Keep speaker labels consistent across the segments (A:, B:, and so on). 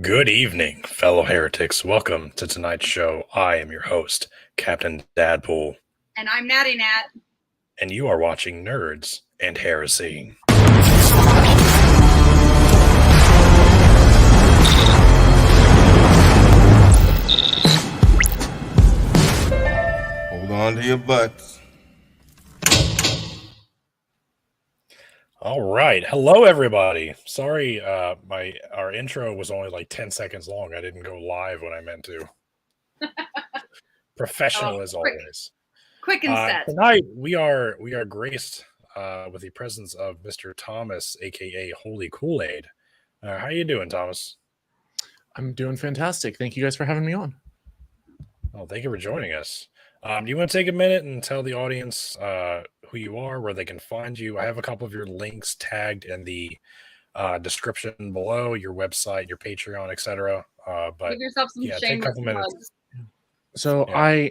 A: Good evening, fellow heretics. Welcome to tonight's show. I am your host, Captain Dadpool,
B: And I'm Natty Nat.
A: and you are watching Nerds and Heresy.
C: Hold on to your butts.
A: All right. Hello, everybody. Sorry, our intro was only like 10 seconds long. I didn't go live when I meant to. Professional as always.
B: Quick and set.
A: Tonight we are graced with the presence of Mr. Thomas, aka HolyKoolaid. How you doing, Thomas?
D: I'm doing fantastic. Thank you guys for having me on.
A: Oh, thank you for joining us. Do you want to take a minute and tell the audience who you are, where they can find you? I have a couple of your links tagged in the description below, your website, your Patreon, etc. But
B: give yourself some
A: take a couple minutes.
D: Plugs. So yeah.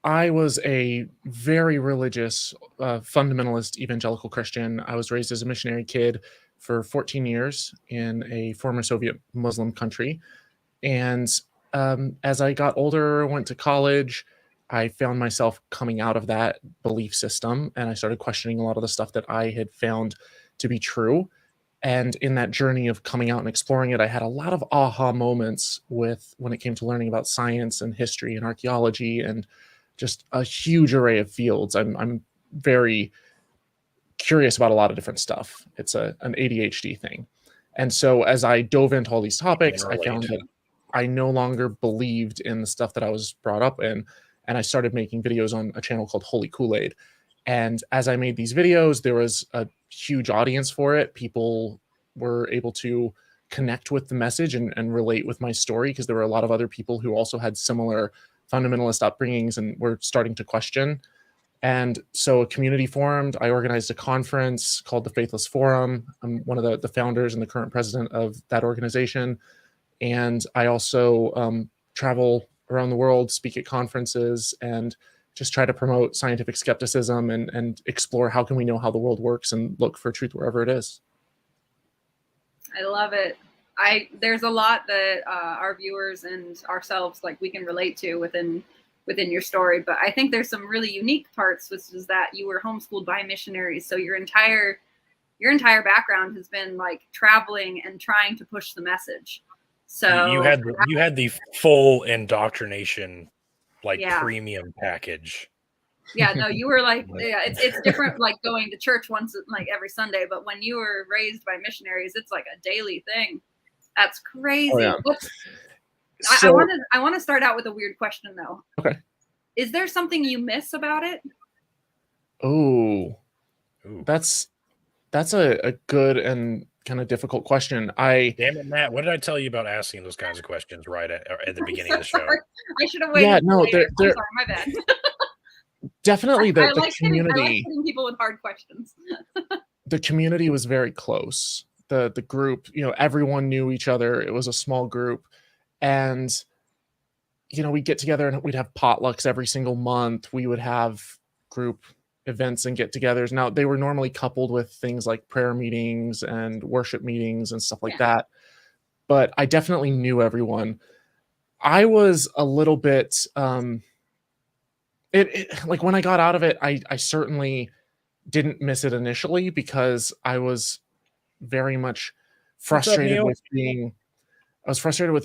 D: I was a very religious, fundamentalist evangelical Christian. I was raised as a missionary kid for 14 years in a former Soviet Muslim country. And as I got older, went to college, I found myself coming out of that belief system, and I started questioning a lot of the stuff that I had found to be true. And in that journey of coming out and exploring it, I had a lot of aha moments when it came to learning about science and history and archaeology and just a huge array of fields. I'm very curious about a lot of different stuff. It's an ADHD thing. And so as I dove into all these topics, I found that I no longer believed in the stuff that I was brought up in. And I started making videos on a channel called HolyKoolaid. And as I made these videos, there was a huge audience for it. People were able to connect with the message and relate with my story because there were a lot of other people who also had similar fundamentalist upbringings and were starting to question. And so a community formed. I organized a conference called the Faithless Forum. I'm one of the founders and the current president of that organization. And I also travel around the world, speak at conferences, and just try to promote scientific skepticism and explore how can we know how the world works and look for truth wherever it is.
B: I love it. There's a lot that our viewers and ourselves we can relate to within your story, but I think there's some really unique parts, which is that you were homeschooled by missionaries. So your entire background has been traveling and trying to push the message. So
A: you had the full indoctrination premium package.
B: Yeah, no, you were it's different going to church once every Sunday, but when you were raised by missionaries, it's like a daily thing. That's crazy. Oh, yeah. I want to start out with a weird question though.
D: Okay.
B: Is there something you miss about it?
D: Oh, that's a good and kind of difficult question.
A: Damn it, Matt! What did I tell you about asking those kinds of questions right at the beginning of the show?
B: I should have waited.
D: Yeah, no,
B: I'm sorry, my bad.
D: Definitely, the community.
B: I like hitting people with hard questions.
D: The community was very close. The group, everyone knew each other. It was a small group, and we'd get together and we'd have potlucks every single month. We would have group events and get-togethers. Now, they were normally coupled with things like prayer meetings and worship meetings and stuff like that. But I definitely knew everyone. I was a little bit when I got out of it, I certainly didn't miss it initially because I was very much frustrated with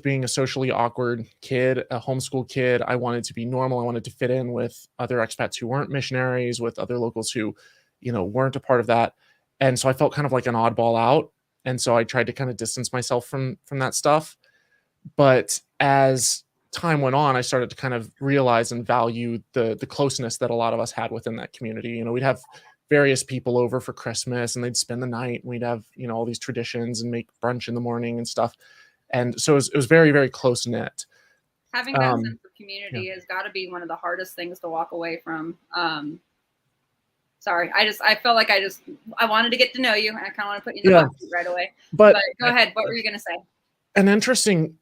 D: being a socially awkward kid, a homeschool kid. I wanted to be normal. I wanted to fit in with other expats who weren't missionaries, with other locals who, weren't a part of that. And so I felt kind of like an oddball out. And so I tried to kind of distance myself from that stuff. But as time went on, I started to kind of realize and value the closeness that a lot of us had within that community. We'd have various people over for Christmas and they'd spend the night and we'd have, all these traditions and make brunch in the morning and stuff. And so it was very, very close knit.
B: Having that sense of community has got to be one of the hardest things to walk away from. Sorry, I felt like I wanted to get to know you, and I kind of want to put you in the box right away. But go ahead. What were you going to say?
D: An interesting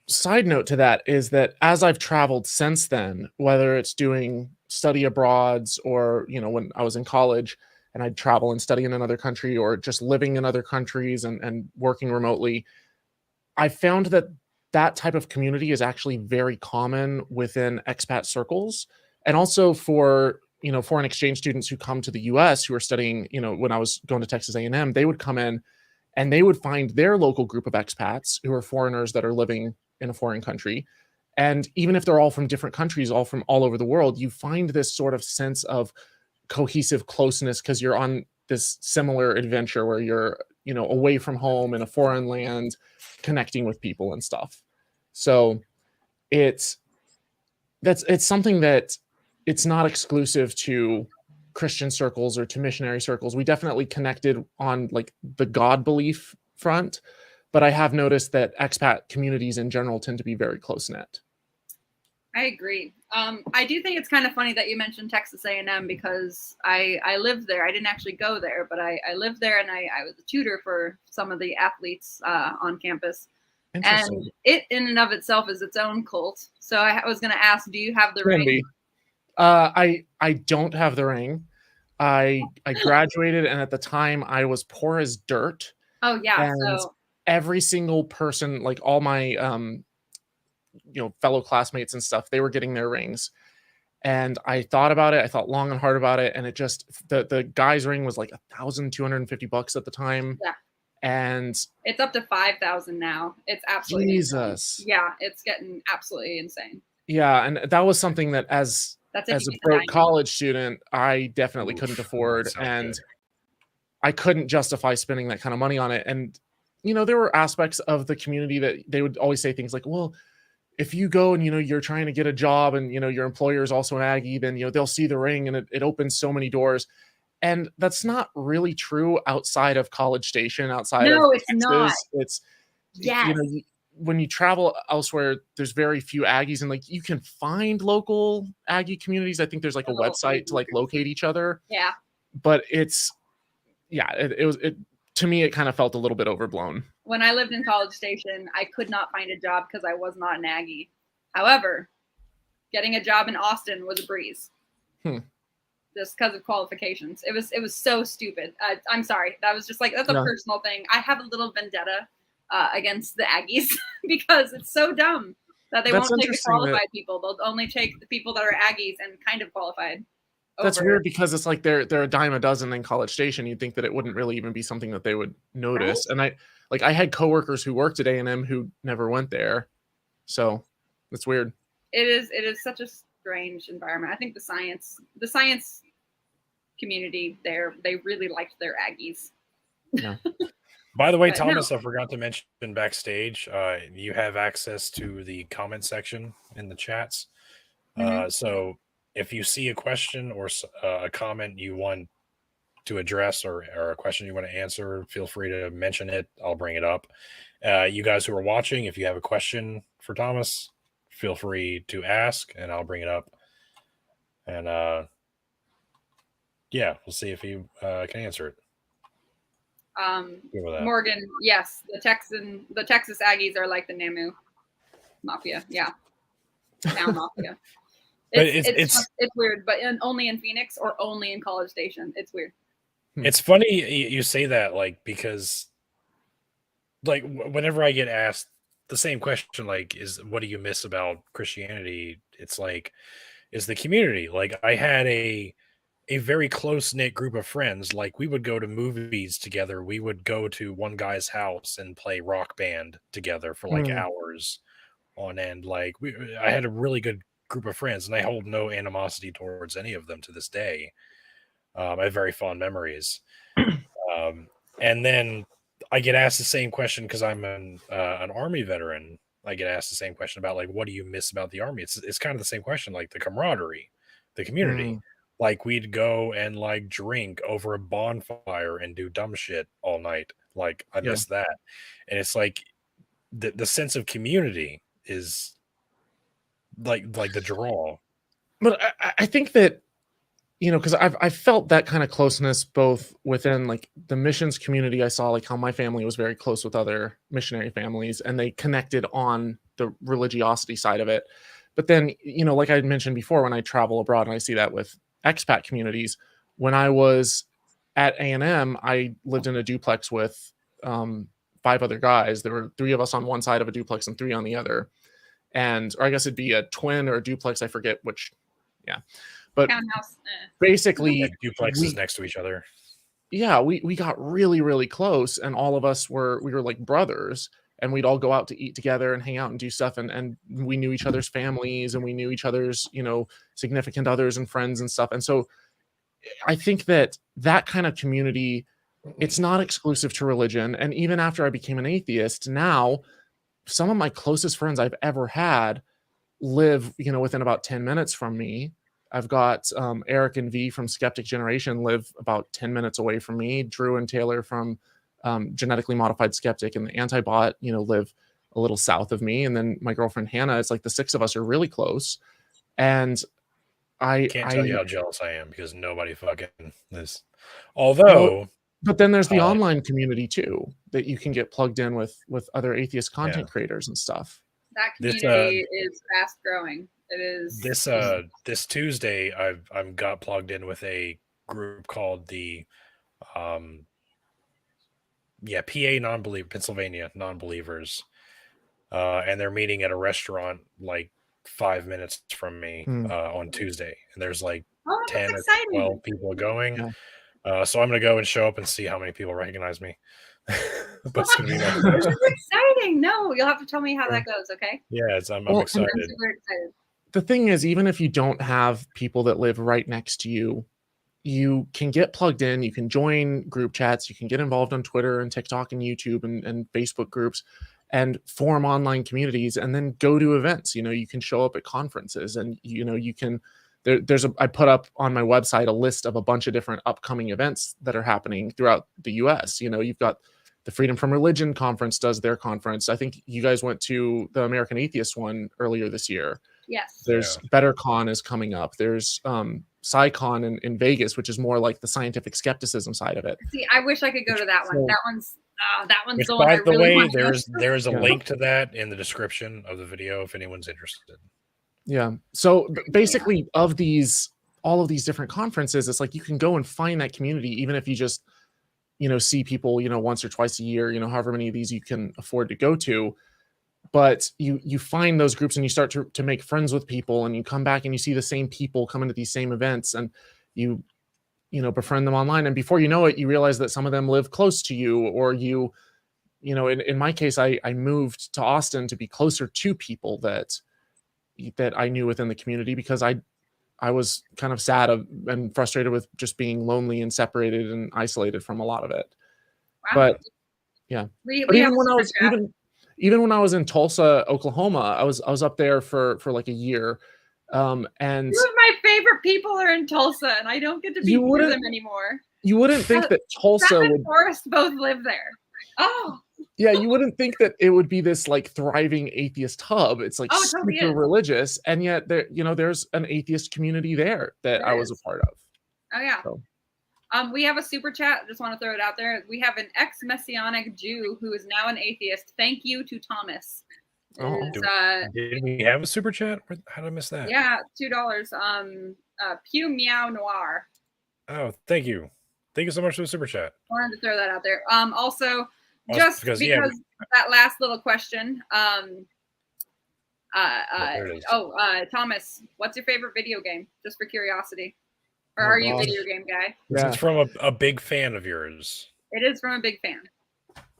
D: side note to that is that as I've traveled since then, whether it's doing study abroads or, when I was in college and I'd travel and study in another country or just living in other countries and working remotely, I found that that type of community is actually very common within expat circles, and also for foreign exchange students who come to the U.S. who are studying. When I was going to Texas A&M, they would come in and they would find their local group of expats who are foreigners that are living in a foreign country. And even if they're all from different countries, all from all over the world, you find this sort of sense of cohesive closeness because you're on this similar adventure where you're, away from home in a foreign land, connecting with people and stuff. So it's something that it's not exclusive to Christian circles or to missionary circles. We definitely connected on like the God belief front, but I have noticed that expat communities in general tend to be very close knit.
B: I agree. I do think it's kind of funny that you mentioned Texas A&M because I lived there. I didn't actually go there, but I lived there, and I was a tutor for some of the athletes on campus. And it in and of itself is its own cult. So I was going to ask, do you have the ring?
D: I don't have the ring. I graduated, and at the time I was poor as dirt.
B: Oh yeah.
D: And
B: so
D: every single person, like all my fellow classmates and stuff, they were getting their rings. And I thought about it. I thought long and hard about it, and it just the guy's ring was like $1,250 at the time.
B: Yeah.
D: And
B: it's up to 5,000 now. It's absolutely
D: Jesus.
B: Insane. Yeah, it's getting absolutely insane.
D: Yeah, and that was something that as a broke college student, I definitely couldn't afford, and I couldn't justify spending that kind of money on it. And there were aspects of the community that they would always say things like, well, if you go and you're trying to get a job and your employer is also an Aggie, then they'll see the ring and it opens so many doors. And that's not really true outside of College Station, outside of
B: it's
D: Texas.
B: not.
D: It's
B: yes.
D: When you travel elsewhere, there's very few Aggies, and like you can find local Aggie communities. I think there's like a website to like locate each other.
B: Yeah.
D: But it was to me, it kind of felt a little bit overblown.
B: When I lived in College Station, I could not find a job because I was not an Aggie. However, getting a job in Austin was a breeze. Just because of qualifications. It was so stupid. I'm sorry. That was just like, that's a personal thing. I have a little vendetta against the Aggies because it's so dumb that they won't take the qualified people. They'll only take the people that are Aggies and kind of qualified.
D: That's weird because it's like they're a dime a dozen in College Station. You'd think that it wouldn't really even be something that they would notice. Right? And I had coworkers who worked at A&M who never went there. So it's weird. It
B: is such a strange environment. I think the science community there, they really liked their Aggies.
D: Yeah.
A: By the way, Thomas, I forgot to mention backstage, you have access to the comment section in the chats. So if you see a question or a comment you want to address or a question you want to answer, feel free to mention it. I'll bring it up. You guys who are watching, if you have a question for Thomas, feel free to ask and I'll bring it up. And we'll see if he can answer it.
B: Morgan, yes, the Texas Aggies are like the Namu Mafia. Yeah. Town Mafia. It's weird, but only in Phoenix or only in College Station. It's weird.
A: It's funny you say that, like, because like whenever I get asked the same question, like, what do you miss about Christianity? It's like, is the community. Like, I had a very close-knit group of friends. Like, we would go to movies together. We would go to one guy's house and play Rock Band together for like hours on end. Like, I had a really good group of friends, and I hold no animosity towards any of them to this day. I have very fond memories. And then I get asked the same question because I'm an Army veteran. I get asked the same question about, like, what do you miss about the Army? It's kind of the same question, like the camaraderie, the community. Like, we'd go and like drink over a bonfire and do dumb shit all night. Like, I miss that. And it's like the sense of community is like the draw.
D: But I think that, because I've felt that kind of closeness both within like the missions community. I saw like how my family was very close with other missionary families and they connected on the religiosity side of it. But then, like I mentioned before, when I travel abroad and I see that with expat communities, when I was at A&M, I lived in a duplex with 5 other guys. There were 3 of us on one side of a duplex and 3 on the other. And, or I guess it'd be a twin or a duplex. I forget which. Yeah. But
B: Townhouse.
D: basically,
A: duplexes next to each other.
D: Yeah, we got really, really close, and all of us were like brothers, and we'd all go out to eat together and hang out and do stuff, and we knew each other's families, and we knew each other's, you know, significant others and friends and stuff. And so I think that kind of community, it's not exclusive to religion. And even after I became an atheist, now some of my closest friends I've ever had live, you know, within about 10 minutes from me. I've got Eric and V from Skeptic Generation live about 10 minutes away from me. Drew and Taylor from Genetically Modified Skeptic and the Antibot, you know, live a little south of me. And then my girlfriend Hannah, it's like the 6 of us are really close. And I
A: can't tell you how jealous I am because nobody fucking is. Although,
D: but then there's the online community too that you can get plugged in with other atheist content creators and stuff.
B: That community is fast growing. It is
A: this Tuesday. I've got plugged in with a group called the PA Pennsylvania non-believers, and they're meeting at a restaurant like 5 minutes from me on Tuesday, and there's like 10 or 12 people going. So I'm gonna go and show up and see how many people recognize me. But it's gonna be
B: this is exciting. No, you'll have to tell me how that goes, okay?
A: Yeah, I'm excited.
B: I'm super excited.
D: The thing is, even if you don't have people that live right next to you, you can get plugged in, you can join group chats, you can get involved on Twitter and TikTok and YouTube and Facebook groups and form online communities and then go to events. You know, you can show up at conferences and, you know, you can, I put up on my website a list of a bunch of different upcoming events that are happening throughout the US. You know, you've got the Freedom from Religion conference does their conference. I think you guys went to the American Atheist one earlier this year.
B: Yes.
D: There's BetterCon is coming up. There's SciCon in Vegas, which is more like the scientific skepticism side of it.
B: See, I wish I could go to that one. That one's the
A: one. By the way, there's a
D: Yeah.
A: link to that in the description of the video if anyone's interested.
D: Yeah. So basically, all of these different conferences, it's like you can go and find that community, even if you just, you know, see people, you know, once or twice a year, you know, however many of these you can afford to go to. But you find those groups and you start to make friends with people, and you come back and you see the same people coming to these same events, and you know, befriend them online. And before you know it, you realize that some of them live close to you, or you know, in my case, I moved to Austin to be closer to people that I knew within the community, because I was kind of sad and frustrated with just being lonely and separated and isolated from a lot of it.
B: Wow.
D: But yeah, but even when I was in Tulsa, Oklahoma, I was up there for like a year. And
B: 2 of my favorite people are in Tulsa, and I don't get to be with them anymore.
D: You wouldn't think that Tulsa
B: Seth and Forrest both live there. Oh.
D: Yeah, you wouldn't think that it would be this like thriving atheist hub. It's like super religious, and yet there, you know, there's an atheist community there that I was a part of.
B: Oh yeah.
D: So.
B: We have a super chat. Just want to throw it out there. We have an ex-Messianic Jew who is now an atheist. Thank you to Thomas.
A: Did we have a super chat? How did I miss that?
B: Yeah, $2. Pew Meow Noir.
A: Oh, thank you. Thank you so much for the super chat.
B: Wanted to throw that out there. Also, just because that last little question. Thomas, what's your favorite video game? Just for curiosity. Or are you a video game guy?
A: Yeah. It's from a big fan of yours.
B: It is from a big fan.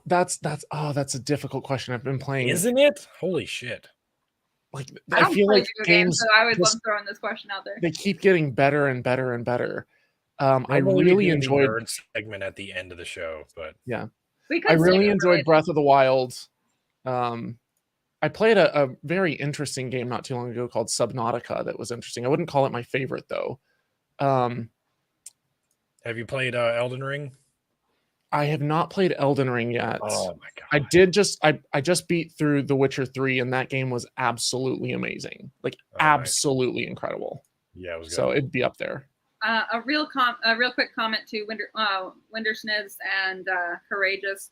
D: That's a difficult question. I've been playing.
A: Isn't it? Holy shit.
D: Like I feel like games,
B: so I would love throwing this question out there.
D: They keep getting better and better and better. I really enjoyed
A: the segment at the end of the show, but
D: yeah. I really enjoyed Breath of the Wild. I played a very interesting game not too long ago called Subnautica that was interesting. I wouldn't call it my favorite though.
A: Have you played Elden Ring?
D: I have not played Elden Ring yet.
A: Oh my god!
D: I just beat through The Witcher 3, and that game was absolutely amazing, like absolutely incredible.
A: Yeah, it was good.
D: So it'd be up there.
B: A real quick comment to Windersniz and Courageous.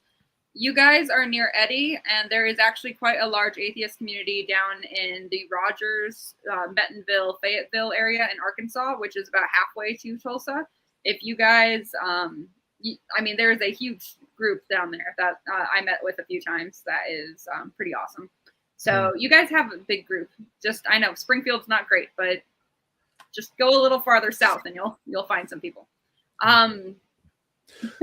B: You guys are near Eddy, and there is actually quite a large atheist community down in the Rogers, Bentonville, Fayetteville area in Arkansas, which is about halfway to Tulsa. If you guys, there is a huge group down there that I met with a few times. That is pretty awesome. So you guys have a big group. Just I know Springfield's not great, but just go a little farther south and you'll find some people.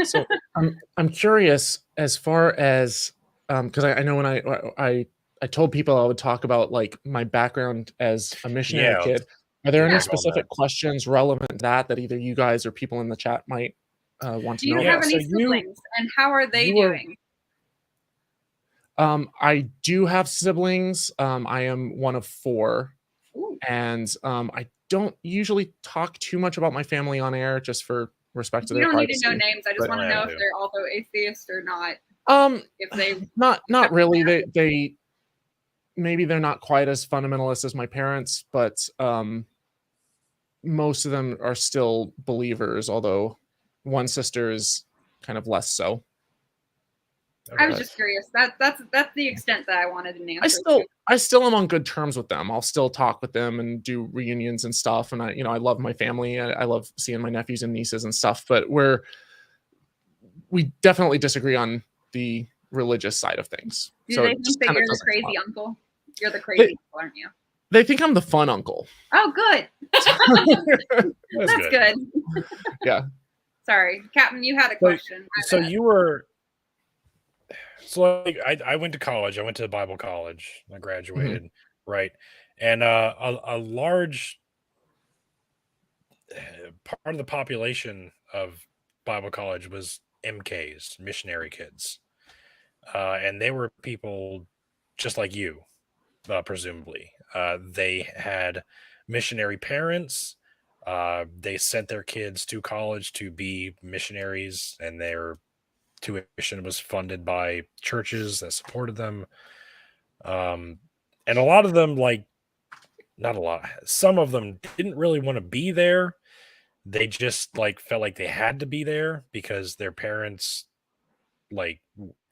D: So I'm curious as far as because I know when I told people I would talk about like my background as a missionary kid. Are there any specific questions relevant to that either you guys or people in the chat might want to know?
B: Do you have any siblings, and how are they doing?
D: I do have siblings. I am one of 4.
B: Ooh.
D: And I don't usually talk too much about my family on air just for respect to their privacy.
B: You don't need to know names. I just want to know if they're also atheists or not. If they
D: not really. They maybe they're not quite as fundamentalist as my parents, but most of them are still believers, although one sister is kind of less so.
B: I was just curious. That's the extent that I wanted an answer.
D: I still am on good terms with them. I'll still talk with them and do reunions and stuff. And I love my family. I love seeing my nephews and nieces and stuff. But we definitely disagree on the religious side of things.
B: Do they think that you're the crazy uncle? You're the crazy uncle, aren't you?
D: They think I'm the fun uncle.
B: Oh, good. That's good.
D: Yeah.
B: Sorry, Captain. You had a question.
A: So you were. So like I went to college. I went to Bible college. I graduated, right? And a large part of the population of Bible college was MKs, missionary kids, and they were people just like you, presumably. They had missionary parents. They sent their kids to college to be missionaries, and their tuition was funded by churches that supported them. And a lot of them, like, not a lot, some of them didn't really want to be there. They just like felt like they had to be there because their parents like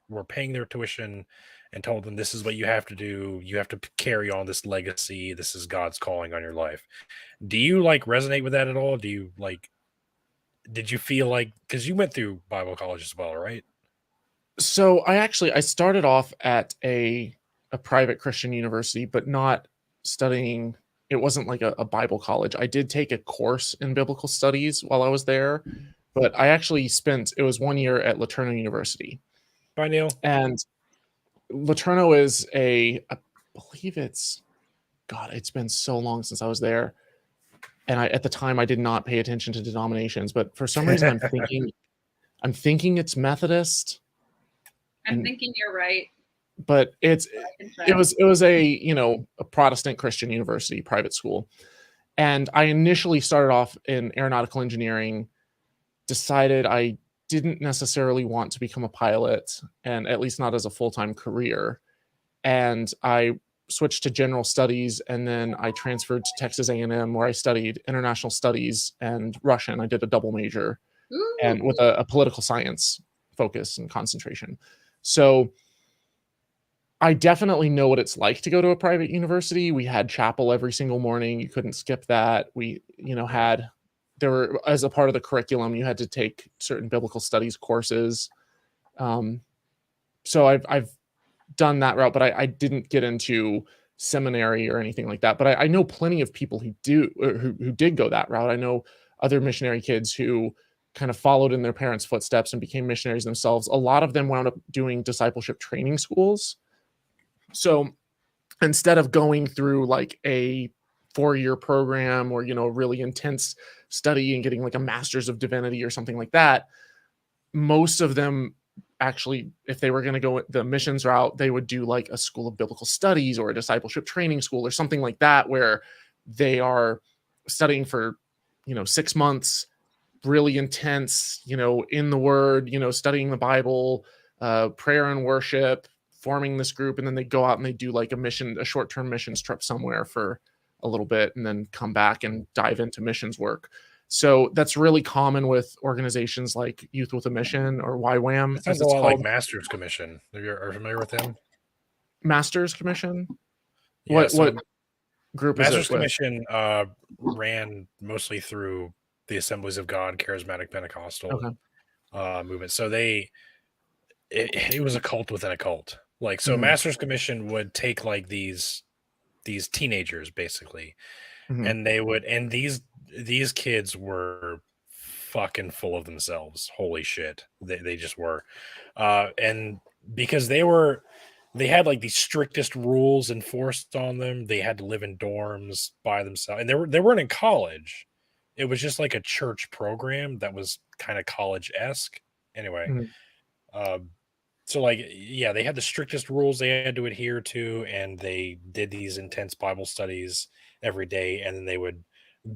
A: were paying their tuition and told them this is what you have to do. You have to carry on this legacy. This is God's calling on your life. Do you like resonate with that at all? Do you like, did you feel like, because you went through Bible college as well, right?
D: So I started off at a private Christian university, but not studying. It wasn't like a Bible college. I did take a course in biblical studies while I was there, but I actually it was 1 year at LeTourneau University.
A: Bye, Neil.
D: And LeTourneau is I believe it's been so long since I was there. And at the time I did not pay attention to denominations, but for some reason I'm thinking it's Methodist.
B: I'm thinking you're right.
D: But it was a Protestant Christian university, private school. And I initially started off in aeronautical engineering, decided I didn't necessarily want to become a pilot, and at least not as a full-time career. And I switched to general studies, and then I transferred to Texas A&M, where I studied international studies and Russian. I did a double major.
B: Ooh.
D: And with a political science focus and concentration. So I definitely know what it's like to go to a private university. We had chapel every single morning. You couldn't skip that. We, as a part of the curriculum, you had to take certain biblical studies courses. So I've done that route, but I didn't get into seminary or anything like that. But I know plenty of people who did go that route. I know other missionary kids who kind of followed in their parents' footsteps and became missionaries themselves. A lot of them wound up doing discipleship training schools. So instead of going through like a 4-year program or, really intense study and getting like a master's of divinity or something like that, most of them actually, if they were going to go the missions route, they would do like a school of biblical studies or a discipleship training school or something like that, where they are studying for, 6 months, really intense, in the word, studying the Bible, prayer and worship, forming this group. And then they go out and they do like a short-term missions trip somewhere for a little bit and then come back and dive into missions work. So that's really common with organizations like Youth with a Mission or YWAM.
A: It sounds a lot like Master's Commission. Are you familiar with them?
D: Master's Commission?
A: Yeah,
D: what group
A: Master's
D: is it with?
A: Commission ran mostly through the Assemblies of God, Charismatic Pentecostal movement. So they it was a cult within a cult. Like, so
D: Mhm.
A: Master's Commission would take like these teenagers basically,
D: Mhm.
A: and they would, and these kids were fucking full of themselves. Holy shit, they just were, and because they had like the strictest rules enforced on them. They had to live in dorms by themselves, and they weren't in college. It was just like a church program that was kind of college-esque. Anyway,
D: Mhm.
A: um, so like yeah, they had the strictest rules they had to adhere to, and they did these intense Bible studies every day, and then they would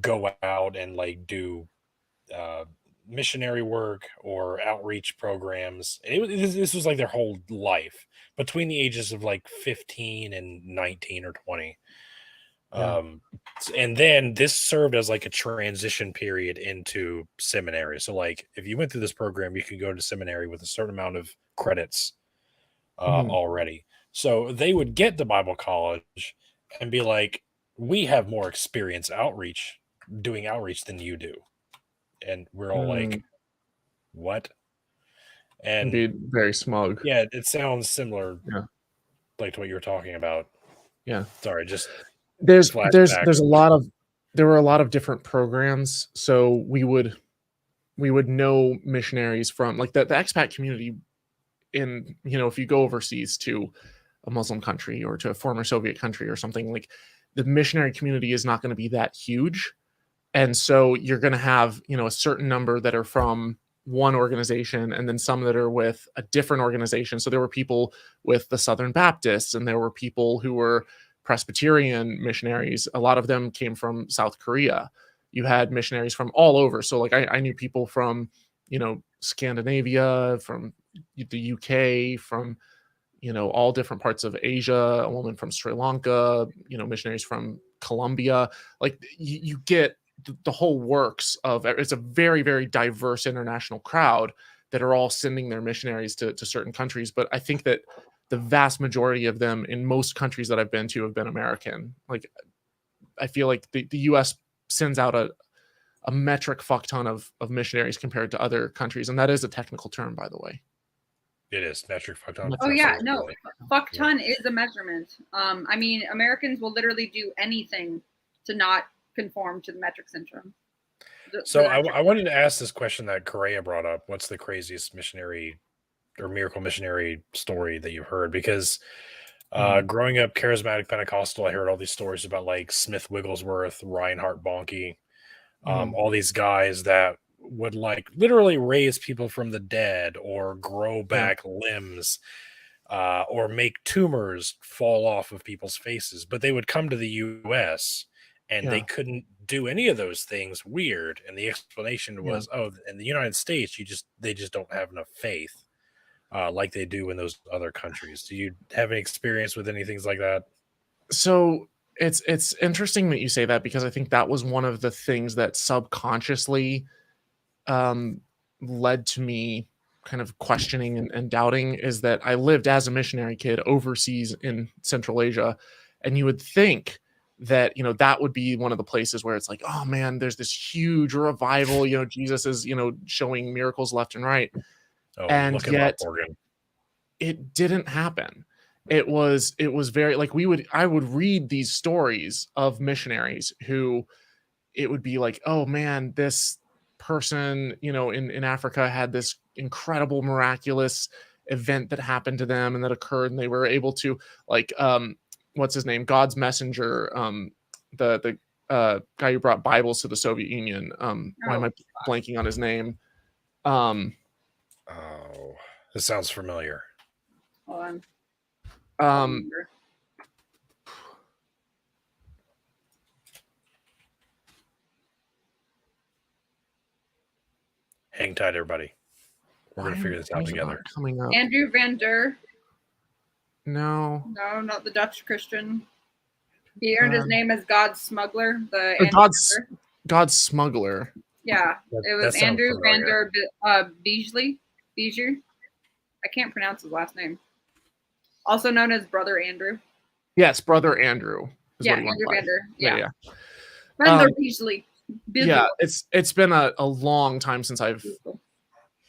A: go out and like do uh, missionary work or outreach programs. This was like their whole life between the ages of like 15 and 19 or 20.
D: Yeah.
A: And then this served as like a transition period into seminary. So like if you went through this program, you could go to seminary with a certain amount of credits
D: Mhm.
A: already. So they would get to Bible college and be like, we have more experience doing outreach than you do. And we're all
D: Mm.
A: like, what?
D: And
A: And
D: be very smug.
A: yeah, it sounds similar
D: Yeah.
A: like to what you were talking about.
D: Yeah.
A: Sorry, just
D: There's
A: flashbacks.
D: a lot of there were a lot of different programs. So we would know missionaries from like the expat community in, if you go overseas to a Muslim country or to a former Soviet country or something, like the missionary community is not going to be that huge. And so you're going to have, a certain number that are from one organization and then some that are with a different organization. So there were people with the Southern Baptists and there were people who were Presbyterian missionaries. A lot of them came from South Korea. You had missionaries from all over. So like I knew people from, Scandinavia, from the UK, from all different parts of Asia, a woman from Sri Lanka, missionaries from Colombia. Like you get the whole works of it's a very, very diverse international crowd that are all sending their missionaries to certain countries. But I think that the vast majority of them in most countries that I've been to have been American. Like I feel like the US sends out a metric fuck ton of missionaries compared to other countries. And that is a technical term, by the way.
A: It is metric fuck ton.
B: Oh yeah, no,
A: Absolutely.
B: fuck ton is a measurement. I mean, Americans will literally do anything to not conform to the metric syndrome.
A: So I wanted to ask this question that Correa brought up. What's the craziest missionary or miracle missionary story that you've heard? Because growing up charismatic Pentecostal, I heard all these stories about like Smith Wigglesworth, Reinhard Bonnke, all these guys that would like literally raise people from the dead or grow back limbs or make tumors fall off of people's faces. But they would come to the US and they couldn't do any of those things. Weird. And the explanation was, oh, in the United States, they just don't have enough faith like they do in those other countries. Do you have any experience with any things like that?
D: So it's interesting that you say that because I think that was one of the things that subconsciously led to me kind of questioning and doubting is that I lived as a missionary kid overseas in Central Asia, and you would think that that would be one of the places where it's like, oh man, there's this huge revival, Jesus is showing miracles left and right,
A: Oh,
D: and
A: look him up,
D: yet
A: Morgan.
D: it didn't happen. It was very like I would read these stories of missionaries who it would be like, oh man, this person, in Africa had this incredible miraculous event that happened to them and that occurred, and they were able to like what's his name? God's messenger, the guy who brought Bibles to the Soviet Union. Why am I blanking on his name?
A: Oh, this sounds familiar.
B: Hold on.
D: Um
A: Hang tight, everybody. We're going to figure this out together.
D: Coming up.
B: Andrew Van Der.
D: No,
B: not the Dutch Christian. He earned his name as God's smuggler.
D: God's smuggler.
B: Yeah, it was Andrew Van Der Beasley. I can't pronounce his last name. Also known as Brother Andrew.
D: Yes, Brother Andrew.
B: Yeah, Andrew Van Der. Yeah.
D: Van
B: Der Beasley.
D: Yeah, it's been a long time since I've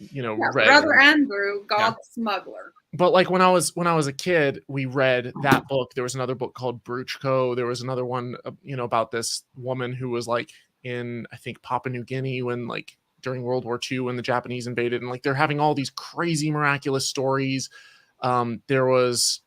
D: read.
B: Brother Andrew, God Smuggler.
D: But like when I was a kid, we read that book. There was another book called Bruchko. There was another one, about this woman who was like in, I think, Papua New Guinea when like during World War II when the Japanese invaded, and like they're having all these crazy miraculous stories. There was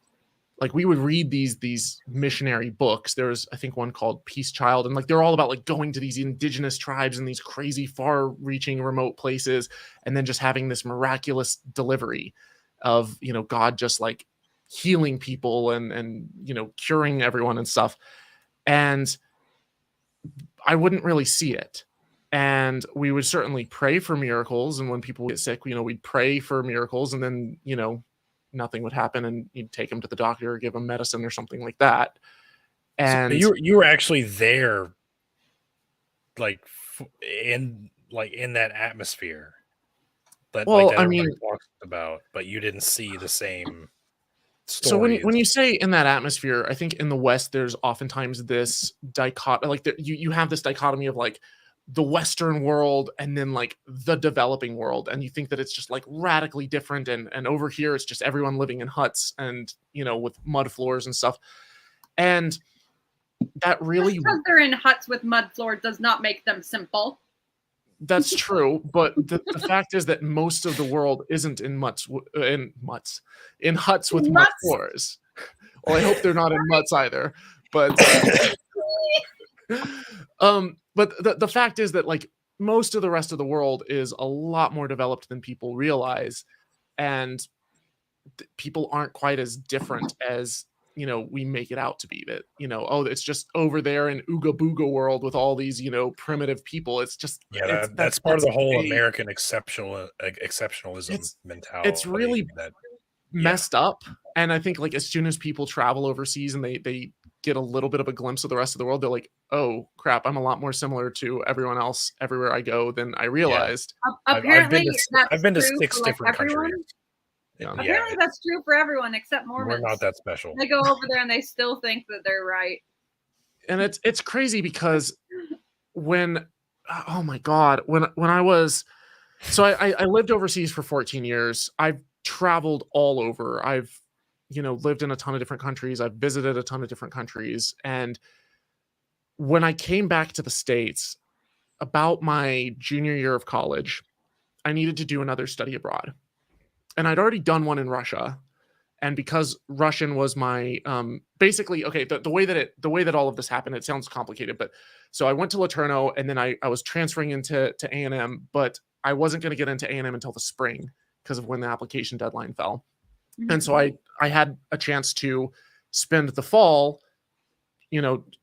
D: like we would read these missionary books. There was, I think, one called Peace Child, and like they're all about like going to these indigenous tribes in these crazy far-reaching remote places, and then just having this miraculous delivery of God just like healing people and curing everyone and stuff. And I wouldn't really see it. And we would certainly pray for miracles, and when people get sick, we'd pray for miracles, and then nothing would happen, and you'd take them to the doctor or give them medicine or something like that. And
A: so you were actually there, like in that atmosphere. That everybody talks about, but you didn't see the same stories.
D: So when you say in that atmosphere, I think in the West there's oftentimes this dichotomy, like you have this dichotomy of like the Western world and then like the developing world, and you think that it's just like radically different, and over here it's just everyone living in huts and with mud floors and stuff, and that really
B: just because they're in huts with mud floor does not make them simple.
D: That's true, but the fact is that most of the world isn't in huts with mud floors. Well, I hope they're not in mutts either. But but the fact is that like most of the rest of the world is a lot more developed than people realize, and people aren't quite as different as we make it out to be. That it's just over there in Ooga Booga world with all these primitive people. It's just
A: that's part of the whole American exceptionalism mentality.
D: It's really messed up. And I think like as soon as people travel overseas and they get a little bit of a glimpse of the rest of the world, they're like, oh crap, I'm a lot more similar to everyone else everywhere I go than I realized.
B: Apparently
A: I've been to 6 different countries.
B: Apparently that's true for everyone except Mormons.
A: We're not that special.
B: They go over there and they still think that they're right.
D: And it's crazy because when I was I lived overseas for 14 years. I've traveled all over. I've lived in a ton of different countries. I've visited a ton of different countries. And when I came back to the States about my junior year of college, I needed to do another study abroad. And I'd already done one in Russia, and because Russian was my basically the way that all of this happened, it sounds complicated, but so I went to LeTourneau, and then I was transferring into A&M, but I wasn't going to get into A&M until the spring because of when the application deadline fell. Mm-hmm. And so I had a chance to spend the fall,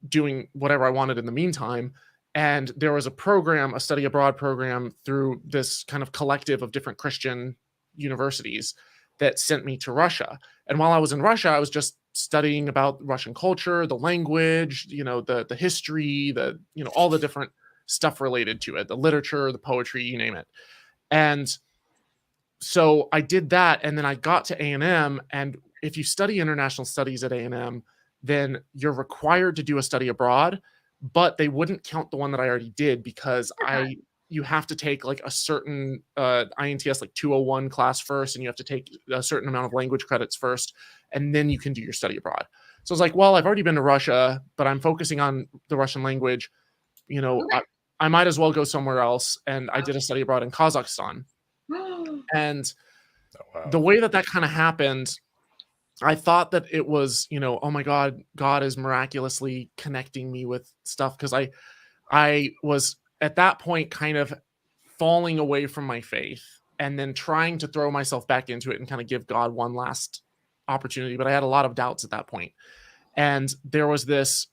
D: doing whatever I wanted in the meantime. And there was a study abroad program through this kind of collective of different Christian universities that sent me to Russia. And while I was in Russia, I was just studying about Russian culture, the language, the history, all the different stuff related to it, the literature, the poetry, you name it. And so I did that, and then I got to A&M, and if you study international studies at A&M, then you're required to do a study abroad, but they wouldn't count the one that I already did because you have to take like a certain INTS like 201 class first, and you have to take a certain amount of language credits first, and then you can do your study abroad. So I was like, well, I've already been to Russia, but I'm focusing on the Russian language. I might as well go somewhere else. And I did a study abroad in Kazakhstan. And the way that kind of happened, I thought that it was, oh my God, God is miraculously connecting me with stuff. Because I was at that point kind of falling away from my faith and then trying to throw myself back into it and kind of give God one last opportunity. But I had a lot of doubts at that point. And there was this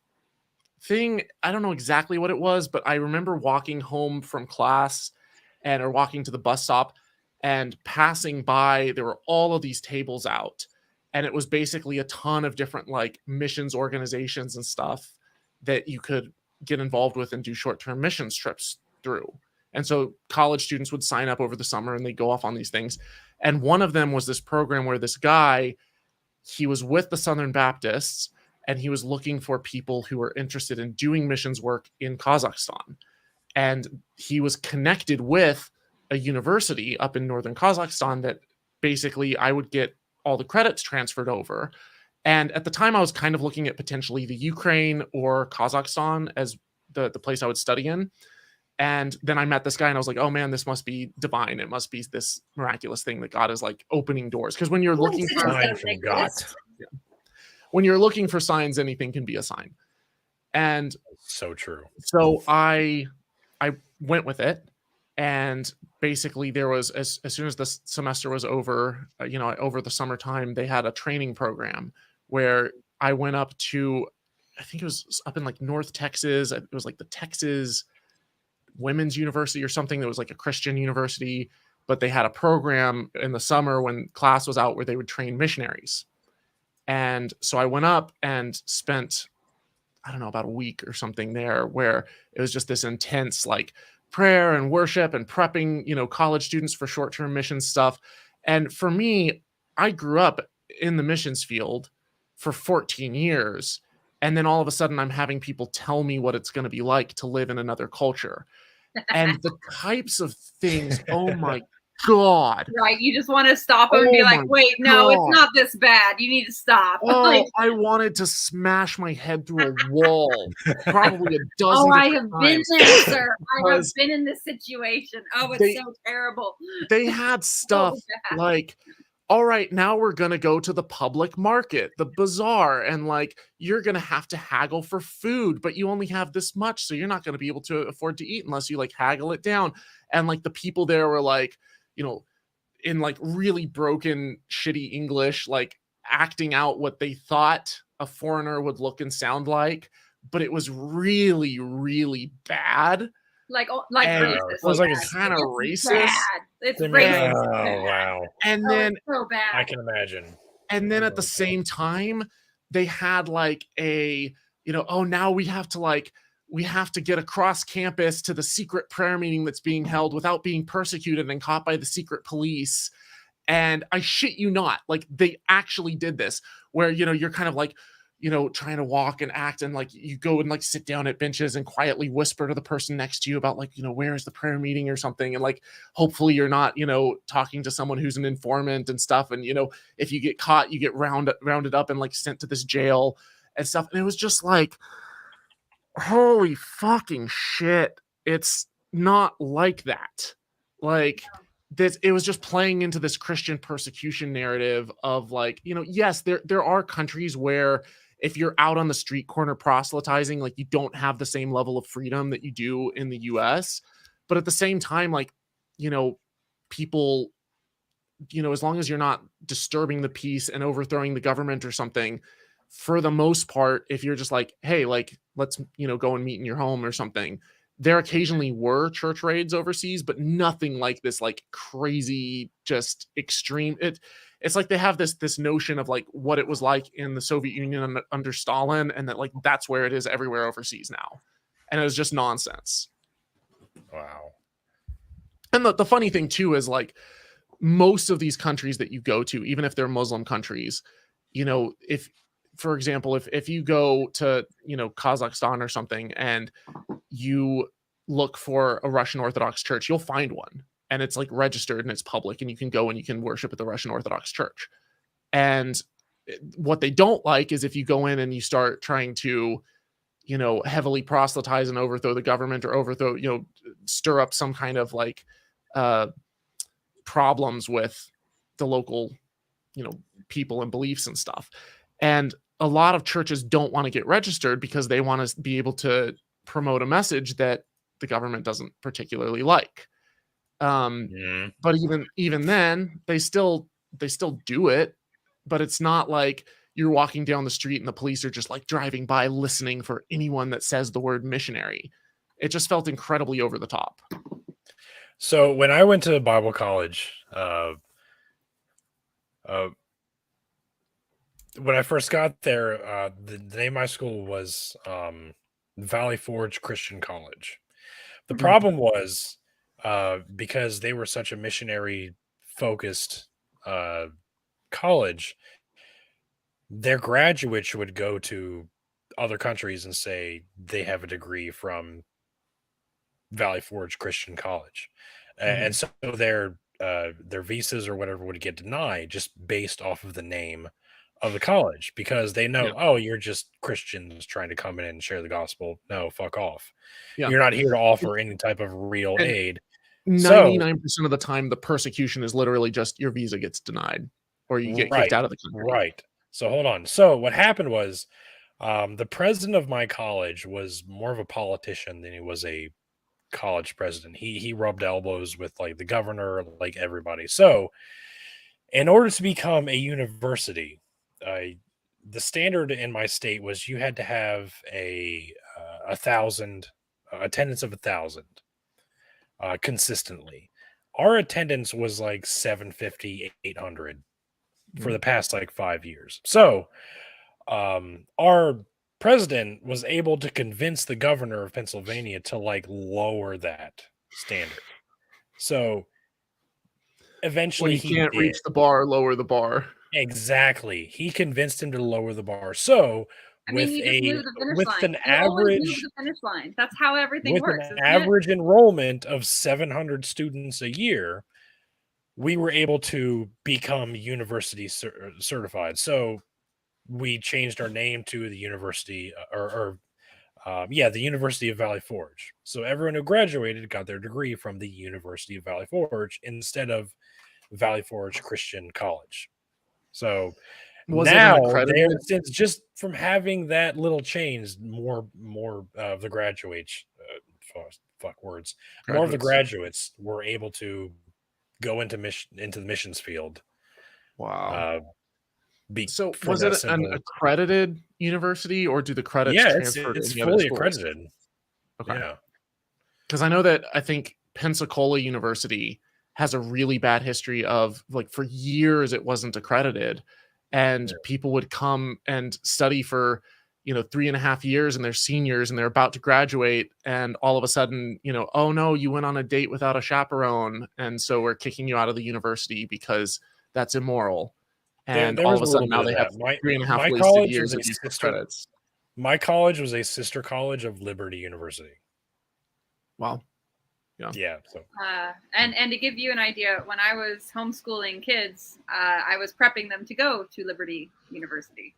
D: thing, I don't know exactly what it was, but I remember walking home from class or walking to the bus stop and passing by, there were all of these tables out. And it was basically a ton of different like missions organizations and stuff that you could get involved with and do short-term missions trips through. And so college students would sign up over the summer and they go off on these things. And one of them was this program where this guy, he was with the Southern Baptists, and he was looking for people who were interested in doing missions work in Kazakhstan. And he was connected with a university up in northern Kazakhstan that basically I would get all the credits transferred over. And at the time, I was kind of looking at potentially the Ukraine or Kazakhstan as the place I would study in. And then I met this guy and I was like, oh man, this must be divine. It must be this miraculous thing that God is like opening doors. Because when you're looking for
A: Sign from God.
D: when you're looking for signs, anything can be a sign. And
A: So true.
D: so I went with it. And basically there was, as soon as the semester was over, over the summertime, they had a training program where I went up to, I think it was up in like North Texas. It was like the Texas Women's University or something that was like a Christian university, but they had a program in the summer when class was out where they would train missionaries. And so I went up and spent, I don't know, about a week or something there, where it was just this intense like prayer and worship and prepping, college students for short-term mission stuff. And for me, I grew up in the missions field for 14 years. And then all of a sudden I'm having people tell me what it's going to be like to live in another culture. And the types of things, oh my God.
B: Right. You just want to stop them and be like, wait, no, it's not this bad. You need to stop.
D: Oh, I wanted to smash my head through a wall. Probably a dozen
B: I have
D: times.
B: been there, sir. I have been in this situation. Oh, it's so terrible.
D: They had stuff like, all right, now we're going to go to the public market, the bazaar, and like, you're going to have to haggle for food, but you only have this much. So you're not going to be able to afford to eat unless you like haggle it down. And like the people there were like, in like really broken, shitty English, like acting out what they thought a foreigner would look and sound like, but it was really, really bad.
B: Like racist.
A: It was like
D: kind of racist.
B: Bad. It's racist.
A: Oh, wow.
D: And then
B: so bad.
A: I can imagine.
D: And then at the same time, they had like a, oh, now we have to get across campus to the secret prayer meeting that's being held without being persecuted and caught by the secret police. And I shit you not, like they actually did this where, you're kind of like, trying to walk and act and like you go and like sit down at benches and quietly whisper to the person next to you about like, where is the prayer meeting or something. And like, hopefully you're not, talking to someone who's an informant and stuff. And, if you get caught, you get rounded up and like sent to this jail and stuff. And it was just like, holy fucking shit. It's not like that. Like this, it was just playing into this Christian persecution narrative of like, yes, there are countries where if you're out on the street corner proselytizing, like you don't have the same level of freedom that you do in the US. But at the same time, like, people, as long as you're not disturbing the peace and overthrowing the government or something, for the most part, if you're just like, hey, like, let's, go and meet in your home or something, there occasionally were church raids overseas, but nothing like this, like crazy, just extreme. It's like they have this notion of like what it was like in the Soviet Union under Stalin, and that like that's where it is everywhere overseas now. And it was just nonsense.
A: Wow.
D: And the funny thing too is like most of these countries that you go to, even if they're Muslim countries, if, for example, if you go to, Kazakhstan or something and you look for a Russian Orthodox church, you'll find one. And it's like registered and it's public and you can go and you can worship at the Russian Orthodox Church. And what they don't like is if you go in and you start trying to, heavily proselytize and overthrow the government or stir up some kind of like problems with the local, people and beliefs and stuff. And a lot of churches don't want to get registered because they want to be able to promote a message that the government doesn't particularly like. But even then, they still do it. But it's not like you're walking down the street and the police are just like driving by listening for anyone that says the word missionary. It just felt incredibly over the top.
A: So when I went to Bible college, when I first got there, the name of my school was Valley Forge Christian College. The problem was because they were such a missionary focused college, their graduates would go to other countries and say they have a degree from Valley Forge Christian College. And so their visas or whatever would get denied just based off of the name of the college, because they know, oh, you're just Christians trying to come in and share the gospel. No, fuck off.
D: Yeah.
A: You're not here to offer any type of real
D: And
A: aid.
D: 99% of the time, the persecution is literally just your visa gets denied or you get kicked out of the country.
A: Right. So hold on. So what happened was the president of my college was more of a politician than he was a college president. He rubbed elbows with like the governor, like everybody. So in order to become a university, the standard in my state was you had to have a 1,000 attendance of 1,000 consistently. Our attendance was like 750, 800 for the past like 5 years. So our president was able to convince the governor of Pennsylvania to like lower that standard. So eventually
D: when you can't reach the bar, lower the bar.
A: Exactly. He convinced him to lower the bar. So with
B: you just move the finish line.
A: an
B: You always move
A: average
B: the finish line. That's how everything
A: with
B: works.
A: an average enrollment of 700 students a year, we were able to become university certified. So we changed our name to the University the University of Valley Forge. So everyone who graduated got their degree from the University of Valley Forge instead of Valley Forge Christian College. So now, since just from having that little change, more of the graduates, more of the graduates were able to go into the missions field.
D: Wow. So
A: for
D: was
A: that
D: it
A: simple-
D: an accredited university, or do the credits
A: Yeah,
D: transfer to
A: it's
D: any other
A: fully
D: schools?
A: accredited.
D: Okay.
A: Yeah.
D: Because I think Pensacola University has a really bad history of, like, for years it wasn't accredited, and people would come and study for 3.5 years, and they're seniors and they're about to graduate, and all of a sudden, oh no, you went on a date without a chaperone, and so we're kicking you out of the university because that's immoral. And
A: There
D: all
A: was
D: of a
A: a
D: sudden
A: little
D: now
A: bit
D: they
A: of
D: have
A: that.
D: 3.5
A: My
D: wasted
A: college
D: years
A: was a
D: of useless
A: sister-
D: credits.
A: My college was a sister college of Liberty University.
D: Wow.
A: Yeah. So
B: and to give you an idea, when I was homeschooling kids, I was prepping them to go to Liberty University.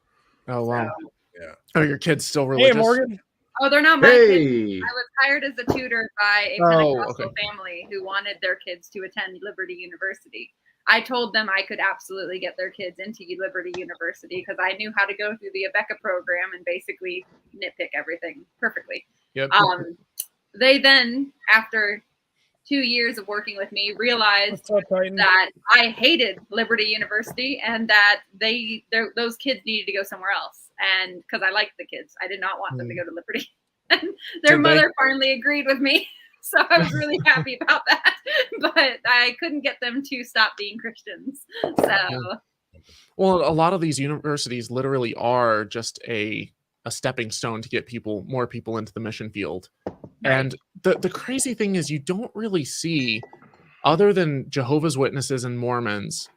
D: Oh wow.
B: So,
A: yeah.
D: Are your kids still religious?
A: Hey, Morgan.
B: Oh, they're not my kids. I was hired as a tutor by a Pentecostal family who wanted their kids to attend Liberty University. I told them I could absolutely get their kids into Liberty University because I knew how to go through the Abeka program and basically nitpick everything perfectly.
D: Yep.
B: They then, after 2 years of working with me, realized that I hated Liberty University and that those kids needed to go somewhere else. And because I liked the kids, I did not want them to go to Liberty. And their mother finally agreed with me. So I was really happy about that. But I couldn't get them to stop being Christians. So,
D: well, a lot of these universities literally are just a stepping stone to get more people into the mission field. Right. And the crazy thing is, you don't really see, other than Jehovah's Witnesses and Mormons,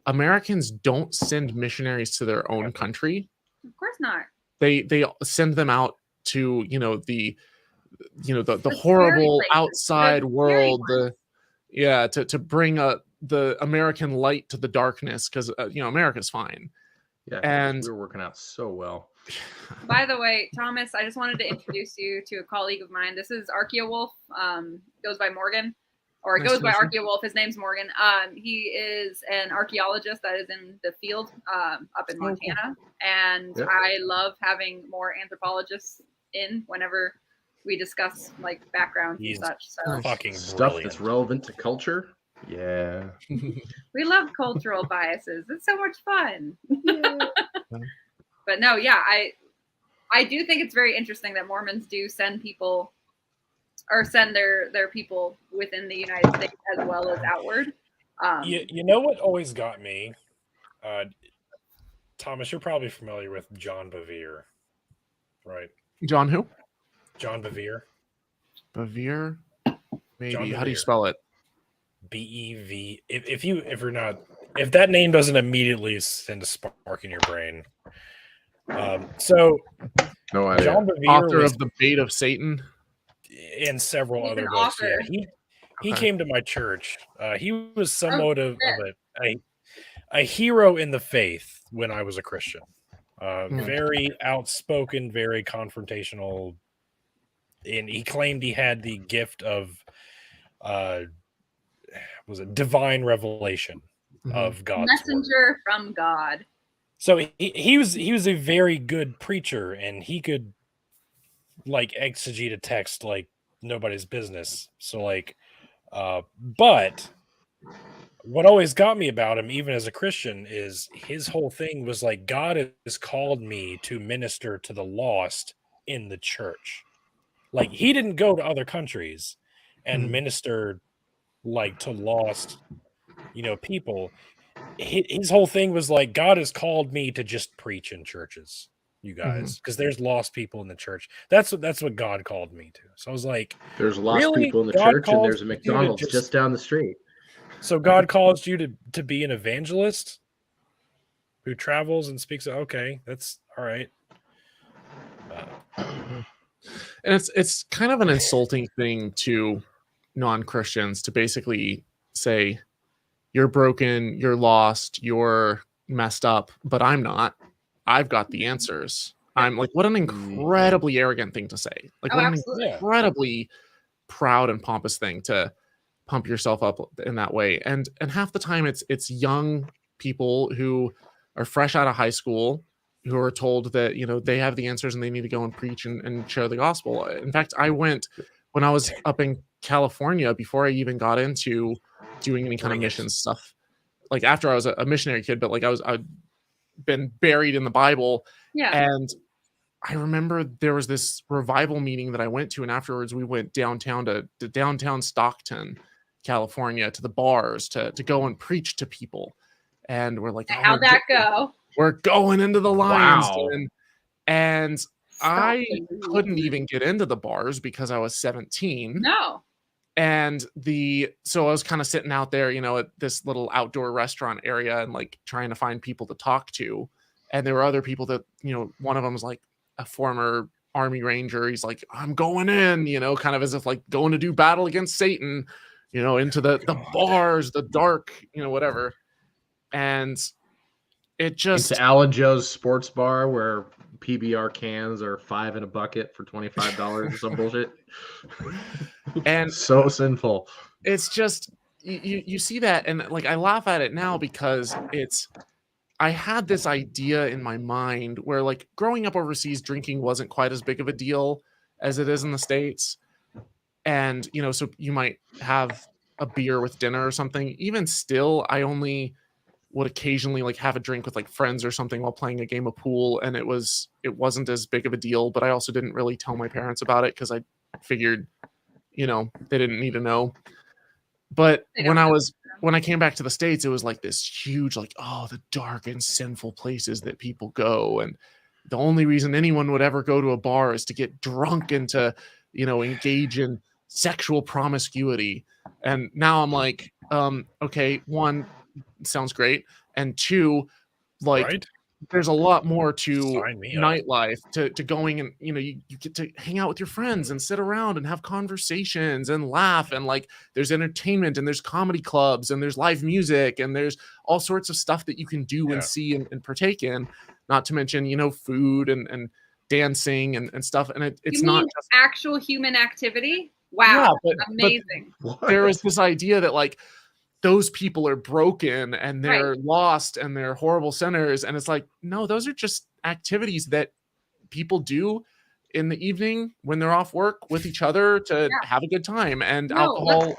D: Americans don't send missionaries to their own country.
B: Of course not.
D: They send them out to the horrible outside world, to bring the American light to the darkness, because America's fine.
C: Yeah,
D: and
C: we were working out so well.
B: By the way, Thomas, I just wanted to introduce you to a colleague of mine. This is Archaeowolf. Goes by Morgan, or goes by Archaeowolf. His name's Morgan. He is an archaeologist that is in the field up in Montana, and I love having more anthropologists in whenever we discuss like backgrounds and such. So
A: fucking
C: stuff that's relevant to culture. Yeah.
B: We love cultural biases. It's so much fun. But no, yeah, I do think it's very interesting that Mormons do send people, or send their people within the United States as well as outward.
A: You know what always got me? Thomas, you're probably familiar with John Bevere, right?
D: John who?
A: John Bevere.
D: Bevere? Maybe.
A: John
D: How do you spell it?
A: BEV. If that name doesn't immediately send a spark in your brain. So
C: no idea.
A: John Bevere,
D: author of The Bait of Satan
A: and several
B: He's
A: other
B: an
A: books.
B: author.
A: Yeah, He
D: Okay.
A: came to my church. He was
B: Oh,
A: somewhat of a hero in the faith when I was a Christian. Very outspoken, very confrontational, and he claimed he had the gift of was it divine revelation of God's word.
B: messenger from God.
A: So he was a very good preacher, and he could like exegete a text like nobody's business. So like, but what always got me about him, even as a Christian, is his whole thing was like, God has called me to minister to the lost in the church. Like, he didn't go to other countries and minister like to lost, people. His whole thing was like, God has called me to just preach in churches, you guys, because there's lost people in the church. That's what God called me to. So I was like,
C: There's lost
A: really?
C: people in the
A: God
C: church, and
A: calls
C: there's a
A: you to
C: McDonald's just down the street.
A: So God calls you to be an evangelist who travels and speaks. Okay, that's all right.
D: And it's kind of an insulting thing to non-Christians to basically say you're broken, you're lost, you're messed up, but I'm not. I've got the answers. I'm like, what an incredibly arrogant thing to say. Like, what an
B: Absolutely.
D: incredibly proud and pompous thing to pump yourself up in that way. And half the time it's young people who are fresh out of high school who are told that they have the answers and they need to go and preach and share the gospel. In fact, I went when I was up in California before I even got into doing any kind of mission stuff. Like after I was a missionary kid, but like I'd been buried in the Bible.
B: Yeah.
D: And I remember there was this revival meeting that I went to, and afterwards we went downtown to downtown Stockton, California, to the bars to go and preach to people. And we're like,
B: How'd that go?
D: We're going into the Lions
C: Wow.
D: Den. And I
B: Stockton.
D: couldn't even get into the bars because I was 17.
B: No.
D: And so I was kind of sitting out there, at this little outdoor restaurant area and like trying to find people to talk to. And there were other people that, one of them was like a former Army Ranger. He's like, I'm going in, kind of as if like going to do battle against Satan, into the bars, the dark, whatever. And it just
C: into Alan Joe's sports bar where PBR cans are $5 in a bucket for $25 or some bullshit.
D: And
C: so sinful.
D: It's just you see that, and like I laugh at it now because I had this idea in my mind where like growing up overseas, drinking wasn't quite as big of a deal as it is in the States. And so you might have a beer with dinner or something. Even still, I only would occasionally like have a drink with like friends or something while playing a game of pool, and it wasn't as big of a deal. But I also didn't really tell my parents about it because I figured they didn't need to know. But when I came back to the States, it was like this huge like, oh, the dark and sinful places that people go, and the only reason anyone would ever go to a bar is to get drunk and to engage in sexual promiscuity. And now I'm like, okay, one, sounds great, and two, like
A: Right?
D: there's a lot more to
A: Sign me up.
D: nightlife, to going and you get to hang out with your friends and sit around and have conversations and laugh, and like there's entertainment and there's comedy clubs and there's live music and there's all sorts of stuff that you can do and see and partake in, not to mention food and dancing and stuff. And it's not just
B: actual human activity. Wow.
D: Yeah,
B: amazing.
D: but there is this idea that like those people are broken and they're lost and they're horrible sinners. And it's like, no, those are just activities that people do in the evening when they're off work with each other to have a good time. And alcohol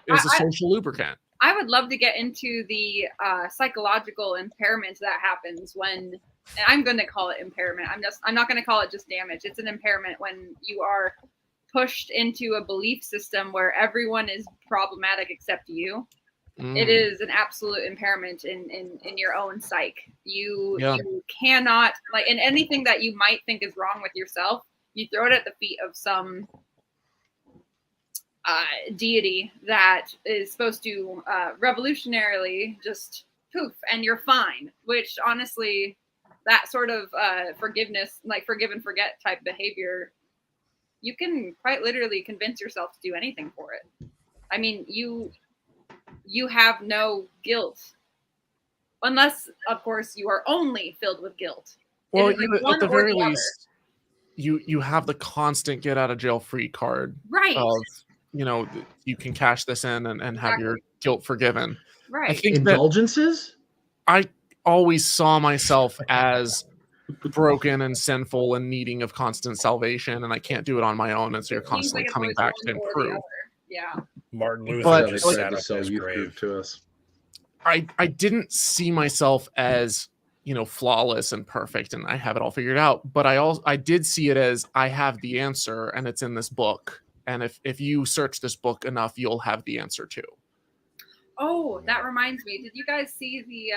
D: is a social lubricant.
B: I would love to get into the psychological impairment that happens when, and I'm going to call it impairment. I'm not going to call it just damage. It's an impairment when you are pushed into a belief system where everyone is problematic except you. It is an absolute impairment in your own psyche. You cannot, like, and anything that you might think is wrong with yourself, you throw it at the feet of some deity that is supposed to revolutionarily just poof and you're fine. Which honestly, that sort of forgiveness, like forgive and forget type behavior, you can quite literally convince yourself to do anything for it. I mean, you have no guilt. Unless, of course, you are only filled with guilt.
D: Well,
B: It is like
D: at
B: one
D: the
B: or
D: very
B: the other.
D: least, you have the constant get out of jail free card
B: Right.
D: of, you can cash this in and have your
B: Exactly.
D: guilt forgiven. I
B: Right.
D: think that
C: Indulgences?
D: I always saw myself as broken and sinful and needing of constant salvation, and I can't do it on my own, and so you're
B: It seems
D: constantly
B: like it's
D: coming
B: always
D: back
B: one
D: to
B: or the
D: improve.
B: other. Yeah.
A: Martin Luther
D: But,
C: They
A: just
C: tried
A: sat
C: to
A: up
C: sell
A: in his
C: youth
A: grave.
C: group to us.
D: I didn't see myself as flawless and perfect and I have it all figured out, but I did see it as I have the answer and it's in this book, and if you search this book enough, you'll have the answer too.
B: Oh, that reminds me. Did you guys see the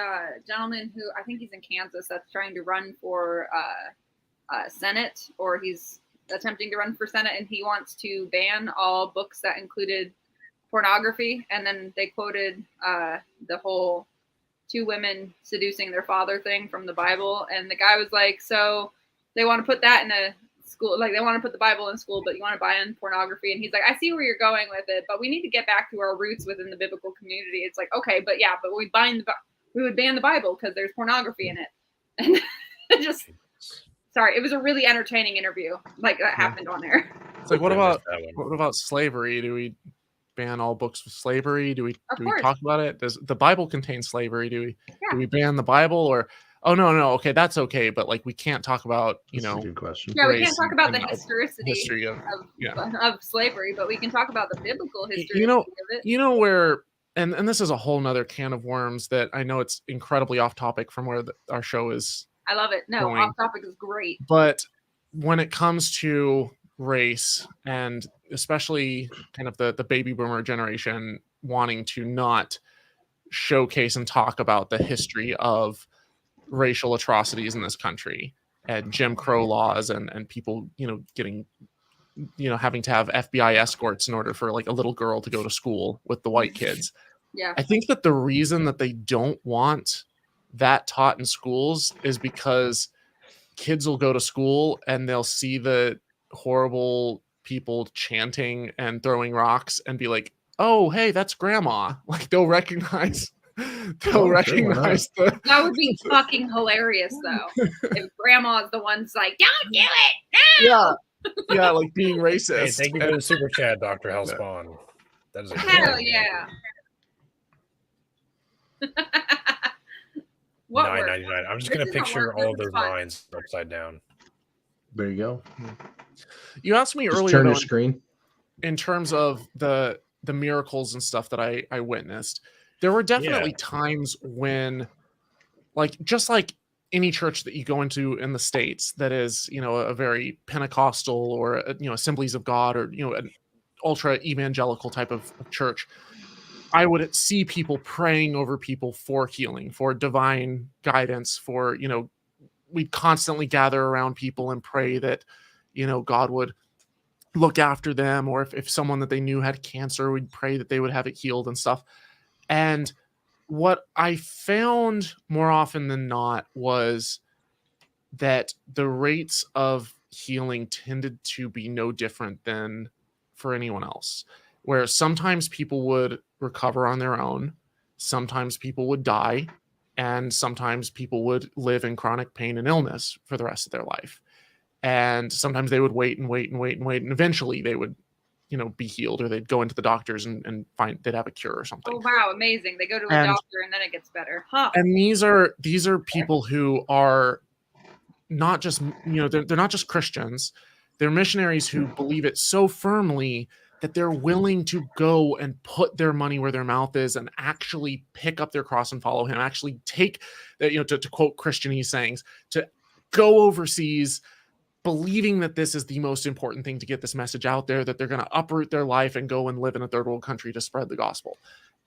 B: gentleman who, I think he's in Kansas, that's trying to run for Senate, or he's attempting to run for Senate, and he wants to ban all books that included pornography? And then they quoted the whole 2 women seducing their father thing from the Bible. And the guy was like, so they want to put that in a school, like they want to put the Bible in school, but you want to buy in pornography. And he's like, I see where you're going with it, but we need to get back to our roots within the biblical community. It's like, okay, but yeah, but we would ban the Bible because there's pornography in it. And just, sorry, it was a really entertaining interview. Like that happened on there.
D: It's like, what
A: I missed that one.
D: about slavery? Do we ban all books with slavery? Do we
B: course.
D: talk about it? Does the Bible contain slavery? Do
B: Yeah.
D: we ban the Bible? Or no, okay, that's okay, but like we can't talk about
C: That's a good question.
B: Yeah, we
D: race
B: can't talk about the
D: and
B: historicity
D: history of
B: of slavery, but we can talk about the biblical history of it.
D: where, and this is a whole nother can of worms that I know it's incredibly off topic from where our show is.
B: I love it. No,
D: going.
B: off topic is great.
D: But when it comes to race, and especially kind of the baby boomer generation wanting to not showcase and talk about the history of racial atrocities in this country and Jim Crow laws and people, getting, having to have FBI escorts in order for like a little girl to go to school with the white kids.
B: Yeah.
D: I think that the reason that they don't want that taught in schools is because kids will go to school and they'll see the horrible people chanting and throwing rocks and be like, oh, hey, that's grandma. Like they'll recognize the.
B: That would be fucking hilarious though. If grandma's the one's like, don't do it. No!
D: Yeah, like being
A: Hey,
D: racist.
A: thank you for the super chat, Dr. Hellspawn. That is a
B: Hell
A: good
B: yeah. What word?
A: $9.99. I'm just
B: This
A: gonna
B: is not
A: picture
B: work,
A: all
B: this
A: of
B: is
A: those
B: fun.
A: lines upside down.
C: There you go.
D: You asked me
C: Just
D: earlier
C: turn
D: though,
C: your screen.
D: in terms of the miracles and stuff that I witnessed. There were definitely times when, like, just like any church that you go into in the States that is, a very Pentecostal or, Assemblies of God or, an ultra evangelical type of church, I would see people praying over people for healing, for divine guidance, for, we'd constantly gather around people and pray that, God would look after them, or if someone that they knew had cancer, we'd pray that they would have it healed and stuff. And what I found more often than not was that the rates of healing tended to be no different than for anyone else, where sometimes people would recover on their own, sometimes people would die, and sometimes people would live in chronic pain and illness for the rest of their life. And sometimes they would wait, and eventually they would, be healed, or they'd go into the doctors and find they'd have a cure or something.
B: Oh wow, amazing. They go to a doctor and then it gets better. Huh.
D: And these are people who are not just, they're not just Christians. They're missionaries who believe it so firmly that they're willing to go and put their money where their mouth is and actually pick up their cross and follow him, actually take, to quote Christianese sayings, to go overseas, believing that this is the most important thing to get this message out there, that they're going to uproot their life and go and live in a third world country to spread the gospel.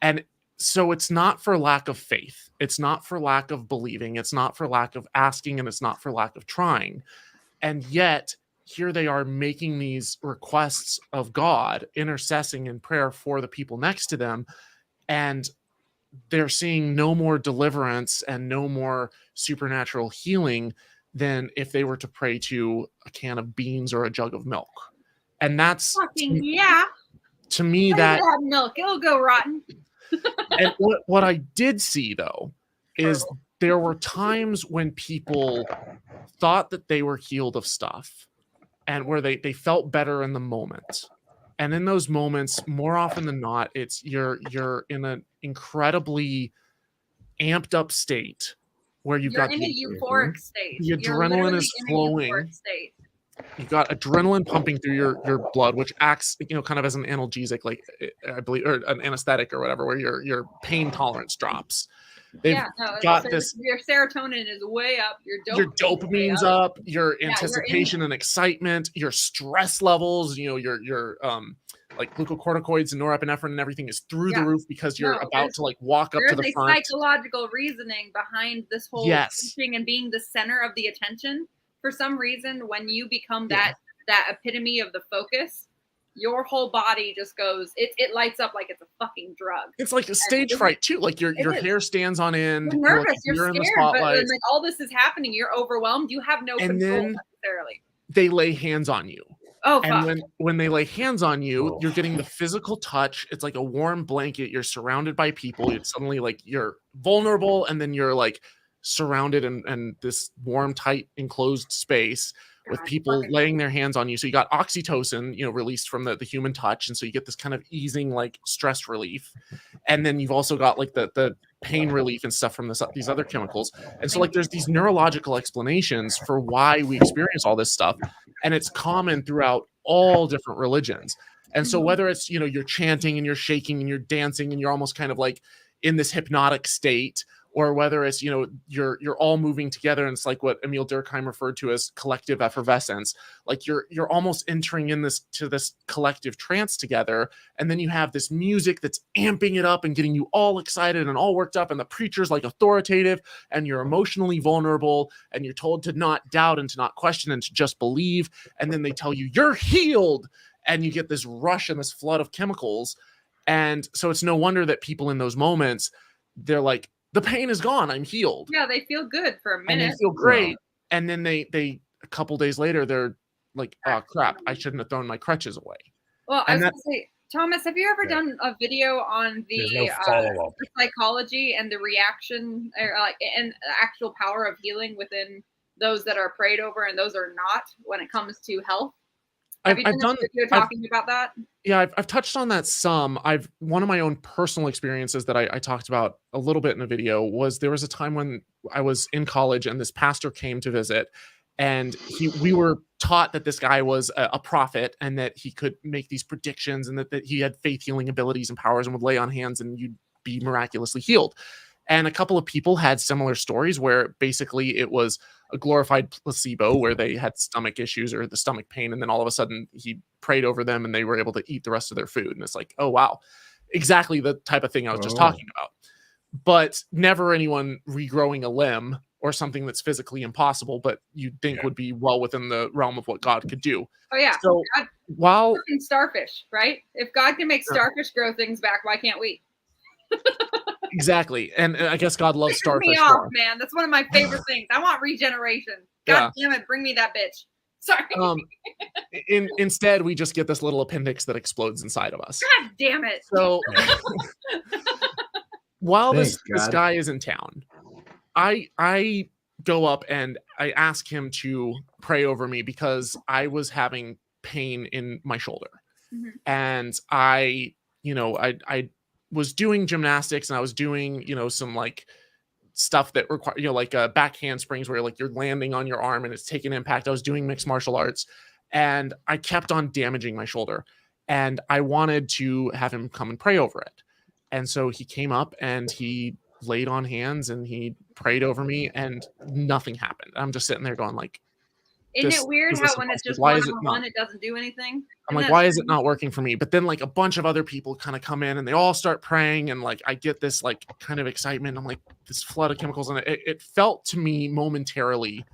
D: And so it's not for lack of faith. It's not for lack of believing. It's not for lack of asking, and it's not for lack of trying. And yet here they are making these requests of God, intercessing in prayer for the people next to them. And they're seeing no more deliverance and no more supernatural healing than if they were to pray to a can of beans or a jug of milk. And that's
B: Fucking yeah.
D: to me,
B: Why
D: that
B: does it have milk? It'll go rotten.
D: and what I did see though is there were times when people thought that they were healed of stuff and where they felt better in the moment. And in those moments, more often than not, it's you're in an incredibly amped up state where you've
B: You're
D: got
B: in a euphoric state.
D: the
B: You're
D: adrenaline
B: literally
D: is
B: in a
D: flowing.
B: euphoric state.
D: You've got adrenaline pumping through your blood, which acts, kind of as an analgesic, like I believe, or an anesthetic or whatever, where your pain tolerance drops. They've got this.
B: Your serotonin is way up.
D: Your dopamine's up. Your
B: Yeah,
D: anticipation and excitement. Your stress levels. Your like glucocorticoids and norepinephrine and everything is through the roof because you're about to like walk up to the front.
B: There's a psychological reasoning behind this whole teaching and being the center of the attention. For some reason, when you become that epitome of the focus, your whole body just goes, it lights up like it's a fucking drug.
D: It's like a stage fright too. Like your hair stands on end.
B: You're nervous. You're
D: scared,
B: in the spotlight. But when like all this is happening, you're overwhelmed. You have no control necessarily.
D: They lay hands on you.
B: Oh,
D: and
B: fuck.
D: when they lay hands on you, you're getting the physical touch. It's like a warm blanket. You're surrounded by people. It's suddenly like you're vulnerable, and then you're like surrounded in this warm, tight, enclosed space with people laying their hands on you. So you got oxytocin, released from the human touch, and so you get this kind of easing, like stress relief, and then you've also got like the pain relief and stuff from these other chemicals. And so like there's these neurological explanations for why we experience all this stuff, and it's common throughout all different religions. And so whether it's you're chanting and you're shaking and you're dancing and you're almost kind of like in this hypnotic state, or whether it's you're all moving together and it's like what Emil Durkheim referred to as collective effervescence, like you're almost entering in this collective trance together, and then you have this music that's amping it up and getting you all excited and all worked up, and the preacher's like authoritative, and you're emotionally vulnerable, and you're told to not doubt and to not question and to just believe, and then they tell you you're healed, and you get this rush and this flood of chemicals. And so it's no wonder that people in those moments, they're like, the pain is gone. I'm healed.
B: Yeah, they feel good for a minute.
D: And they feel great. And then they a couple days later, they're like, oh crap, I shouldn't have thrown my crutches away.
B: Well, I was going to say, Thomas, have you ever done a video on the psychology and the reaction, or like, and the actual power of healing within those that are prayed over and those are not when it comes to health? Have you done a video talking about that?
D: Yeah, I've touched on that some. One of my own personal experiences that I talked about a little bit in a video was there was a time when I was in college and this pastor came to visit, and we were taught that this guy was a prophet and that he could make these predictions and that he had faith healing abilities and powers and would lay on hands and you'd be miraculously healed. And a couple of people had similar stories where basically it was a glorified placebo where they had stomach issues or the stomach pain. And then all of a sudden he prayed over them and they were able to eat the rest of their food. And it's like, oh, wow, exactly the type of thing I was just talking about. But never anyone regrowing a limb or something that's physically impossible, but you'd think would be well within the realm of what God could do.
B: Oh, yeah.
D: So while
B: starfish, right? If God can make starfish grow things back, why can't we?
D: Exactly. And I guess God loves starfish.
B: Me off, man. That's one of my favorite things. I want regeneration. God damn it, bring me that bitch. Sorry.
D: Instead, we just get this little appendix that explodes inside of us.
B: God damn it.
D: So while this guy is in town, I go up and I ask him to pray over me because I was having pain in my shoulder. Mm-hmm. And I was doing gymnastics and I was doing, some like stuff that require, like back handsprings where like you're landing on your arm and it's taking impact. I was doing mixed martial arts and I kept on damaging my shoulder and I wanted to have him come and pray over it. And so he came up and he laid on hands and he prayed over me and nothing happened. I'm just sitting there going like,
B: isn't it weird how when it's just one-on-one, it doesn't do anything?
D: I'm like, why is it not working for me? But then like a bunch of other people kind of come in and they all start praying and like I get this like kind of excitement. I'm like this flood of chemicals and it felt to me momentarily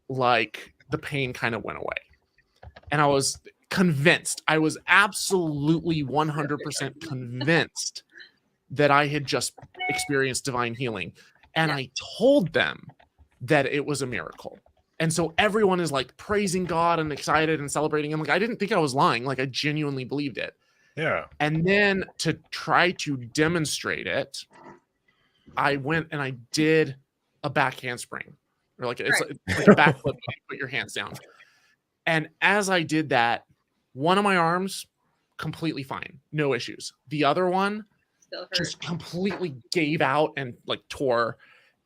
D: like the pain kind of went away. And I was convinced, I was absolutely 100% convinced that I had just experienced divine healing. And I told them that it was a miracle. And so everyone is like praising God and excited and celebrating. And like, I didn't think I was lying. Like I genuinely believed it.
A: Yeah.
D: And then to try to demonstrate it, I went and I did a back handspring, or like it's
B: Right.
D: like a backflip. You put your hands down, and as I did that, one of my arms completely fine, no issues. The other one
B: Still hurt.
D: just completely gave out and like tore,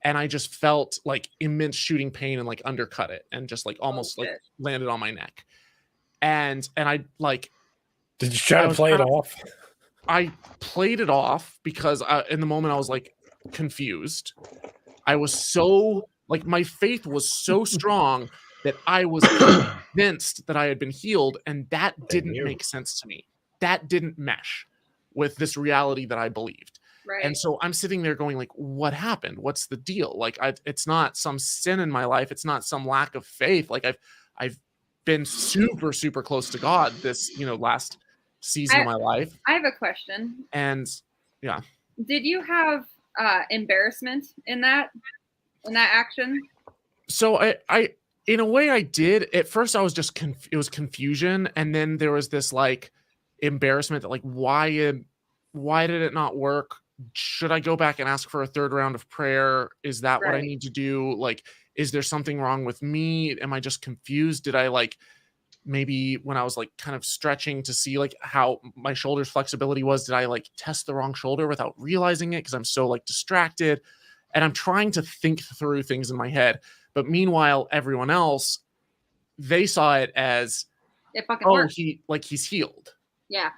D: and I just felt like immense shooting pain and like undercut it, and just like almost like
B: shit.
D: landed on my neck. And I like
A: Did you try
D: I
A: to
D: was
A: play it
D: kind of-
A: off?
D: I played it off because in the moment I was like confused. I was so like my faith was so strong that I was convinced that I had been healed, and that didn't
A: you.
D: make sense to me. That didn't mesh with this reality that I believed.
B: Right.
D: And so I'm sitting there going like, what happened? What's the deal? Like it's not some sin in my life. It's not some lack of faith. Like I've been super, super close to God this, last season of my life.
B: I have a question.
D: And yeah.
B: Did you have embarrassment in that action?
D: So I in a way I did. At first I was just it was confusion, and then there was this like embarrassment that like why did it not work? Should I go back and ask for a third round of prayer? Is that what I
B: Right.
D: need to do? Like, is there something wrong with me? Am I just confused? Did I like maybe when I was like kind of stretching to see like how my shoulder's flexibility was, did I like test the wrong shoulder without realizing it because I'm so like distracted? And I'm trying to think through things in my head. But meanwhile, everyone else, they saw it as,
B: It fucking
D: oh,
B: worked.
D: he's healed.
B: Yeah.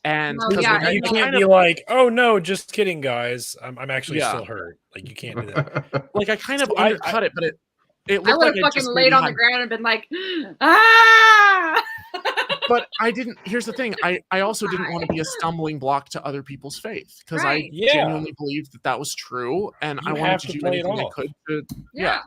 D: And
B: No,
D: 'cause,
B: yeah,
D: like,
A: You
B: I
A: can't
D: kind
A: be
D: of,
A: like, oh no, just kidding, guys. I'm actually
D: Yeah.
A: still hurt. Like you can't do that.
D: like I kind of
A: So I-
D: undercut it, but it
B: I
D: looked
B: would
D: like
B: have
D: I
B: fucking
D: just
B: laid
D: maybe
B: on the
D: had,
B: ground and been like, ah.
D: but I didn't. Here's the thing. I also didn't want to be a stumbling block to other people's faith because I
B: Right.
A: Yeah.
D: genuinely believed that was true, and
A: You
D: I wanted
A: have
D: to
A: to
D: do
A: play it
D: anything I
A: off.
D: could to.
B: Yeah.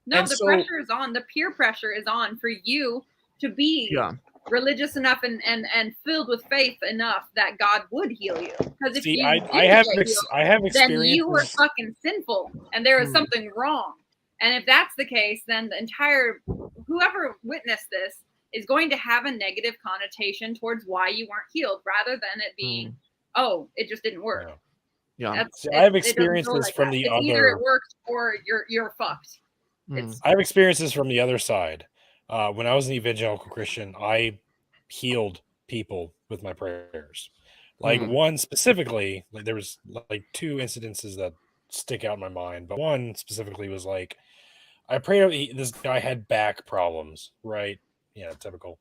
B: No,
D: And
B: the
D: so-
B: pressure is on. The peer pressure is on for you to be
D: Yeah.
B: religious enough and filled with faith enough that God would heal you. Because if
A: See,
B: you
A: I
B: didn't
A: have
B: get healed,
A: I have
B: then you were
A: experiences.
B: fucking sinful and there is
D: Hmm.
B: something wrong. And if that's the case, then the entire whoever witnessed this is going to have a negative connotation towards why you weren't healed, rather than it being, oh, it just didn't work.
A: Yeah.
D: Yeah.
A: See, I have
B: It doesn't
A: experienced
B: go
A: this
B: like
A: from
B: that.
A: the
B: It's either it
A: other.
B: works or you're fucked.
D: Mm.
B: It's
A: I have experiences from the other side. When I was an evangelical Christian, I healed people with my prayers. Like one specifically, like there was like two incidences that stick out in my mind, but one specifically was like I prayed. This guy had back problems, right? Yeah, typical.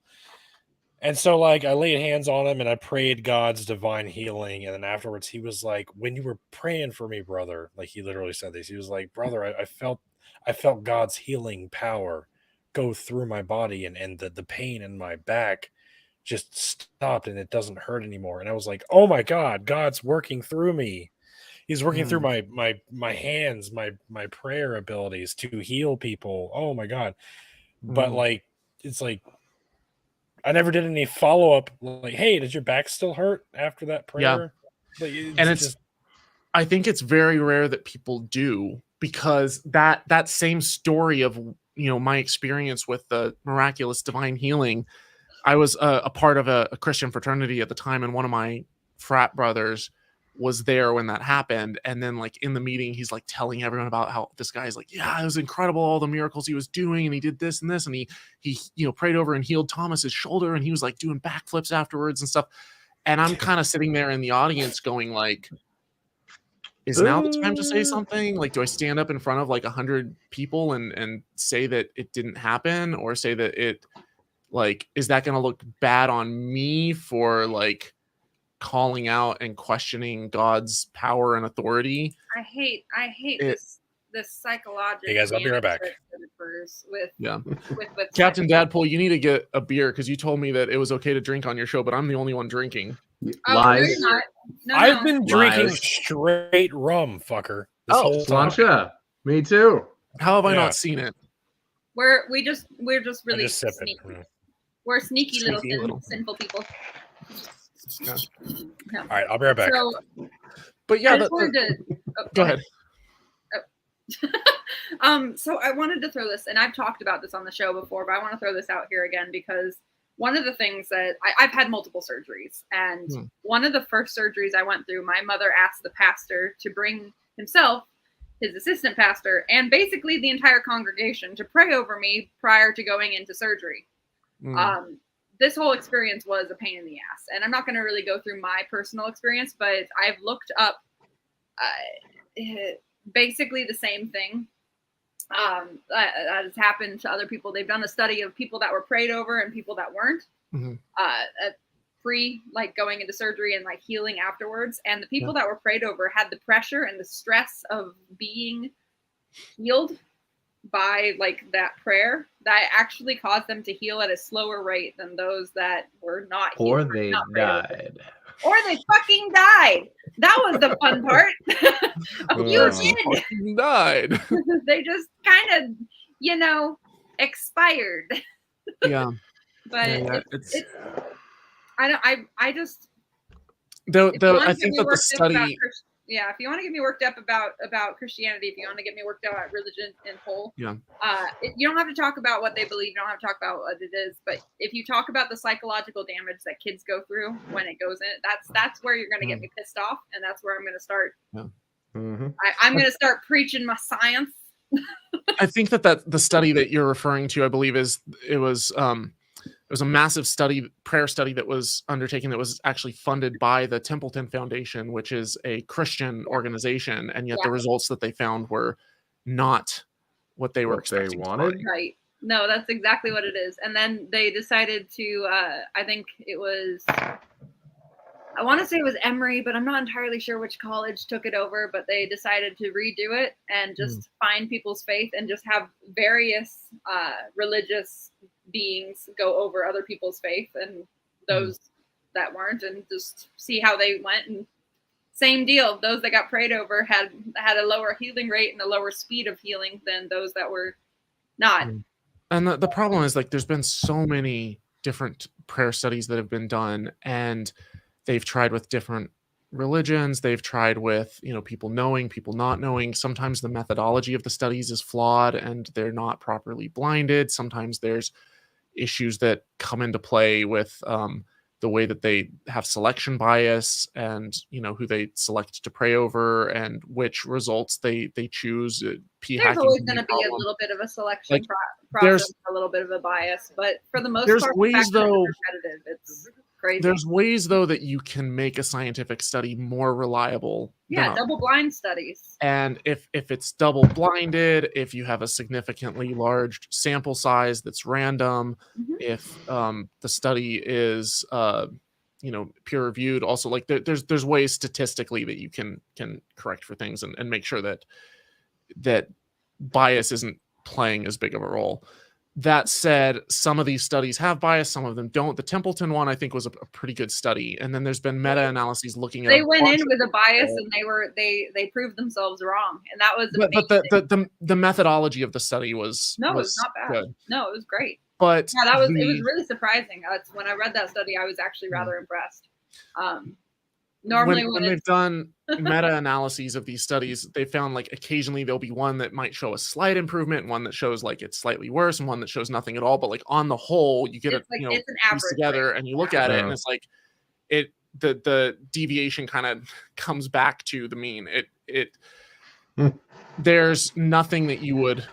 A: And so, like, I laid hands on him and I prayed God's divine healing. And then afterwards, he was like, "When you were praying for me, brother," like he literally said this. He was like, "Brother, I felt God's healing power go through my body, and the pain in my back just stopped, and it doesn't hurt anymore." And I was like, "Oh my God, God's working through me. He's working through my hands, my prayer abilities to heal people. Oh my God." But like, it's like I never did any follow up. Like, hey, does your back still hurt after that prayer? Like,
D: I think it's very rare that people do, because that same story of my experience with the miraculous divine healing. I was a part of a Christian fraternity at the time, and one of my frat brothers was there when that happened. And then like in the meeting, he's like telling everyone about how this guy's like, yeah, it was incredible, all the miracles he was doing, and he did this and this, and he prayed over and healed Thomas's shoulder, and he was like doing backflips afterwards and stuff. And I'm kind of sitting there in the audience going like, is now the time to say something? Like, do I stand up in front of like 100 people and say that it didn't happen, or say that it, like, is that going to look bad on me for like calling out and questioning God's power and authority?
B: I hate this psychological.
A: Hey guys, I'll be right back.
B: With
D: Captain Dadpool, you need to get a beer, because you told me that it was okay to drink on your show, but I'm the only one drinking.
B: Oh,
C: Lies.
B: no, you're not. No,
A: I've been drinking
C: Lies.
A: straight rum, fucker. This
D: Oh,
A: whole time.
C: Slancha. Me too.
D: How have I
A: Yeah.
D: not seen it?
B: we're just really
A: just sipping.
B: sneaky. We're sneaky little,
D: Sneaky little.
B: sinful people.
D: Yeah.
B: No.
A: All right, I'll be right back.
B: So
D: But
B: I
D: yeah,
B: just wanted to
D: go ahead.
B: So I wanted to throw this, and I've talked about this on the show before, but I want to throw this out here again because one of the things that I've had multiple surgeries, and one of the first surgeries I went through, my mother asked the pastor to bring himself, his assistant pastor, and basically the entire congregation to pray over me prior to going into surgery. This whole experience was a pain in the ass, and I'm not going to really go through my personal experience, but I've looked up basically the same thing that has happened to other people. They've done a study of people that were prayed over and people that weren't, pre like going into surgery and like healing afterwards. And the people that were prayed over had the pressure and the stress of being healed by like that prayer that actually caused them to heal at a slower rate than those that were not healed.
C: Or they died.
B: Or they fucking died. That was the fun part. A few did.
D: Died.
B: They just kind of, you know, expired.
D: Yeah.
B: But it's I just
D: though I think that the study
B: if you want to get me worked up about Christianity, if you want to get me worked up about religion in whole, you don't have to talk about what they believe. You don't have to talk about what it is. But if you talk about the psychological damage that kids go through when it goes in, that's where you're going to get me pissed off, and that's where I'm going to start. I'm going to start preaching my science.
D: I think that the study that you're referring to, I believe, it was a massive prayer study that was undertaken that was actually funded by the Templeton Foundation, which is a Christian organization, and yet the results that they found were not what they were expecting.
C: They wanted.
B: Right. No, that's exactly what it is. And then they decided to, I think it was, I want to say it was Emory, but I'm not entirely sure which college took it over, but they decided to redo it and just find people's faith and just have various religious beings go over other people's faith and those that weren't, and just see how they went. And same deal, those that got prayed over had a lower healing rate and a lower speed of healing than those that were not.
D: And the problem is, like, there's been so many different prayer studies that have been done, and they've tried with different religions. They've tried with, people knowing, people not knowing. Sometimes the methodology of the studies is flawed and they're not properly blinded. Sometimes there's issues that come into play with the way that they have selection bias and, who they select to pray over and which results they choose.
B: There's always going to be a little bit of a selection process, a little bit of a bias, but for the most part, it's crazy.
D: There's ways, though, that you can make a scientific study more reliable.
B: Double-blind studies.
D: And if it's double-blinded, if you have a significantly large sample size that's random, if the study is peer-reviewed, also, like, there's ways statistically that you can correct for things and make sure that bias isn't playing as big of a role. That said, some of these studies have bias, some of them don't. The Templeton one, I think, was a pretty good study. And then there's been meta-analyses looking at.
B: They went in with a bias, and they proved themselves wrong, and that was.
D: But the methodology of the study was
B: it was not bad.
D: Good.
B: No, it was great.
D: But
B: it was really surprising. When I read that study, I was actually rather impressed. Normally,
D: when they've done meta-analyses of these studies, they found, like, occasionally there'll be one that might show a slight improvement, one that shows like it's slightly worse, and one that shows nothing at all. But, like, on the whole, you get it's an average together, and you look at it, and it's like the deviation kind of comes back to the mean. There's nothing that you would,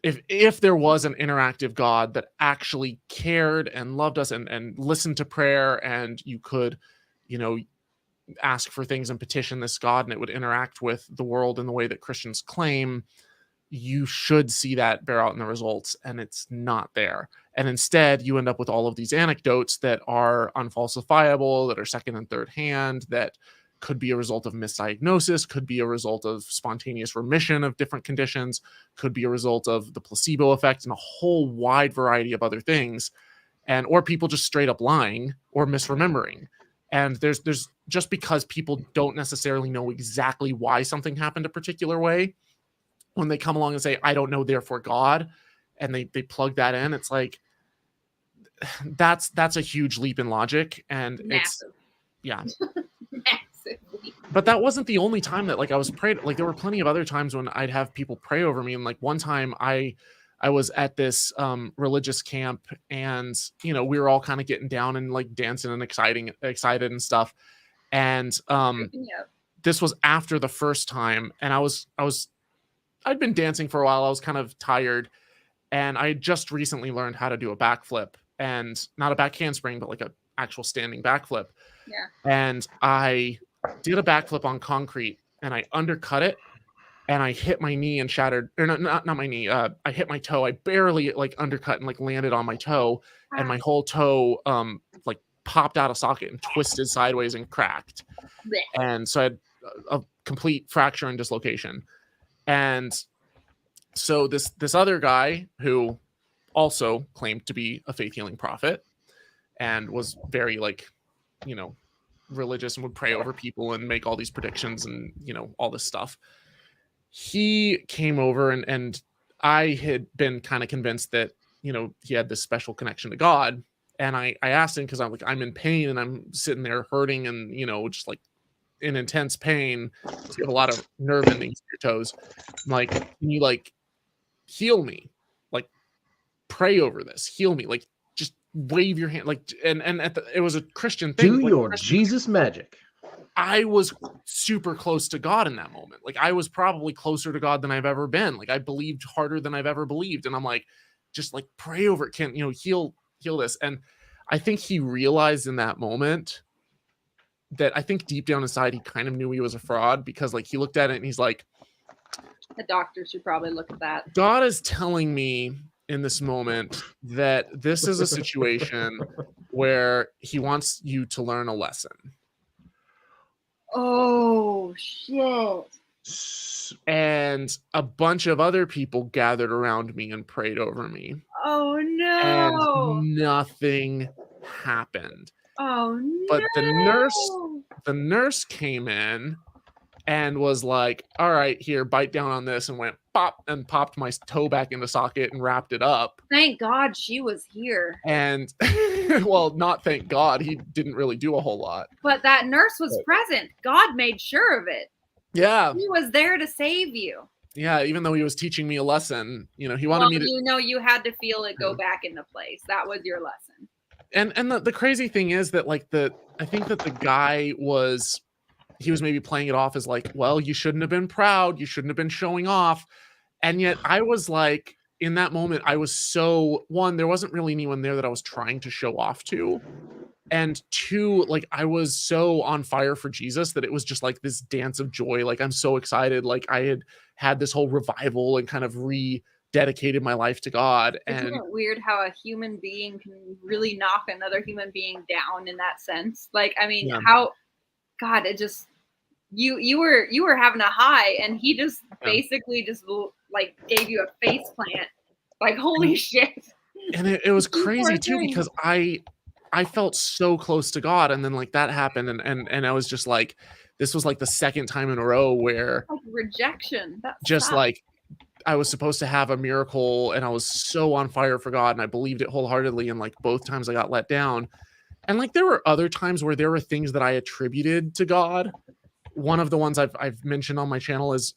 D: if there was an interactive God that actually cared and loved us and listened to prayer, and you could, ask for things and petition this God, and it would interact with the world in the way that Christians claim, you should see that bear out in the results, and it's not there. And instead, you end up with all of these anecdotes that are unfalsifiable, that are second and third hand, that could be a result of misdiagnosis, could be a result of spontaneous remission of different conditions, could be a result of the placebo effect, and a whole wide variety of other things, or people just straight up lying or misremembering. And there's just because people don't necessarily know exactly why something happened a particular way, when they come along and say, I don't know, therefore God, and they plug that in, it's like, that's a huge leap in logic. And
B: massive. Massive.
D: But that wasn't the only time that, like, I was prayed. Like, there were plenty of other times when I'd have people pray over me. And, like, one time I I was at this religious camp, and we were all kind of getting down and like dancing and excited and stuff. And this was after the first time, and I'd been dancing for a while. I was kind of tired, and I had just recently learned how to do a backflip, and not a back handspring, but like a actual standing backflip.
B: Yeah.
D: And I did a backflip on concrete, and I undercut it, and I hit my knee and shattered, or not my knee. I hit my toe. I barely like undercut and like landed on my toe, and my whole toe like popped out of socket and twisted sideways and cracked.
B: Blech.
D: And so I had a complete fracture and dislocation. And so this other guy who also claimed to be a faith healing prophet and was very like, religious and would pray over people and make all these predictions and, all this stuff. He came over and I had been kind of convinced that, he had this special connection to God. And I asked him, because I'm in pain and I'm sitting there hurting and, just like in intense pain. So you have a lot of nerve endings to your toes. I'm like, can you like heal me? Like pray over this, heal me. Like just wave your hand. Like, and it was a Christian thing.
C: Do
D: like,
C: your Jesus magic.
D: I was super close to God in that moment. Like I was probably closer to God than I've ever been. Like I believed harder than I've ever believed. And I'm like, just like pray over it. Can, heal this. And I think he realized in that moment that I think deep down inside, he kind of knew he was a fraud, because like he looked at it and he's like,
B: the doctor should probably look at that.
D: God is telling me in this moment that this is a situation where he wants you to learn a lesson.
B: Oh, shit.
D: And a bunch of other people gathered around me and prayed over me.
B: Oh, no.
D: And nothing happened.
B: Oh, no.
D: But the nurse came in and was like, all right, here, bite down on this, and went pop and popped my toe back into socket and wrapped it up.
B: Thank God she was here.
D: And well, not thank God, he didn't really do a whole lot.
B: But that nurse was present. God made sure of it.
D: Yeah.
B: He was there to save you.
D: Yeah, even though he was teaching me a lesson, he wanted me to.
B: You had to feel it go back into place. That was your lesson.
D: And the crazy thing is that like I think that the guy was maybe playing it off as like, well, you shouldn't have been proud, you shouldn't have been showing off. And yet I was like, in that moment, I was so, one, there wasn't really anyone there that I was trying to show off to. And two, like I was so on fire for Jesus that it was just like this dance of joy. Like I'm so excited. Like I had this whole revival and kind of rededicated my life to God.
B: Isn't
D: And
B: it weird how a human being can really knock another human being down in that sense? Like, I mean, how, God, it just, you were having a high, and he just basically just like gave you a face plant. Like, holy shit.
D: And it was crazy too, because I felt so close to God, and then like that happened, and I was just like, this was like the second time in a row where
B: like rejection. That's
D: just like I was supposed to have a miracle, and I was so on fire for God, and I believed it wholeheartedly, and like both times I got let down. And like there were other times where there were things that I attributed to God. One of the ones I've mentioned on my channel is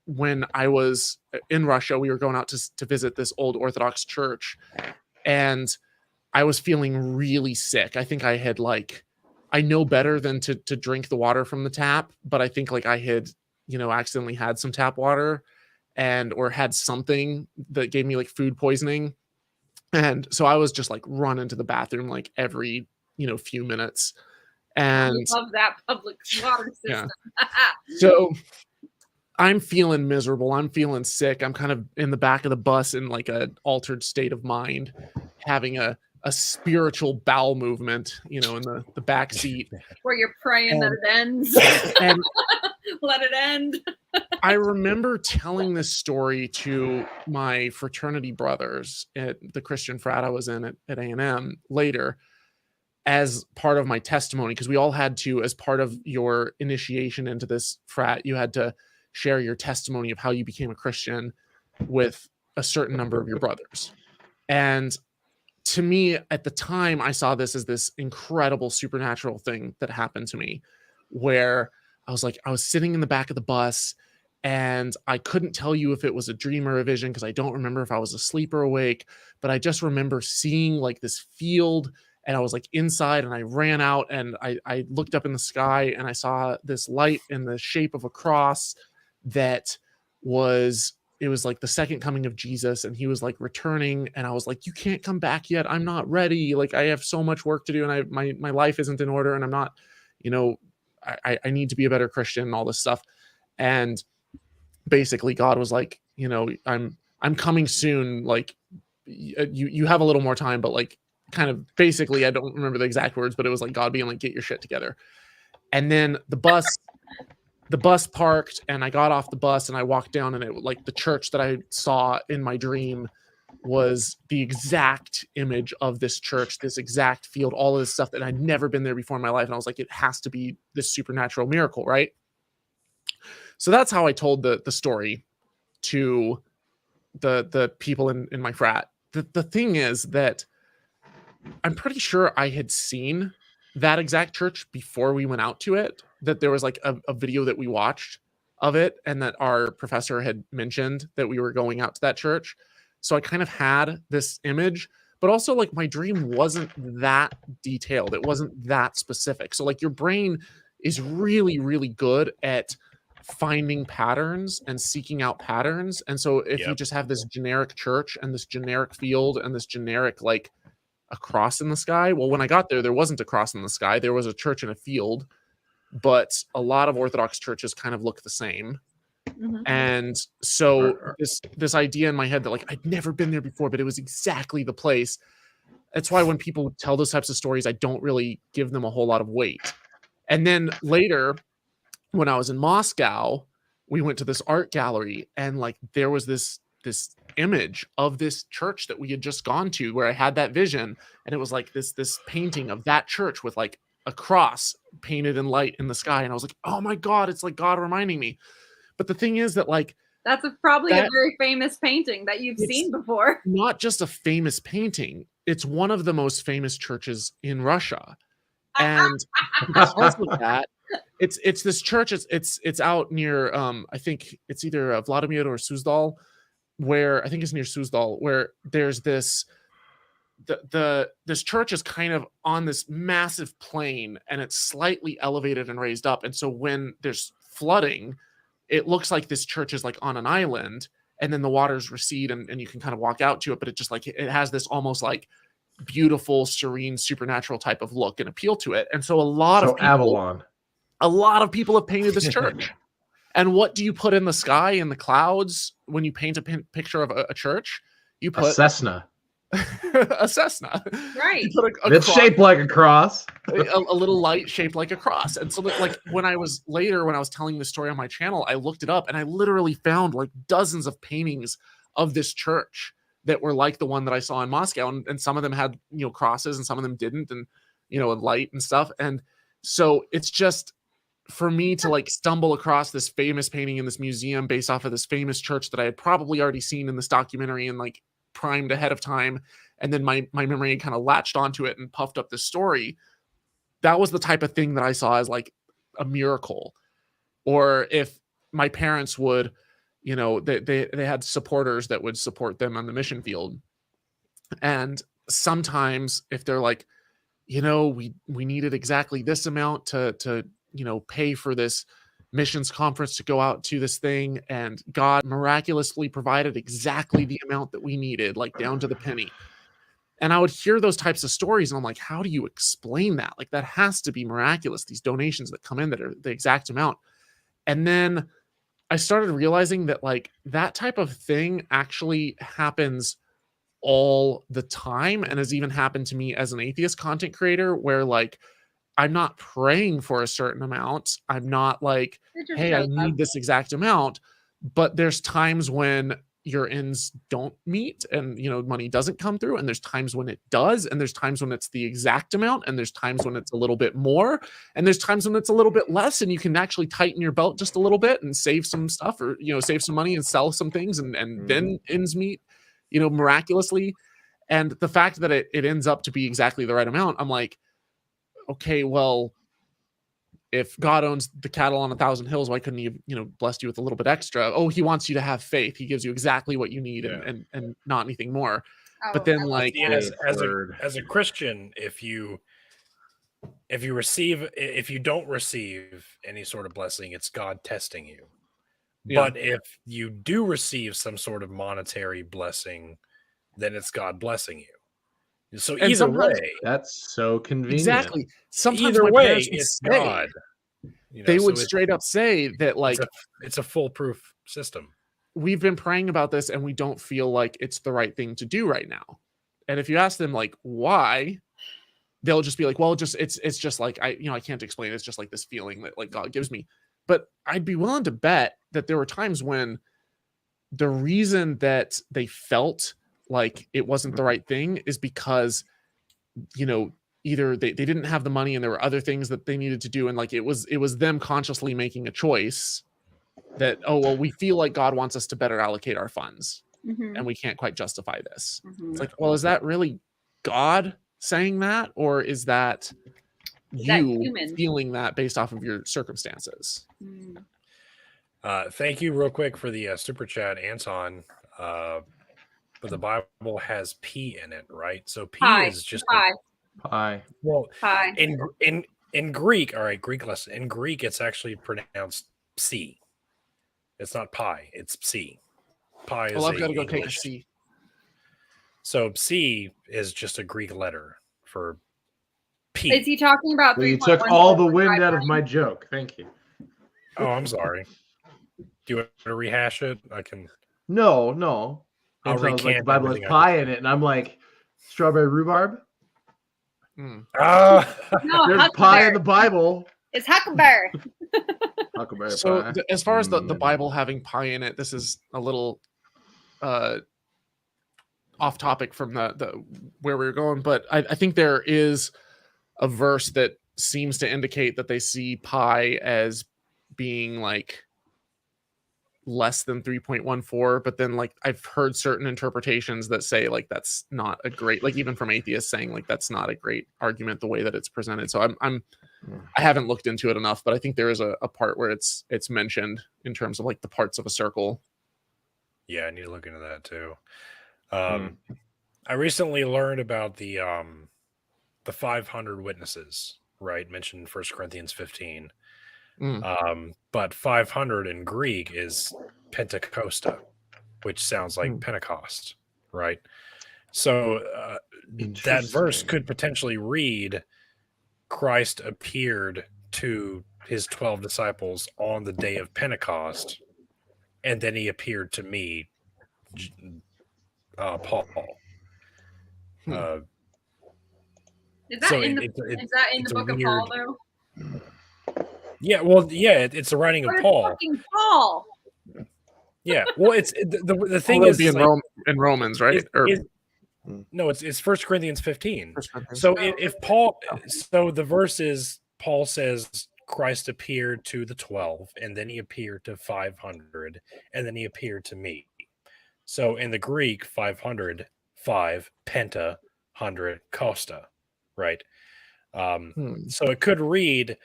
D: when I was in Russia, we were going out to visit this old Orthodox church, and I was feeling really sick. I think I had like, I know better than to drink the water from the tap, but I think like I had, accidentally had some tap water or had something that gave me like food poisoning. And so I was just like running to the bathroom like every, few minutes. And
B: I love that public water system.
D: Yeah. So I'm feeling miserable. I'm feeling sick. I'm kind of in the back of the bus in like an altered state of mind, having a spiritual bowel movement, in the back seat.
B: Where you're praying that it ends.
D: And
B: let it end.
D: I remember telling this story to my fraternity brothers at the Christian frat I was in at A&M later as part of my testimony, because we all had to, as part of your initiation into this frat, you had to share your testimony of how you became a Christian with a certain number of your brothers. And to me, at the time, I saw this as this incredible supernatural thing that happened to me, where I was sitting in the back of the bus, And I couldn't tell you if it was a dream or a vision because I don't remember if I was asleep or awake, but I just remember seeing like this field, and I was like inside, and I ran out, and I looked up in the sky, and I saw this light in the shape of a cross that was, it was like the second coming of Jesus, and he was like returning, and I was like, you can't come back yet. I'm not ready. Like, I have so much work to do, and my life isn't in order, and I'm not, you know, I need to be a better Christian and all this stuff. And basically God was like, you know, I'm coming soon. Like, you have a little more time, but like, kind of basically, I don't remember the exact words, but it was like God being like, get your shit together. And then the bus parked, and I got off the bus, and I walked down, and it like the church that I saw in my dream was the exact image of this church, this exact field, all of this stuff that I'd never been there before in my life. And I was like, it has to be this supernatural miracle, right? So that's how I told the story to the people in my frat. The thing is that I'm pretty sure I had seen that exact church before we went out to it, that there was like a video that we watched of it, and that our professor had mentioned that we were going out to that church. So I kind of had this image, but also like my dream wasn't that detailed. It wasn't that specific. So like your brain is really, really good at finding patterns and seeking out patterns. And so if you just have this generic church and this generic field and this generic like a cross in the sky, well, when I got there wasn't a cross in the sky. There was a church in a field, but a lot of Orthodox churches kind of look the same.
B: Mm-hmm.
D: And so this idea in my head that like I'd never been there before, but it was exactly the place. That's why when people tell those types of stories, I don't really give them a whole lot of weight. And then later, when I was in Moscow, we went to this art gallery, and like there was this image of this church that we had just gone to, where I had that vision, and it was like this painting of that church with like a cross painted in light in the sky. And I was like, oh my God, it's like God reminding me. But the thing is that like
B: that's probably a very famous painting that you've seen before.
D: Not just a famous painting, it's one of the most famous churches in Russia. And because of that, it's this church. It's out near I think it's either Vladimir or Suzdal, where I think it's near Suzdal, where there's this this church is kind of on this massive plain, and it's slightly elevated and raised up. And so when there's flooding, it looks like this church is like on an island, and then the waters recede, and you can kind of walk out to it, but it just like it has this almost like beautiful, serene, supernatural type of look and appeal to it. And so a lot of people have painted this church. And what do you put in the sky, in the clouds, when you paint a picture of a church? You put
C: a Cessna.
D: A Cessna,
B: right?
C: It's shaped like a cross.
D: a little light shaped like a cross. And so like when I was telling the story on my channel, I looked it up, and I literally found like dozens of paintings of this church that were like the one that I saw in Moscow, and some of them had, you know, crosses, and some of them didn't, and, you know, and light and stuff. And so it's just, for me to like stumble across this famous painting in this museum based off of this famous church that I had probably already seen in this documentary and like primed ahead of time, and then my memory kind of latched onto it and puffed up this story. That was the type of thing that I saw as like a miracle. Or if my parents would, you know, they had supporters that would support them on the mission field, and sometimes if they're like, you know, we needed exactly this amount to you know, pay for this missions conference to go out to this thing, and God miraculously provided exactly the amount that we needed, like down to the penny. And I would hear those types of stories, and I'm like, how do you explain that? Like, that has to be miraculous, these donations that come in that are the exact amount. And then I started realizing that like that type of thing actually happens all the time, and has even happened to me as an atheist content creator, where like I'm not praying for a certain amount. I'm not like, hey, I need this exact amount. But there's times when your ends don't meet, and, you know, money doesn't come through. And there's times when it does. And there's times when it's the exact amount. And there's times when it's a little bit more. And there's times when it's a little bit less. And you can actually tighten your belt just a little bit and save some stuff, or, you know, save some money and sell some things. And then ends meet, you know, miraculously. And the fact that it ends up to be exactly the right amount, I'm like, okay, well, if God owns the cattle on 1,000 hills, why couldn't he, blessed you with a little bit extra? Oh, he wants you to have faith. He gives you exactly what you need and not anything more.
B: Oh,
D: But then
B: I love
A: as a Christian, if you don't receive any sort of blessing, it's God testing you.
D: Yeah.
A: But if you do receive some sort of monetary blessing, then it's God blessing you. So
D: And
A: either
D: sometimes-
A: way,
C: That's so convenient.
D: Exactly. Sometimes
A: either
D: my
A: way,
D: parents would
A: it's
D: say-
A: God.
D: They would
A: so
D: straight up say that, like,
A: it's a foolproof system.
D: we've been praying about this and we don't feel like it's the right thing to do right now. And if you ask them, like, why, they'll just be like, well, it's just like, I can't explain. It's just like this feeling that, like, God gives me. But I'd be willing to bet that there were times when the reason that they felt like it wasn't the right thing is because, either they didn't have the money and there were other things that they needed to do. And, like, it was them consciously making a choice that, oh, well, we feel like God wants us to better allocate our funds and we can't quite justify this. It's like, well, is that really God saying that? Or is that you feeling that based off of your circumstances?
A: Thank you real quick for the super chat, Anton. But the Bible has P in it, right? So P is just
C: Pi.
A: Well,
B: Pi.
A: in Greek, all right, Greek lesson. In Greek, it's actually pronounced psi. It's not pi, it's psi. Pi is
D: Well, I've got to go
A: English.
D: take a C.
A: So psi is just a Greek letter for P.
B: Is he talking about?
C: Well, you took all the wind out of my joke. Thank you.
A: Oh, I'm sorry. Do you want to rehash it? I can.
C: No.
A: I'll
C: Until I was like,
A: recant
C: the Bible has
A: everything I
C: pie in it, and I'm like, strawberry rhubarb.
B: No,
C: There's pie in the Bible.
B: It's huckleberry.
C: Huckleberry
D: So
C: pie.
D: as far as the Bible having pie in it, this is a little off topic from the where we were going, but I think there is a verse that seems to indicate that they see pi as being like less than 3.14, but then, like, I've heard certain interpretations that say, like, that's not a great, like, even from atheists saying, like, that's not a great argument the way that it's presented. So I haven't looked into it enough, but I think there is a part where it's mentioned in terms of, like, the parts of a circle.
A: Yeah, I need to look into that too. I recently learned about the 500 witnesses, right? Mentioned in 1 Corinthians 15. But 500 in Greek is Pentecosta, which sounds like Pentecost, right? So that verse could potentially read, Christ appeared to his 12 disciples on the day of Pentecost, and then he appeared to me, Paul.
B: Is that in the book of Paul, though?
A: Yeah, well, yeah, it's the writing of Paul.
B: Fucking Paul.
A: Yeah, well, it's the thing
D: Well,
A: is
D: be in Romans, right?
A: No, it's 1 Corinthians 15. So if Paul, so the verse is, Paul says Christ appeared to the 12, and then he appeared to 500, and then he appeared to me. So in the Greek, 500, 5, penta, 100, costa, right? So it could read,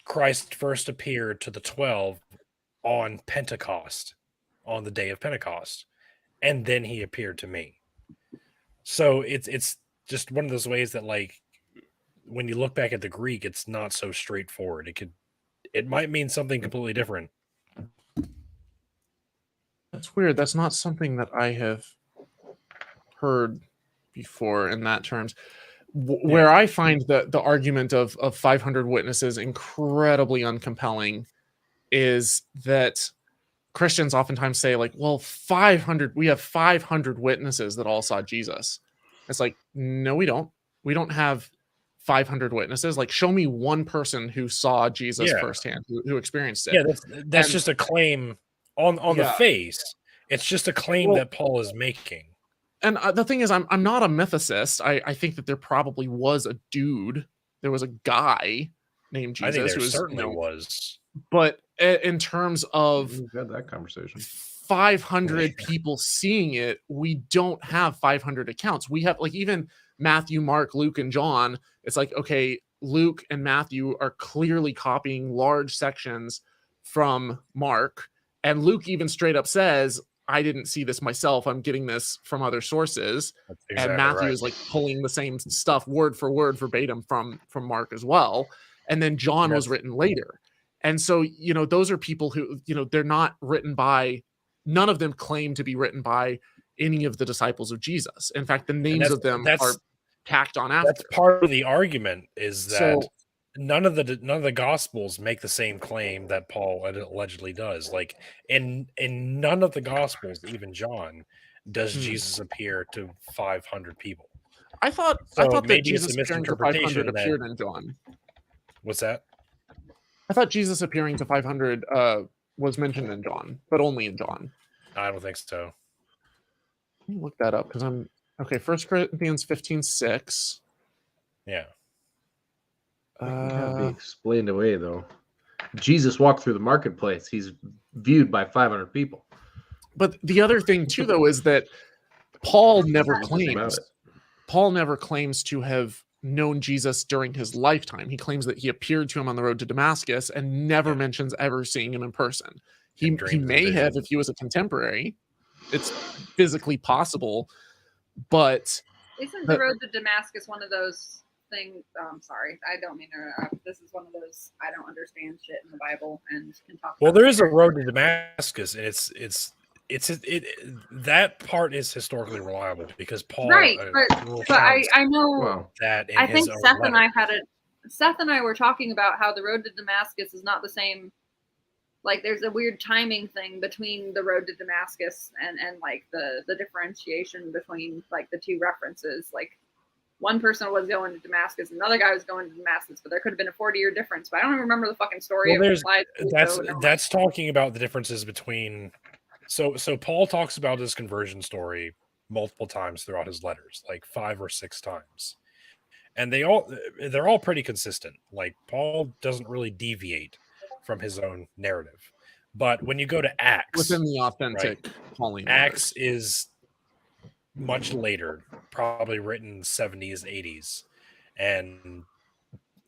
A: Christ first appeared to the 12 on Pentecost, on the day of Pentecost, and then he appeared to me. So it's just one of those ways that, like, when you look back at the Greek, it's not so straightforward. It might mean something completely different.
D: That's weird. That's not something that I have heard before in that terms. Where I find the argument of 500 witnesses incredibly uncompelling is that Christians oftentimes say, like, well, 500, we have 500 witnesses that all saw Jesus. It's like, no, we don't. We don't have 500 witnesses. Like, show me one person who saw Jesus firsthand, who experienced it.
A: Yeah, that's just a claim on the face. It's just a claim that Paul is making.
D: And the thing is, I'm not a mythicist. I think that there probably was a dude. There was a guy named Jesus.
A: I think there certainly was.
D: But in terms of
C: We've had that conversation,
D: 500 people seeing it, we don't have 500 accounts. We have, like, even Matthew, Mark, Luke, and John. It's like, okay, Luke and Matthew are clearly copying large sections from Mark, and Luke even straight up says, I didn't see this myself, I'm getting this from other sources.
A: That's
D: And
A: exactly
D: Matthew
A: right.
D: is like pulling the same stuff word for word verbatim from Mark as well. And then John was written later. And so, you know, those are people who, you know, they're not written by, none of them claim to be written by any of the disciples of Jesus. In fact, the names of them are tacked on after.
A: That's part of the argument, is that
D: So
A: none of the gospels make the same claim that Paul allegedly does. Like in none of the gospels, even John, does Jesus appear to 500 people.
D: I thought that
A: maybe
D: Jesus
A: it's a
D: appearing to 500
A: misinterpretation that,
D: appeared in John.
A: what's that?
D: I thought Jesus appearing to 500 was mentioned in John, but only in John.
A: I don't think so.
D: Let me look that up because I'm okay. 1 Corinthians 15:6.
A: Yeah.
C: It can't be explained away, though. Jesus walked through the marketplace. He's viewed by 500 people.
D: But the other thing, too, though, is that Paul never claims to have known Jesus during his lifetime. He claims that he appeared to him on the road to Damascus and never mentions ever seeing him in person. He may have if he was a contemporary. It's physically possible, but
B: isn't the road to Damascus one of those things? I'm sorry, I don't mean to interrupt. This is one of those I don't understand shit in the Bible and can talk.
A: Well, there is a road to Damascus, and it's that part is historically reliable because Paul,
B: right? But I know
A: that.
B: I think Seth and I were talking about how the road to Damascus is not the same. Like there's a weird timing thing between the road to Damascus and like the differentiation between like the two references. Like one person was going to Damascus, another guy was going to Damascus, but there could have been a 40-year difference. But I don't even remember the fucking story.
A: Well, that's talking about the differences between. So Paul talks about his conversion story multiple times throughout his letters, like 5 or 6 times, and they're all pretty consistent. Like Paul doesn't really deviate from his own narrative. But when you go to Acts,
D: within the authentic Pauline
A: Acts is much later, probably written 70s, 80s, and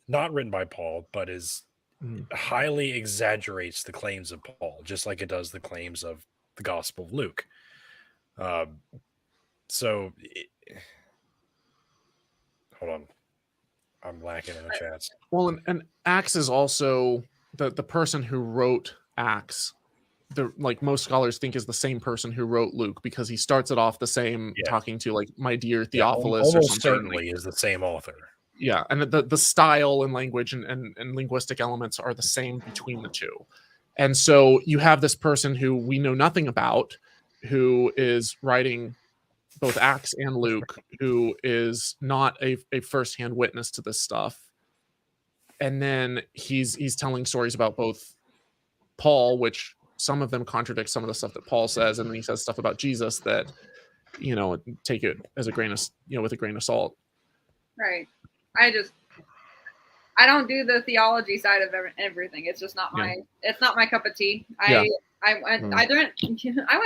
A: not written by Paul, but is highly exaggerates the claims of Paul, just like it does the claims of the Gospel of Luke. Hold on. I'm lacking in the chats.
D: Well, and Acts is also the person who wrote Acts, like most scholars think is the same person who wrote Luke, because he starts it off the same, talking to like my dear Theophilus,
A: almost
D: or something.
A: Certainly is the same author.
D: Yeah, and the style and language and linguistic elements are the same between the two. And so you have this person who we know nothing about, who is writing both Acts and Luke, who is not a firsthand witness to this stuff. And then he's telling stories about both Paul, which some of them contradict some of the stuff that Paul says, and then he says stuff about Jesus that, you know, take it as a grain of, with a grain of salt.
B: Right. I don't do the theology side of everything. It's just not it's not my cup of tea. I went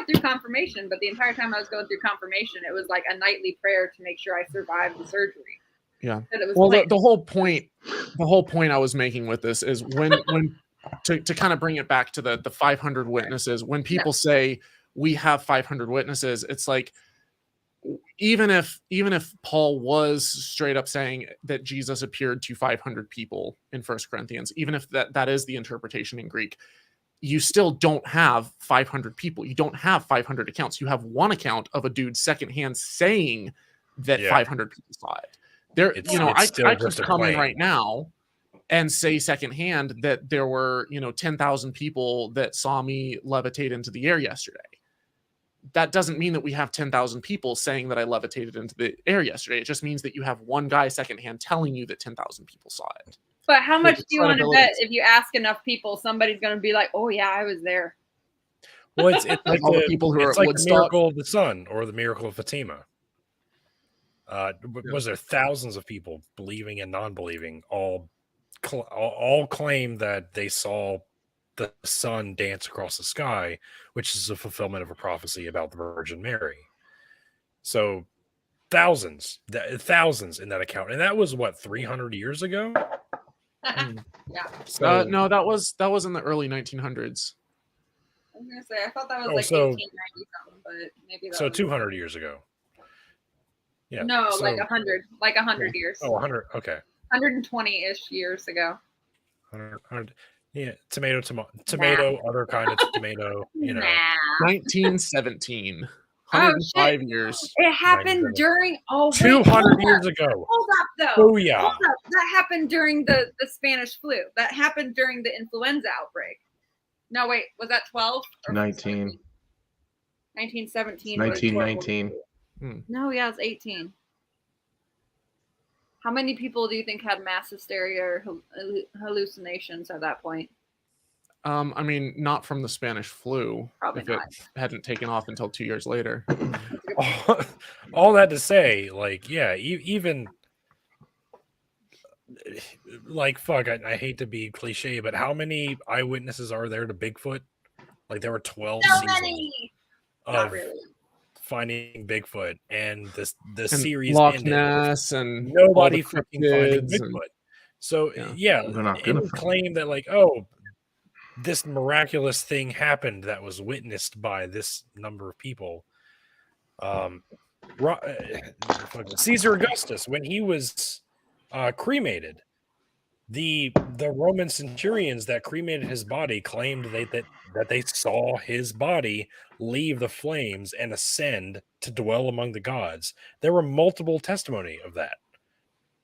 B: through confirmation, but the entire time I was going through confirmation, it was like a nightly prayer to make sure I survived the surgery.
D: Yeah. Well, the whole point I was making with this is when to kind of bring it back to the 500 witnesses, when people say we have 500 witnesses, it's like, even if Paul was straight up saying that Jesus appeared to 500 people in 1 Corinthians, even if that is the interpretation in Greek, you still don't have 500 people. You don't have 500 accounts. You have one account of a dude secondhand saying that 500 people saw it. I could come in right now and say secondhand that there were 10,000 people that saw me levitate into the air yesterday. That doesn't mean that we have 10,000 people saying that I levitated into the air yesterday. It just means that you have one guy secondhand telling you that 10,000 people saw it.
B: But how much do you want to bet if you ask enough people, somebody's going to be like, "Oh yeah, I was there."
A: Well, it's like
D: all the people who are
A: like the miracle of the sun or the miracle of Fatima. Was there thousands of people believing and non-believing all claim that they saw the sun dance across the sky, which is a fulfillment of a prophecy about the Virgin Mary. So thousands in that account, and that was what 300 years ago.
B: Yeah.
A: So
D: No, that was in the early 1900s.
B: I was gonna say I thought that was
A: Oh,
B: like
A: so-
B: 1890 something, but maybe that
A: so
B: was
A: 200 years ago. Yeah.
B: no,
A: so,
B: like 100 years.
A: Oh, 100. Okay.
B: 120-ish years ago.
A: 100. Yeah. Tomato, other kind of tomato. You know.
B: Nah.
D: 1917.
B: Oh,
D: 105 years.
B: It happened
A: 97.
B: during
A: 200 years ago.
B: Hold up though.
A: Oh yeah.
B: Hold up. That happened during the Spanish flu. That happened during the influenza outbreak. No, wait, was that 12? Or
C: 19.
B: 1917.
C: 1919.
B: No, yeah, it's 18. How many people do you think had mass hysteria or hallucinations at that point?
D: I mean, not from the Spanish flu.
B: Probably
D: if
B: not.
D: it hadn't taken off until 2 years later.
A: All that to say, like, yeah, even like, fuck, I hate to be cliche, but how many eyewitnesses are there to Bigfoot? Like, there were 12
B: So
A: seasons
B: many. Not
A: of
B: really.
A: finding Bigfoot, and the
D: And
A: series
D: Loch
A: ended.
D: Ness and
A: Nobody
D: all the
A: freaking finding
D: cryptids and-
A: Bigfoot. So
D: Yeah.
A: yeah,
C: They're not
A: it
C: gonna
A: would
C: find
A: claim that, like, oh, this miraculous thing happened that was witnessed by this number of people. Caesar Augustus, when he was cremated, the Roman centurions that cremated his body claimed that they saw his body leave the flames and ascend to dwell among the gods. There were multiple testimony of that.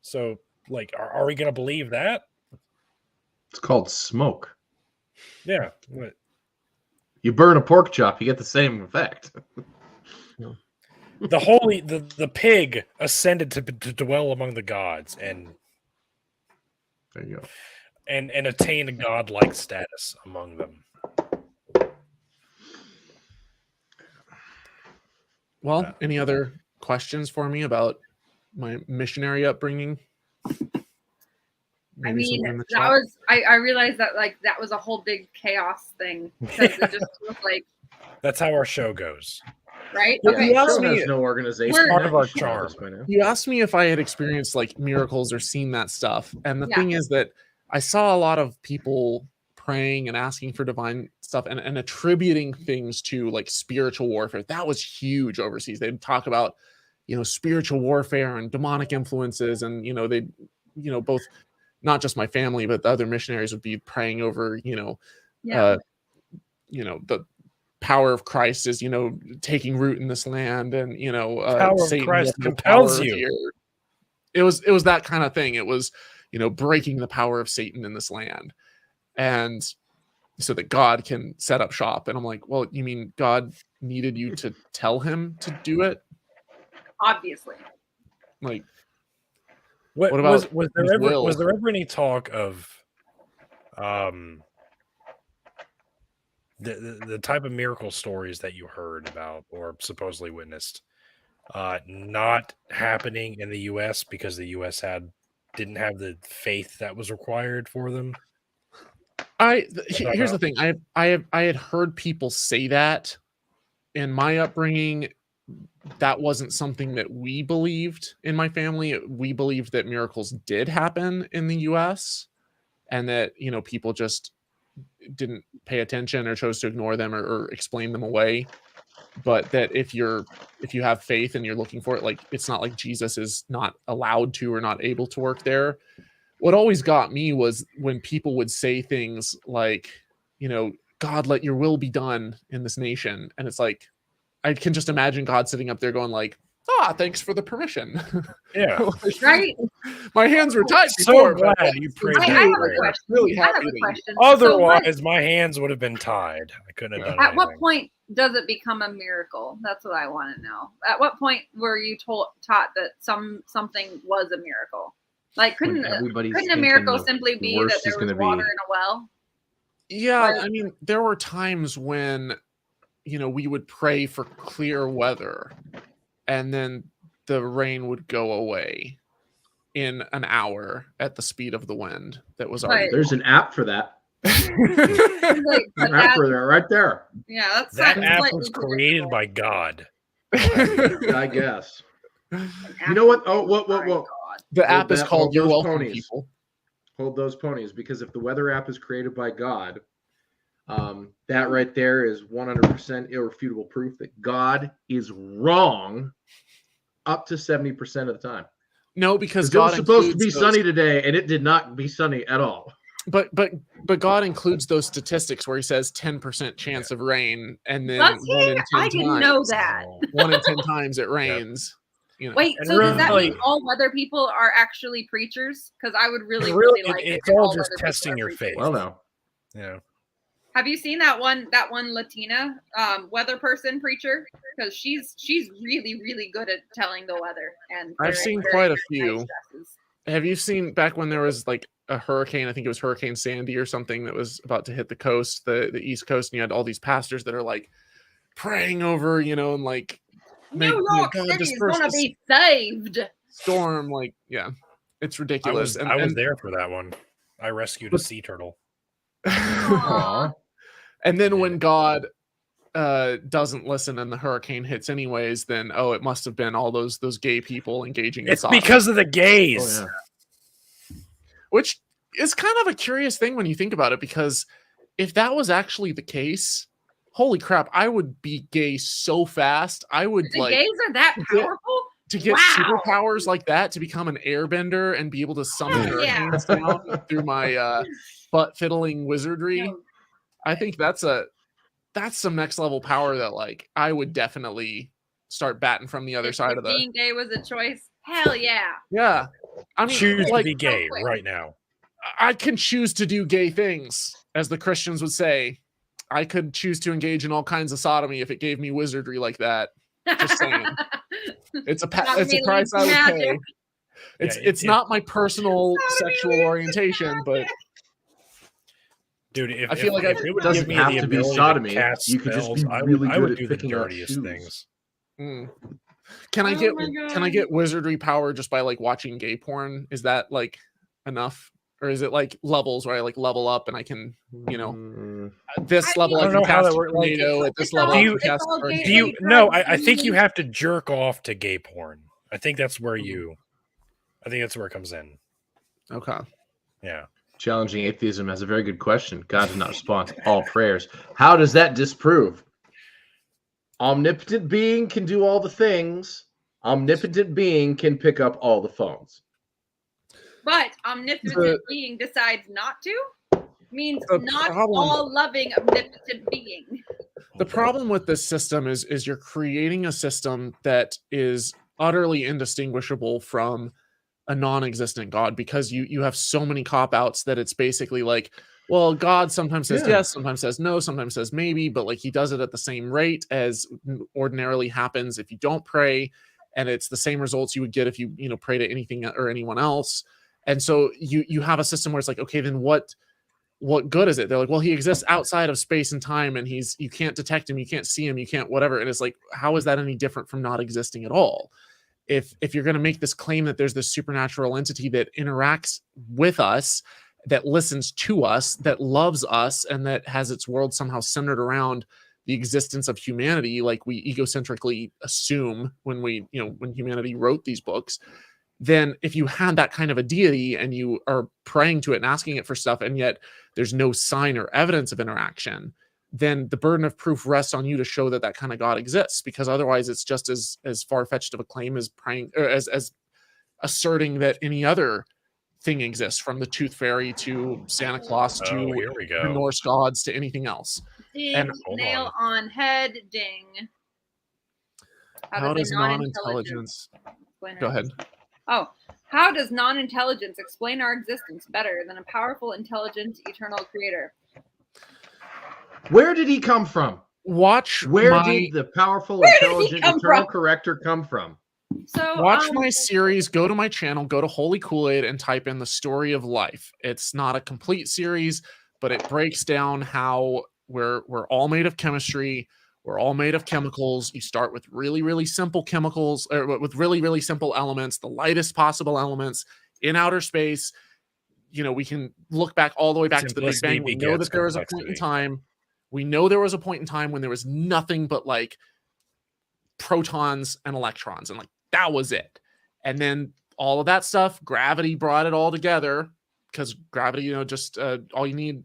A: So, like, are we going to believe that?
C: It's called smoke.
A: Yeah.
C: You burn a pork chop, you get the same effect.
A: The pig ascended to dwell among the gods and
C: There you go.
A: and attained a godlike status among them.
D: Well, any other questions for me about my missionary upbringing?
B: I
D: Maybe someone
B: mean,
D: in the
B: that
D: chat?
B: was I realized that like that was a whole big chaos thing because it just was like
A: That's how our show goes.
B: right.
D: Well,
B: Okay.
D: you asked
C: Show
D: me-
C: has no organization.
B: It's
A: part of our
C: You should know
A: charm.
C: this by now.
D: You asked me if I had experienced like miracles or seen that stuff. And the
B: Yeah.
D: thing is that I saw a lot of people praying and asking for divine stuff and attributing things to like spiritual warfare. That was huge overseas. They'd talk about, spiritual warfare and demonic influences. And, they, both not just my family, but the other missionaries would be praying over,
B: Yeah.
D: the power of Christ is, taking root in this land, and
A: Power of
D: Satan
A: Christ
D: has no
A: compels
D: power
A: you.
D: here. It was that kind of thing. It was, breaking the power of Satan in this land, and so that God can set up shop. And I'm like, well, you mean God needed you to tell him to do it?
B: Obviously.
D: Like,
A: What
D: about
A: was
D: his will?
A: there ever any talk of the type of miracle stories that you heard about or supposedly witnessed not happening in the US because the US didn't have the faith that was required for them?
D: Here's the thing. I had heard people say that in my upbringing. That wasn't something that we believed in my family. We believed that miracles did happen in the US, and that, people just didn't pay attention or chose to ignore them or explain them away. But that if you have faith and you're looking for it, like, it's not like Jesus is not allowed to or not able to work there. What always got me was when people would say things like, God, let your will be done in this nation. And it's like, I can just imagine God sitting up there going like, thanks for the permission.
A: Yeah.
B: Right.
D: My hands were tied
A: So
D: before. but
A: glad you prayed
B: I
A: that
B: have a
A: prayer.
B: question.
D: Really
B: I have
D: happy
B: a
D: that you-
B: question.
A: Otherwise, my hands would have been tied. I couldn't have done
B: At
A: anything.
B: what point does it become a miracle? That's what I want to know. At what point were you taught that something was a miracle? Like, couldn't
C: Everybody's
B: a
C: thinking
B: miracle
C: the
B: simply be
C: worst
B: that there
C: is
B: was
C: gonna
B: water
C: be.
B: in a well?
D: Yeah,
B: Like-
D: I mean, there were times when, we would pray for clear weather, and then the rain would go away in an hour at the speed of the wind that was already.
B: But-
C: There's an app for that.
B: Like, but
C: An app for that right there.
B: yeah, that's
A: That
B: slightly
A: app was
B: predictable.
A: created by God.
C: I guess. You know what? Oh, whoa.
D: The app is called You're
C: those
D: Welcome,
C: ponies.
D: People.
C: Hold those ponies, because if the weather app is created by God, that right there is 100% irrefutable proof that God is wrong up to 70% of the time.
D: No, because
C: It was
D: God
C: supposed to be
D: includes
C: sunny today, and it did not be sunny at all.
D: But God includes those statistics where he says 10% chance of rain, and then
B: Does
D: 1 in 10
B: I didn't know that.
D: 1 in 10 times it rains. You know.
B: Wait,
A: And
B: so does that
A: really-
B: mean all weather people are actually preachers? Because I would really like
A: it's
B: if
A: all
B: all
A: just
B: weather people
A: testing
B: are
A: your
B: preachers.
A: faith.
C: Well, now.
A: Yeah.
B: Have you seen that one Latina weather person preacher? Because she's really good at telling the weather. And
D: I've
B: very,
D: seen
B: very,
D: quite a
B: very nice
D: few.
B: dresses.
D: Have you seen back when there was like a hurricane? I think it was Hurricane Sandy or something that was about to hit the coast, the East Coast, and you had all these pastors that are like praying over, and like
B: New York
D: God
B: City is
D: disperse
B: gonna
D: this
B: be saved.
D: storm. Like, yeah, it's ridiculous.
A: I was there for that one. I rescued a sea turtle.
B: Aw.
D: And then when God doesn't listen and the hurricane hits anyways, then it must have been all those gay people engaging in
A: It's
D: sodomy.
A: because of the gays.
C: Oh, yeah.
D: Which is kind of a curious thing when you think about it, because if that was actually the case, holy crap, I would be gay so fast. I would
B: The gays are that powerful?
D: to get
B: Wow.
D: superpowers like that, to become an airbender and be able to summon
B: Hell yeah.
D: hurricanes down through my butt fiddling wizardry.
B: No.
D: I think that's some next level power that like I would definitely start batting from the other
B: If
D: side of the.
B: being gay was a choice, hell yeah.
D: Yeah, I mean,
A: Choose to
D: like,
A: be gay
B: quick.
A: right now.
D: I can choose to do gay things, as the Christians would say. I could choose to engage in all kinds of sodomy if it gave me wizardry like that. Just saying. It's a price I would pay. It's not my personal sexual orientation, but
A: dude, if
D: I feel like
A: if
D: I-
A: it would
C: doesn't
A: give me
C: have
A: the
C: to be
A: ability
C: sodomy.
A: to cast
C: You could just be
A: spells,
C: really
A: I
C: good
A: would
C: at
A: do the
C: picking out
A: dirtiest
C: shoes.
A: things.
D: Can I
B: Oh
D: get
B: my
D: can I
B: God.
D: get wizardry power just by like watching gay porn? Is that like enough? Or is it like levels where I like level up and I can, at this level
A: I
D: I
A: don't
D: can
A: know how
D: cast
A: that
D: a
A: works. Like,
D: tornado, at this
B: it's
D: level
B: all-
D: I can
B: it's
D: cast
B: all
D: a
B: gay.
D: hurricane.
A: Do you?
B: Hey,
A: No,
B: Fred,
A: I think you
B: you-
A: have to jerk off to gay porn. I think that's where you. I think that's where it comes in.
D: Okay.
A: Yeah.
C: Challenging Atheism has a very good question. God does not respond to all prayers. How does that disprove? Omnipotent being can do all the things. Omnipotent being can pick up all the phones.
B: But omnipotent
D: The-
B: being decides not to? Means
D: The
B: not
D: problem-
B: all loving omnipotent being.
D: The problem with this system is you're creating a system that is utterly indistinguishable from a non-existent God, because you have so many cop-outs that it's basically like, well, God sometimes says
C: Yeah.
D: yes, sometimes says no, sometimes says maybe, but like he does it at the same rate as ordinarily happens if you don't pray, and it's the same results you would get if you pray to anything or anyone else. And so you have a system where it's like, okay, then what good is it? They're like, well, he exists outside of space and time, and you can't detect him, you can't see him, you can't whatever. And it's like, how is that any different from not existing at all? If you're going to make this claim that there's this supernatural entity that interacts with us, that listens to us, that loves us, and that has its world somehow centered around the existence of humanity, like we egocentrically assume when when humanity wrote these books, then if you had that kind of a deity and you are praying to it and asking it for stuff, and yet there's no sign or evidence of interaction, then the burden of proof rests on you to show that kind of God exists, because otherwise it's just as far-fetched of a claim as praying or as asserting that any other thing exists, from the Tooth Fairy to Santa Claus to
A: Oh, here we
D: the
A: go.
D: Norse gods to anything else.
B: Ding,
D: And-
A: Hold
B: nail on head, ding.
D: How does non-intelligence?
B: explain
D: Go
B: our
D: ahead.
B: existence? Oh, how does non-intelligence explain our existence better than a powerful, intelligent, eternal creator?
C: Where did he come from?
D: Watch
C: Where
D: my
C: did the powerful,
B: Where did he
C: intelligent,
B: come
C: eternal
B: from?
C: corrector come from?
B: So
D: watch my series. Go to my channel. Go to HolyKoolaid and type in the story of life. It's not a complete series, but it breaks down how we're all made of chemistry. We're all made of chemicals. You start with really, really simple chemicals, or with really, really simple elements, the lightest possible elements in outer space. We can look back all the way back to the Big
A: Simplicity
D: Bang. We know
A: begets
D: that there was a point in
A: complexity.
D: time. We know there was a point in time when there was nothing but like protons and electrons and like That was it. And then all of that stuff, gravity brought it all together, because gravity, just all you need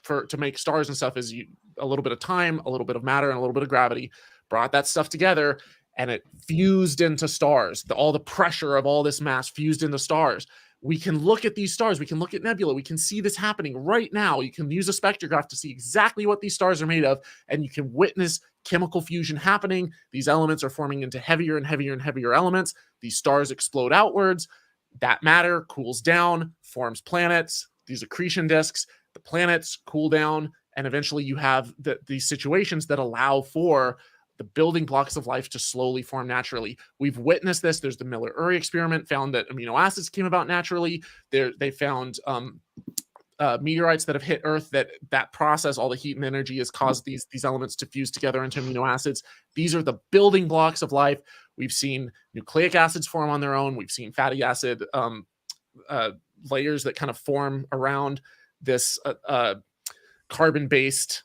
D: to make stars and stuff is a little bit of time, a little bit of matter, and a little bit of gravity. Brought that stuff together, and it fused into stars. All the pressure of all this mass fused into stars. We can look at these stars. We can look at nebula. We can see this happening right now. You can use a spectrograph to see exactly what these stars are made of, and you can witness chemical fusion happening. These elements are forming into heavier and heavier and heavier elements. These stars explode outwards. That matter cools down, forms planets, these accretion disks. The planets cool down, and eventually you have these situations that allow for the building blocks of life to slowly form naturally. We've witnessed this. There's the Miller-Urey experiment, found that amino acids came about naturally. They found meteorites that have hit Earth, that process, all the heat and energy, has caused these elements to fuse together into amino acids. These are the building blocks of life. We've seen nucleic acids form on their own. We've seen fatty acid layers that kind of form around this carbon-based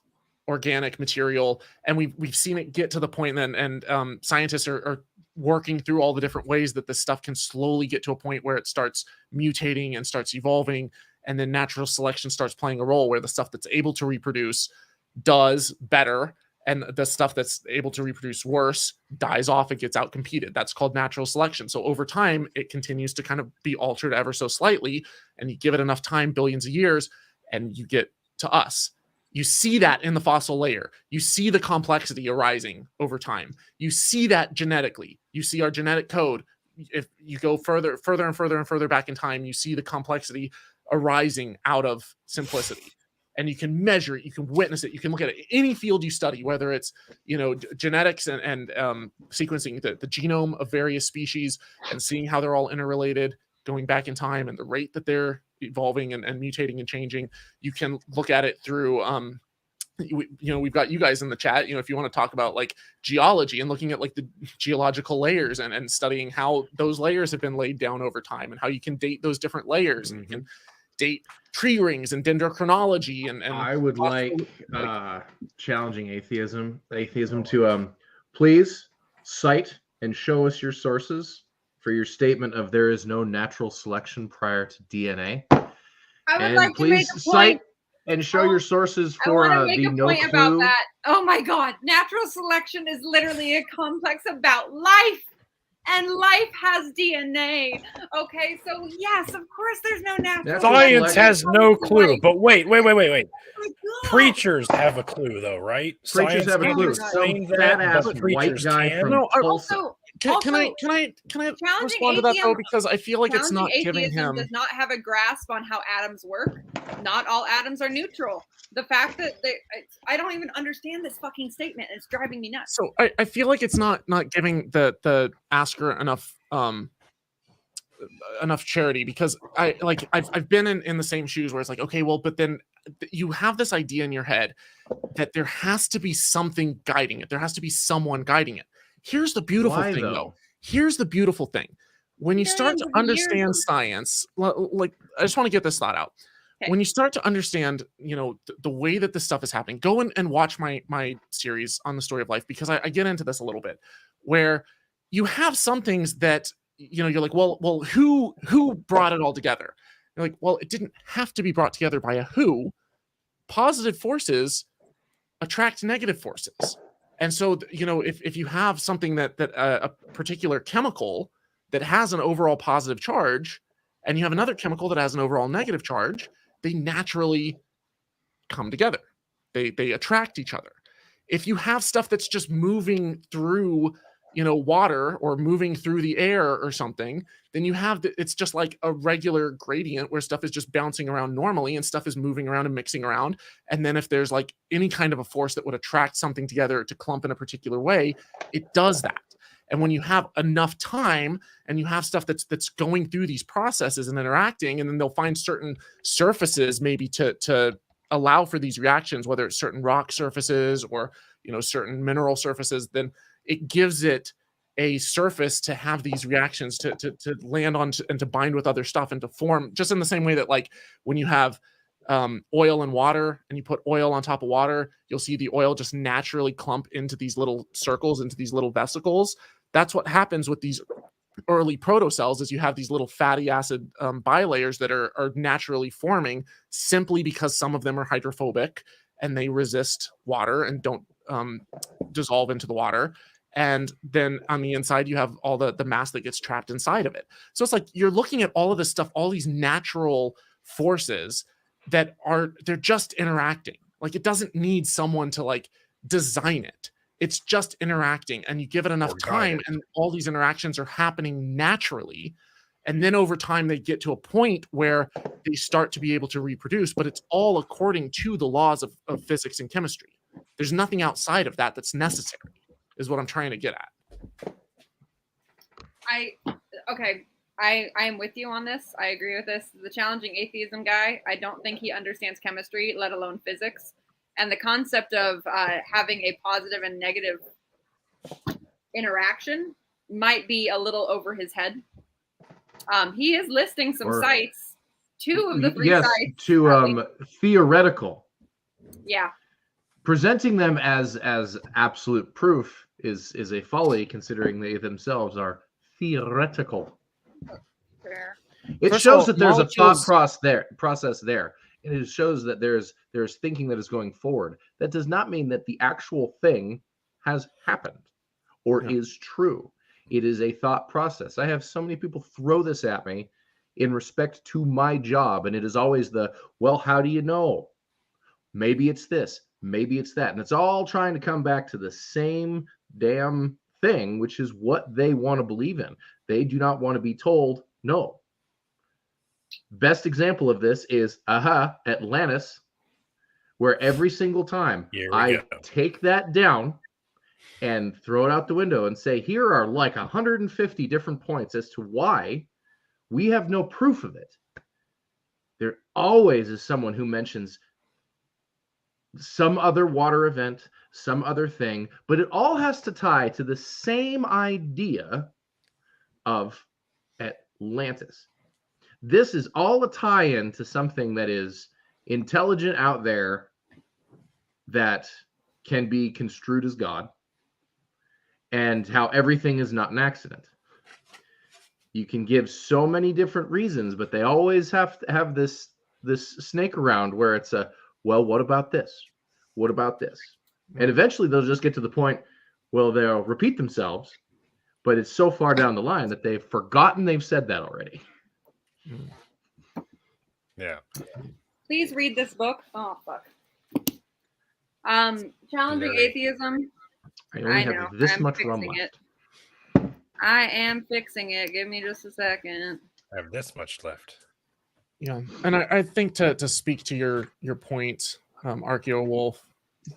D: organic material, and we've seen it get to the point then, and scientists are working through all the different ways that this stuff can slowly get to a point where it starts mutating and starts evolving, and then natural selection starts playing a role where the stuff that's able to reproduce does better, and the stuff that's able to reproduce worse dies off. It gets out competed. That's called natural selection. So over time, it continues to kind of be altered ever so slightly, and you give it enough time, billions of years, and you get to us. You see that in the fossil layer. You see the complexity arising over time. You see that genetically. You see our genetic code. If you go further and further back in time, you see the complexity arising out of simplicity. And you can measure it, you can witness it, you can look at it. Any field you study, whether it's genetics and sequencing the genome of various species and seeing how they're all interrelated, going back in time, and the rate that they're evolving and mutating and changing. You can look at it through we've got you guys in the chat, if you want to talk about like geology and looking at like the geological layers and studying how those layers have been laid down over time and how you can date those different layers. And you can date tree rings and dendrochronology and
C: I would like challenging atheism to please cite and show us your sources for your statement of there is no natural selection prior to DNA.
B: I would like to make a point.
C: Cite and show your sources for the no clue.
B: About that. Oh my God. Natural selection is literally a complex about life. And life has DNA. Okay, so yes, of course there's no natural
A: science has no clue. But wait.
B: Oh
A: Preachers have a clue though, right?
C: Preachers have a clue.
A: Some fat-ass white guy from
C: Tulsa.
D: Can I respond to that though? Because I feel like it's not giving him.
B: Does not have a grasp on how atoms work. Not all atoms are neutral. The fact that I don't even understand this fucking statement. It's driving me nuts.
D: So I feel like it's not giving the asker enough charity, because I've been in the same shoes where it's like, okay, well, but then you have this idea in your head that there has to be something guiding it. There has to be someone guiding it. Here's the beautiful thing, though. Here's the beautiful thing. When you start to understand science, like I just want to get this thought out. Okay. When you start to understand, the way that this stuff is happening, go and watch my series on the story of life, because I get into this a little bit, where you have some things that, you're like, well, who brought it all together? You're like, well, it didn't have to be brought together by a who. Positive forces attract negative forces. And so, if you have something that a particular chemical that has an overall positive charge, and you have another chemical that has an overall negative charge, they naturally come together. They attract each other. If you have stuff that's just moving through, water or moving through the air or something, then you have it's just like a regular gradient where stuff is just bouncing around normally and stuff is moving around and mixing around. And then if there's like any kind of a force that would attract something together to clump in a particular way, it does that. And when you have enough time and you have stuff that's going through these processes and interacting, and then they'll find certain surfaces maybe to allow for these reactions, whether it's certain rock surfaces or, certain mineral surfaces, then it gives it a surface to have these reactions to land on and to bind with other stuff and to form, just in the same way that like when you have oil and water and you put oil on top of water, you'll see the oil just naturally clump into these little circles, into these little vesicles. That's what happens with these early protocells is you have these little fatty acid bilayers that are naturally forming simply because some of them are hydrophobic and they resist water and don't dissolve into the water. And then on the inside, you have all the mass that gets trapped inside of it. So it's like you're looking at all of this stuff, all these natural forces that they're just interacting. Like it doesn't need someone to like design it. It's just interacting, and you give it enough time and all these interactions are happening naturally. And then over time, they get to a point where they start to be able to reproduce, but it's all according to the laws of physics and chemistry. There's nothing outside of that that's necessary, is what I'm trying to get at.
B: I am with you on this. I agree with this. The challenging atheism guy, I don't think he understands chemistry, let alone physics. And the concept of having a positive and negative interaction might be a little over his head. He is listing some sites, 2 of the 3 sites.
C: To theoretical.
B: Yeah. Presenting
C: them as absolute proof is a folly, considering they themselves are theoretical.
B: Fair.
C: It shows that there's a thought process there. And it shows that there's thinking that is going forward. That does not mean that the actual thing has happened or is true. It is a thought process. I have so many people throw this at me in respect to my job, and it is always well, how do you know? Maybe it's this, maybe it's that. And it's all trying to come back to the same damn thing, which is what they want to believe in. They do not want to be told no. Best example of this is Atlantis, where every single time I take that down and throw it out the window and say, here are like 150 different points as to why we have no proof of it. There always is someone who mentions some other water event, some other thing, but it all has to tie to the same idea of Atlantis. This is all a tie-in to something that is intelligent out there that can be construed as God, and how everything is not an accident. You can give so many different reasons, but they always have to have this snake around where it's well, what about this? What about this? And eventually they'll just get to the point, well, they'll repeat themselves, but it's so far down the line that they've forgotten they've said that already.
A: Yeah.
B: Please read this book. Oh, fuck. Challenging Atheism.
C: I only have this much rum left.
B: I am fixing it. Give me just a second.
A: I have this much left.
D: Yeah, and I think to speak to your point, Archeo Wolf,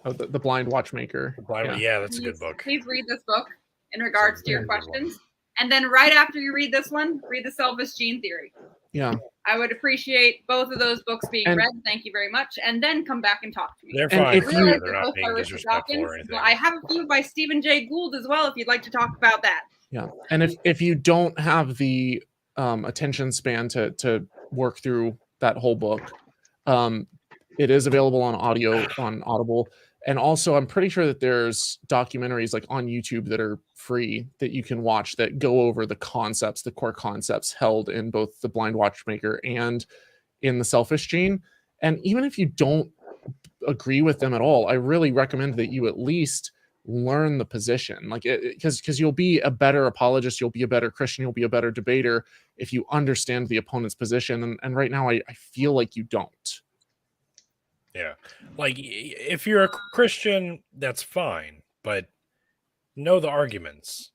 D: the Blind Watchmaker.
A: That's a good book.
B: Please read this book in regards to your questions. And then right after you read this one, read The Selfish Gene Theory.
D: Yeah.
B: I would appreciate both of those books being read. Thank you very much. And then come back and talk to me.
A: They're fine.
B: They're not being disrespectful or anything. Well, I have a few by Stephen Jay Gould as well, if you'd like to talk about that.
D: Yeah. And if you don't have the attention span to work through that whole book, it is available on audio on Audible. And also, I'm pretty sure that there's documentaries like on YouTube that are free that you can watch that go over the concepts, the core concepts held in both The Blind Watchmaker and in The Selfish Gene. And even if you don't agree with them at all, I really recommend that you at least learn the position, like because you'll be a better apologist, you'll be a better Christian, you'll be a better debater if you understand the opponent's position. And right now, I feel like you don't.
A: Yeah. Like, if you're a Christian, that's fine, but know the arguments.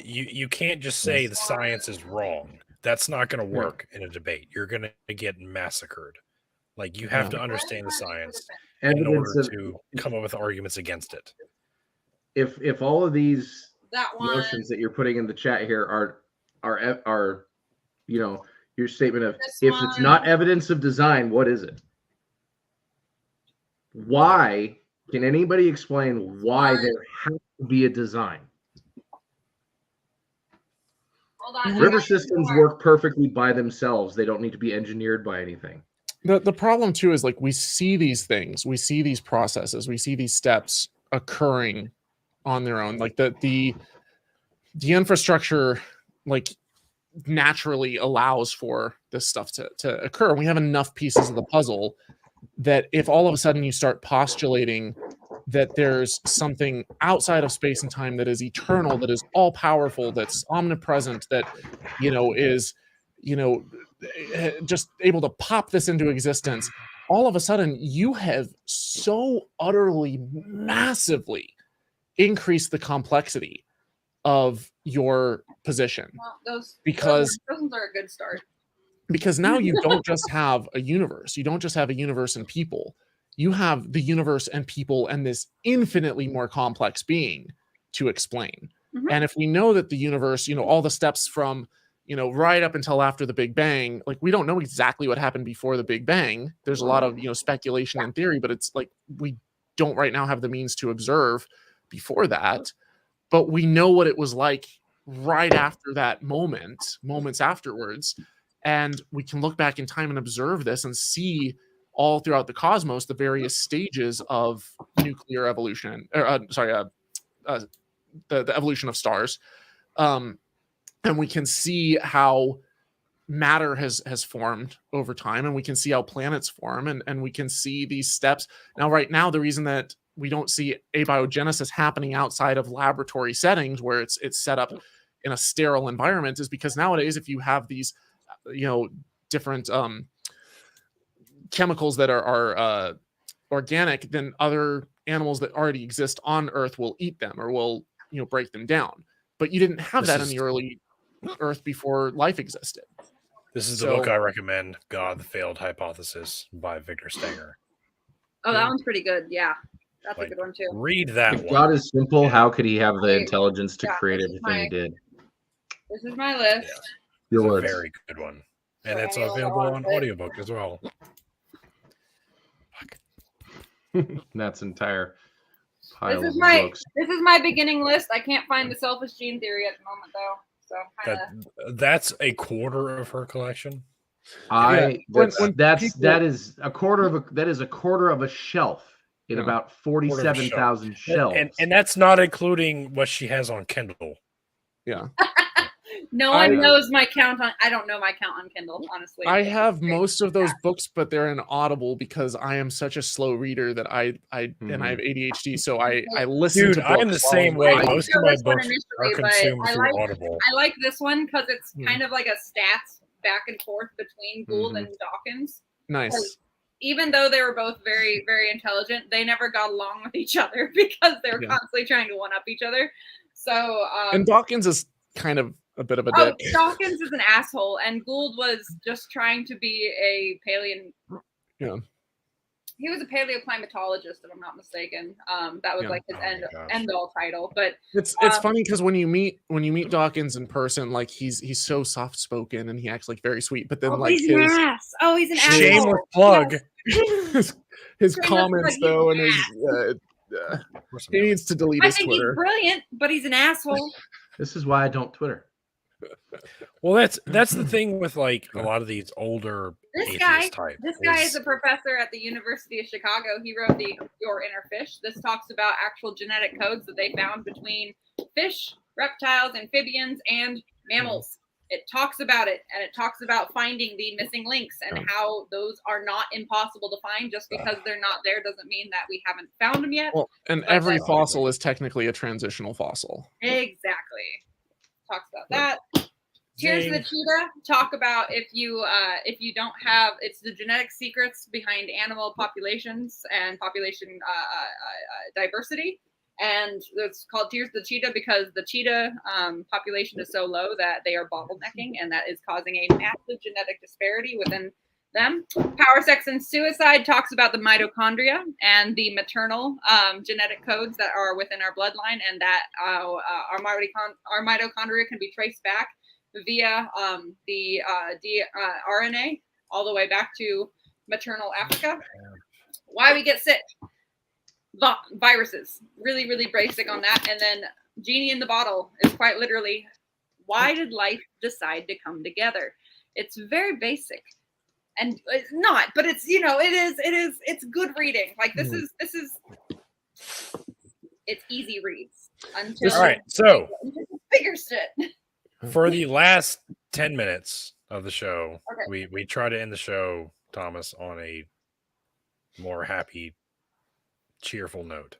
A: You can't just say the science is wrong. That's not going to work in a debate. You're going to get massacred. Like, you have to understand the science in order to come up with arguments against it.
C: If all of these notions that you're putting in the chat here are your statement of it's not evidence of design, what is it? Why can anybody explain why there has to be a design?
B: Hold on,
C: river systems work perfectly by themselves. They don't need to be engineered by anything.
D: The problem too is, like, we see these things, we see these processes, we see these steps occurring on their own. Like the infrastructure like naturally allows for this stuff to occur. We have enough pieces of the puzzle that if all of a sudden you start postulating that there's something outside of space and time that is eternal, that is all powerful, that's omnipresent, that, you know, is, you know, just able to pop this into existence, all of a sudden you have so utterly massively increased the complexity of your position.
B: Well, those ones are a good start.
D: Because now you don't just have a universe. You don't just have a universe and people. You have the universe and people and this infinitely more complex being to explain.
B: Mhm.
D: And if we know that the universe, you know, all the steps from, you know, right up until after the Big Bang, like we don't know exactly what happened before the Big Bang. There's a lot of, you know, speculation and theory, but it's like we don't right now have the means to observe before that. But we know what it was like right after that moments afterwards. And we can look back in time and observe this and see all throughout the cosmos the various stages of nuclear evolution, the evolution of stars. And we can see how matter has formed over time, and we can see how planets form, and we can see these steps. Now, right now, the reason that we don't see abiogenesis happening outside of laboratory settings where it's set up in a sterile environment is because nowadays, if you have these, you know, different chemicals that are organic, then other animals that already exist on Earth will eat them or will, you know, break them down. But you didn't have that in the early Earth before life existed.
A: This is the book I recommend, God, the Failed Hypothesis by Victor Stenger.
B: Oh, that one's pretty good. Yeah, that's a good one too.
A: Read that
C: If
A: one.
C: God is simple, how could he have the intelligence to create everything he did?
B: This is my list.
A: Yeah.
C: Your
A: It's a
C: words.
A: very good one. And it's available on audiobook as well.
C: That's entire pile
B: This is
C: of
B: my
C: books.
B: beginning list. I can't find the selfish gene theory at the moment though. So
A: That's a quarter of her collection.
C: That is a quarter of a shelf in about 47,000 shelves.
A: And that's not including what she has on Kindle.
D: Yeah.
B: No one knows my count on. I don't know my count on Kindle, honestly.
D: I have most of those books, but they're in Audible because I am such a slow reader that I have ADHD, so I listen to books.
A: I'm the same way. Most of my books are
B: initially,
A: consumed through Audible.
B: I like this one because it's kind of like a stats back and forth between Gould and Dawkins.
D: Nice.
B: Even though they were both very, very intelligent, they never got along with each other because they were constantly trying to one-up each other. So
D: and Dawkins is kind of a bit of a dick.
B: Dawkins is an asshole, and Gould was just trying to be a
D: Yeah.
B: He was a paleoclimatologist, if I'm not mistaken. That was like his end all title. But
D: it's funny because when you meet Dawkins in person, like he's so soft spoken and he acts like very sweet. But then
B: he's an ass. Oh, he's an asshole.
A: Shameless plug.
D: His comments though, and his he needs to delete his Twitter.
B: He's brilliant, but he's an asshole.
C: This is why I don't Twitter.
A: Well, that's the thing with like a lot of these older
B: This guy is a professor at the University of Chicago. He wrote Your Inner Fish. This talks about actual genetic codes that they found between fish, reptiles, amphibians, and mammals. It talks about it, and it talks about finding the missing links and how those are not impossible to find. Just because they're not there doesn't mean that we haven't found them yet.
D: Well, and every fossil is technically a transitional fossil.
B: Exactly. Talks about that. Here's the cheetah. Talk about if you don't have, it's the genetic secrets behind animal populations and population diversity. And it's called Here's the Cheetah because the cheetah population is so low that they are bottlenecking, and that is causing a massive genetic disparity within them. Power, Sex, and Suicide talks about the mitochondria and the maternal genetic codes that are within our bloodline, and that our mitochondria can be traced back via the RNA all the way back to maternal Africa. Why we get sick. Viruses. Really, really basic on that. And then Genie in the Bottle is quite literally, why did life decide to come together? It's very basic. And it's not, but it's, it's good reading. Like this is it's easy reads until
A: all right, so
B: bigger shit.
A: For the last 10 minutes of the show,
B: Okay.
A: we try to end the show, Thomas, on a more happy, cheerful note.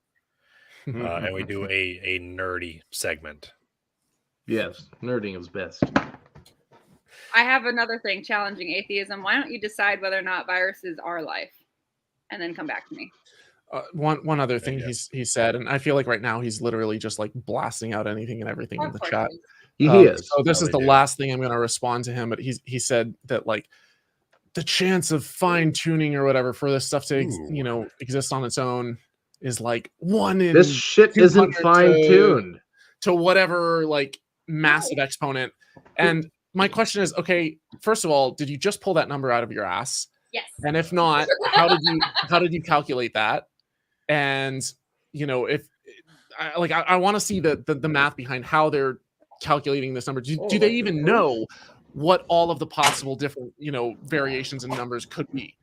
A: And we do a nerdy segment.
C: Yes, nerding is best.
B: I have another thing challenging atheism. Why don't you decide whether or not viruses are life, and then come back to me?
D: One other thing
A: Yeah.
D: he said, and I feel like right now he's literally just like blasting out anything and everything in
B: Of
D: the
B: course
D: chat.
B: it is.
C: He is.
D: So this
A: No,
D: is
A: they
D: the
A: do.
D: last thing I'm going to respond to him, but he said that like the chance of fine tuning or whatever for this stuff to
A: Ooh.
D: exist on its own is like 1 in
C: This shit isn't
D: 200
C: fine tuned.
D: to whatever like massive exponent. And my question is, okay, first of all, did you just pull that number out of your ass?
B: Yes.
D: And if not, how did you calculate that? And if I want to see the math behind how they're calculating this number. Do they even know what all of the possible different variations in numbers could be?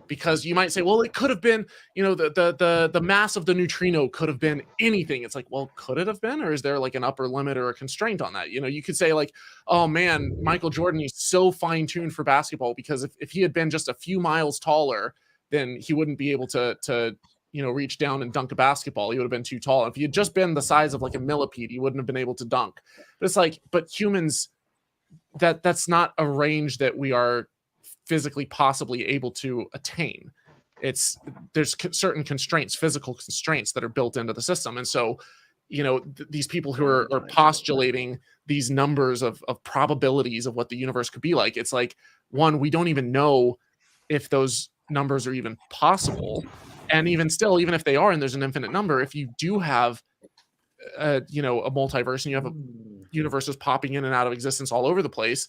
D: Because you might say, well, it could have been, the mass of the neutrino could have been anything. It's like, well, could it have been, or is there like an upper limit or a constraint on that? You could say like, oh man, Michael Jordan is so fine tuned for basketball because if he had been just a few miles taller, then he wouldn't be able to reach down and dunk a basketball. He would have been too tall. If he had just been the size of like a millipede, he wouldn't have been able to dunk. But it's like, but humans, that's not a range that we are physically possibly able to attain. There's certain constraints, physical constraints that are built into the system. And so, these people who are postulating these numbers of probabilities of what the universe could be like, it's like, one, we don't even know if those numbers are even possible. And even still, even if they are, and there's an infinite number, if you do have a multiverse and you have universes popping in and out of existence all over the place,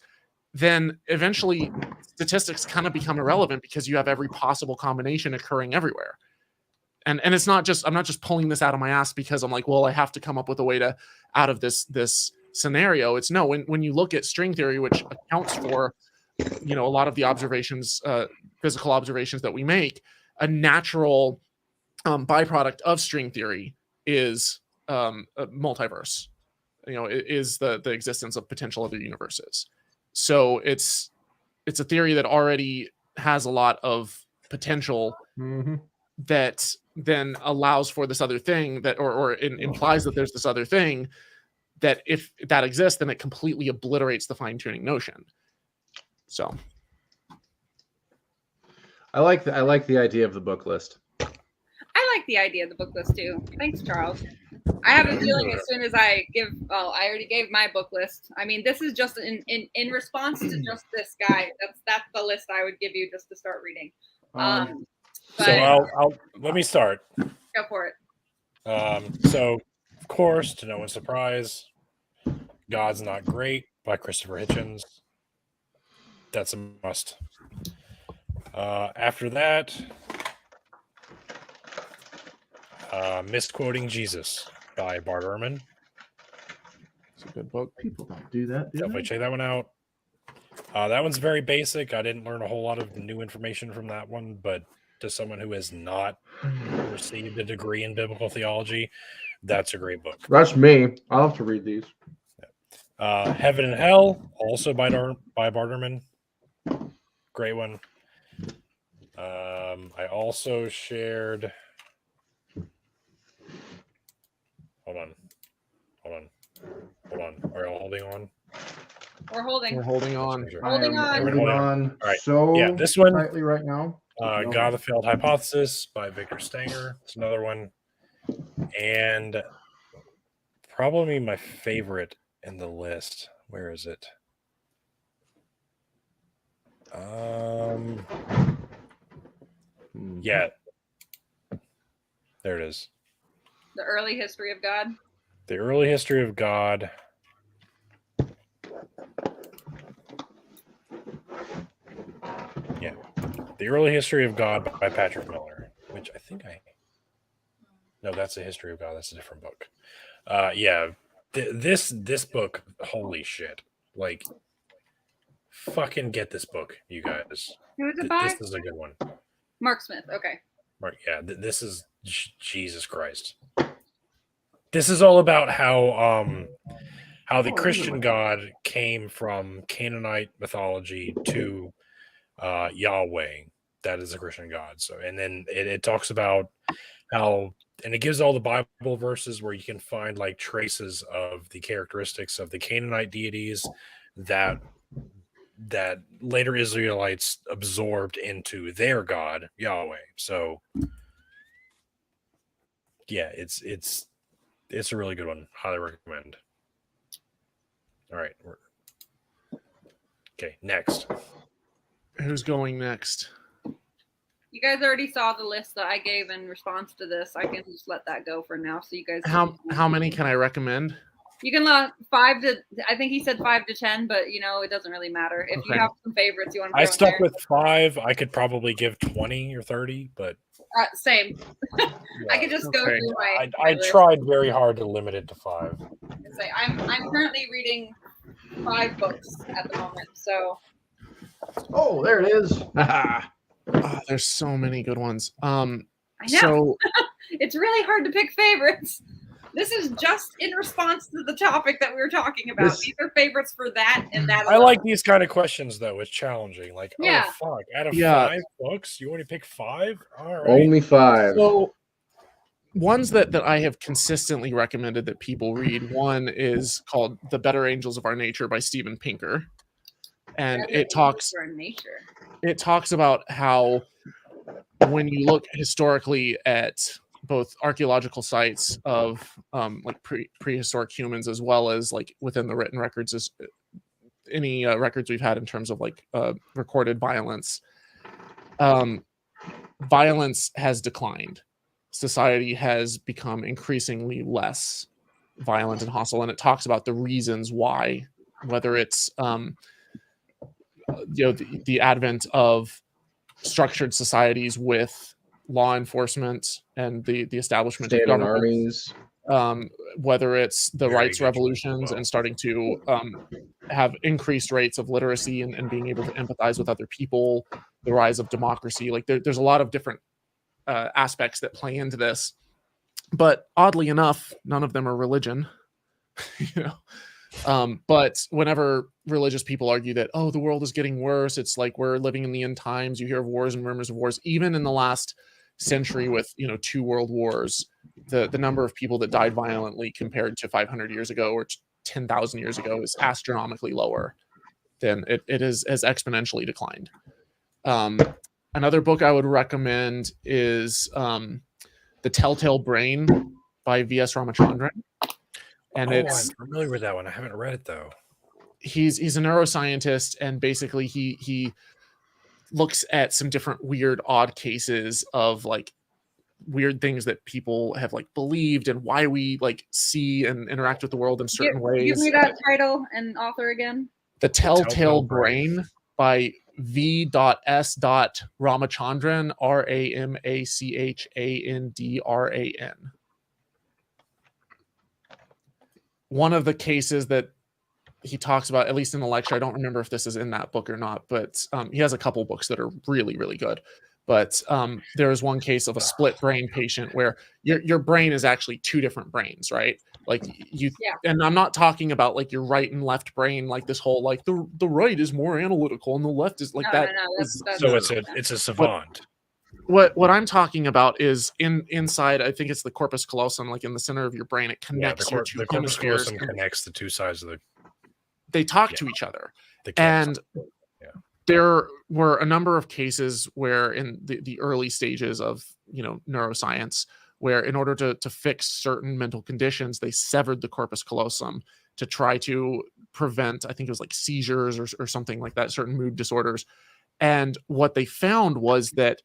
D: then eventually statistics kind of become irrelevant because you have every possible combination occurring everywhere. And it's not just, I'm not just pulling this out of my ass because I'm like, well, I have to come up with a way to out of this scenario. It's no, when you look at string theory, which accounts for a lot of the observations, physical observations that we make, a natural byproduct of string theory is a multiverse. It is the existence of potential other universes. So it's a theory that already has a lot of potential that then allows for this other thing that, or it implies that there's this other thing that if that exists, then it completely obliterates the fine tuning notion. So
C: I like the idea of the book list.
B: I like the idea of the book list too. Thanks, Charles. I have a feeling as soon as I I already gave my book list. I mean, this is just in response to just this guy. That's the list I would give you just to start reading.
A: So I'll let me start.
B: Go for it.
A: So of course, to no one's surprise, God's Not Great by Christopher Hitchens. That's a must. After that, Misquoting Jesus by Bart Ehrman.
D: it's a good book.
C: People don't do that.
A: Definitely check that one out. That one's very basic. I didn't learn a whole lot of new information from that one, but to someone who has not received a degree in biblical theology, that's a great book.
C: That's me. I'll have to read these.
A: Heaven and Hell, also by Bart Ehrman. Great one. I also shared. Hold on. Are y'all holding on?
B: We're holding.
D: We're holding on.
B: Holding on.
C: Holding on
A: All right.
C: so
A: Yeah, this one.
C: tightly right now.
A: God of the Failed Hypothesis by Victor Stenger. It's another one. And probably my favorite in the list. Where is it? Yeah. There it is.
B: The Early History of God.
A: The Early History of God. Yeah. The Early History of God by Patrick Miller, which I think No, that's a History of God. That's a different book. Yeah. This book, holy shit. Like, fucking get this book, you guys.
B: Who is it by?
A: This is a good one.
B: Mark Smith. Okay.
A: Mark, yeah, this is Jesus Christ. This is all about how how the
C: Oh, I didn't
A: Christian
C: know.
A: God came from Canaanite mythology to Yahweh. That is the Christian God. So, and then it talks about how, and it gives all the Bible verses where you can find like traces of the characteristics of the Canaanite deities that later Israelites absorbed into their God Yahweh. So yeah, it's a really good one. Highly recommend. All right. Okay, next.
D: Who's going next?
B: You guys already saw the list that I gave in response to this. I can just let that go for now. So you guys.
D: How many can I recommend?
B: You can let 5 to. I think he said 5 to 10, but it doesn't really matter. If you
D: Okay.
B: have some favorites you want to.
A: I stuck with 5. I could probably give 20 or 30, but
B: Same. I could just go
D: Okay.
B: through my.
A: I
B: list.
A: tried very hard to limit it to 5.
B: And say I'm currently reading 5 books at the moment. So.
C: Oh, there it is.
D: There's so many good ones.
B: I know.
D: So
B: it's really hard to pick favorites. This is just in response to the topic that we were talking about. These are favorites for that and that.
A: I like these kind of questions though. It's challenging. Like,
B: yeah.
A: Oh fuck! Out of
D: Yeah.
A: 5 books, you only pick 5? All right.
C: Only 5.
D: So ones that I have consistently recommended that people read. One is called "The Better Angels of Our Nature" by Steven Pinker, and it talks about how when you look historically at both archaeological sites of like prehistoric humans, as well as like within the written records, as any records we've had in terms of like recorded violence, violence has declined. Society has become increasingly less violent and hostile, and it talks about the reasons why, whether it's the advent of structured societies with law enforcement and the establishment of governments, whether it's the rights revolutions and starting to have increased rates of literacy and being able to empathize with other people, the rise of democracy. Like there's a lot of different aspects that play into this, but oddly enough, none of them are religion. But whenever religious people argue that, the world is getting worse, it's like we're living in the end times, you hear of wars and rumors of wars. Even in the last century with 2 world wars, the number of people that died violently compared to 500 years ago or 10,000 years ago is astronomically lower than it has exponentially declined. Another book I would recommend is The Telltale Brain by V.S. Ramachandran. And
A: I'm familiar with that one. I haven't read it though.
D: He's a neuroscientist, and basically he looks at some different weird, odd cases of like weird things that people have like believed and why we like see and interact with the world in certain ways.
B: Give me that title and author again.
D: The Telltale Brain by V.S. Ramachandran, Ramachandran. One of the cases that he talks about, at least in the lecture, I don't remember if this is in that book or not, but he has a couple books that are really, really good. But there is one case of a split brain patient where your brain is actually 2 different brains, right? Like and I'm not talking about like your right and left brain, like this whole like the right is more analytical and the left is like that.
A: So it's a savant.
D: What I'm talking about is inside, I think it's the corpus callosum, like in the center of your brain. It connects your 2 hemispheres.
A: The corpus callosum connects the 2 sides of the.
D: They talk to each other, and there were a number of cases where in the early stages of neuroscience, where in order to fix certain mental conditions, they severed the corpus callosum to try to prevent, I think it was like seizures or something like that, certain mood disorders. And what they found was that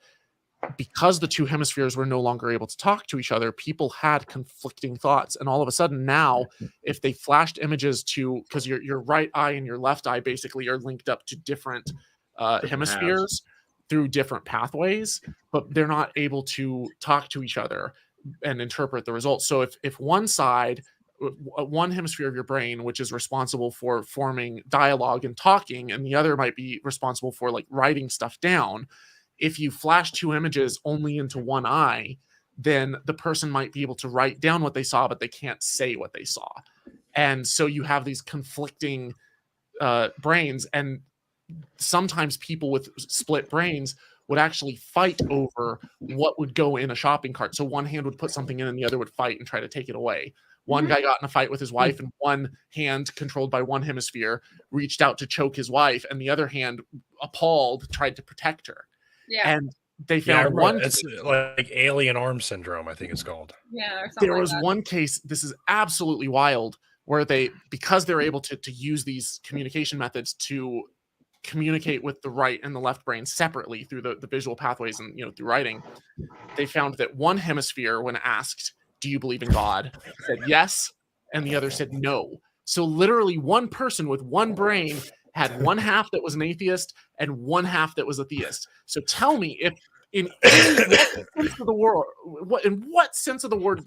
D: because the 2 hemispheres were no longer able to talk to each other, people had conflicting thoughts. And all of a sudden now, if they flashed images because your right eye and your left eye basically are linked up to different hemispheres through different pathways, but they're not able to talk to each other and interpret the results. So if one side, one hemisphere of your brain, which is responsible for forming dialogue and talking, and the other might be responsible for like writing stuff down, if you flash 2 images only into one eye, then the person might be able to write down what they saw, but they can't say what they saw. And so you have these conflicting brains, and sometimes people with split brains would actually fight over what would go in a shopping cart. So one hand would put something in and the other would fight and try to take it away. One guy got in a fight with his wife, and one hand, controlled by one hemisphere, reached out to choke his wife, and the other hand, appalled, tried to protect her.
B: Yeah.
D: And they found one.
A: It's like alien arm syndrome, I think it's called.
B: Yeah. Or something
D: There
B: like
D: was
B: that.
D: one case, this is absolutely wild, where because they're able to use these communication methods to communicate with the right and the left brain separately through the visual pathways and through writing, they found that one hemisphere, when asked, do you believe in God, said yes, and the other said no. So literally one person with one brain had one half that was an atheist and one half that was a theist. So tell me, if in what sense of the world, what sense of the word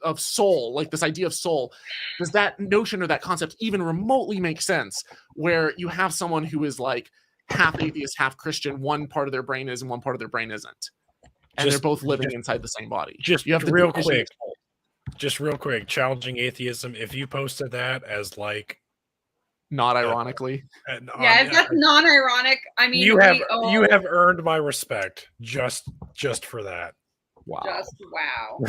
D: of soul, like this idea of soul, does that notion or that concept even remotely make sense, where you have someone who is like half atheist, half Christian, one part of their brain is and one part of their brain isn't, and they're both living inside the same body?
A: Just
D: you have to
A: real quick, challenging atheism. If you posted that as like,
D: not ironically,
B: yeah, if that's non-ironic, I mean,
A: you have earned my respect just for that.
D: Wow.
B: Just wow.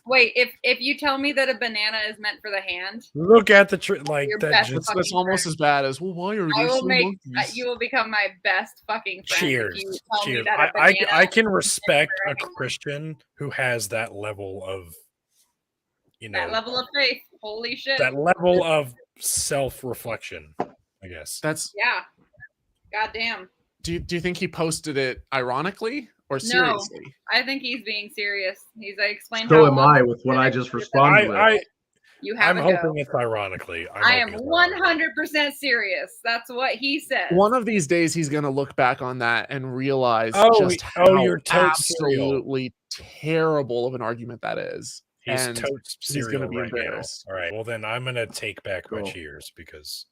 B: Wait, if you tell me that a banana is meant for the hand,
A: look at the tree, like
B: your
A: that.
B: best
A: Just,
D: That's almost as bad as, well, why are
B: I
D: there
B: will
D: so
B: make
D: monkeys?
B: you will become my best fucking friend.
A: cheers,
B: If you tell me
A: cheers.
B: that a banana
A: I can
B: is
A: respect
B: for
A: a Christian who has that level of,
B: that level of faith. Holy shit.
A: that level of self-reflection, I guess.
D: That's
B: Yeah. Goddamn.
D: do you think he posted it ironically or seriously?
B: No, I think he's being serious. He's like explained
C: So
B: how
C: am I with what I just responded with.
B: you have
A: I'm
B: a
A: hoping
B: go.
A: it's ironically.
B: I am 100% serious. That's what he said.
D: One of these days he's going to look back on that and realize just
A: you're
D: how
A: totes cereal.
D: absolutely terrible of an argument that is.
A: He's
D: And
A: totes
D: he's
A: cereal
D: gonna be
A: right now.
D: embarrassed.
A: All right. Well, then I'm gonna take back my
C: Cool.
A: cheers because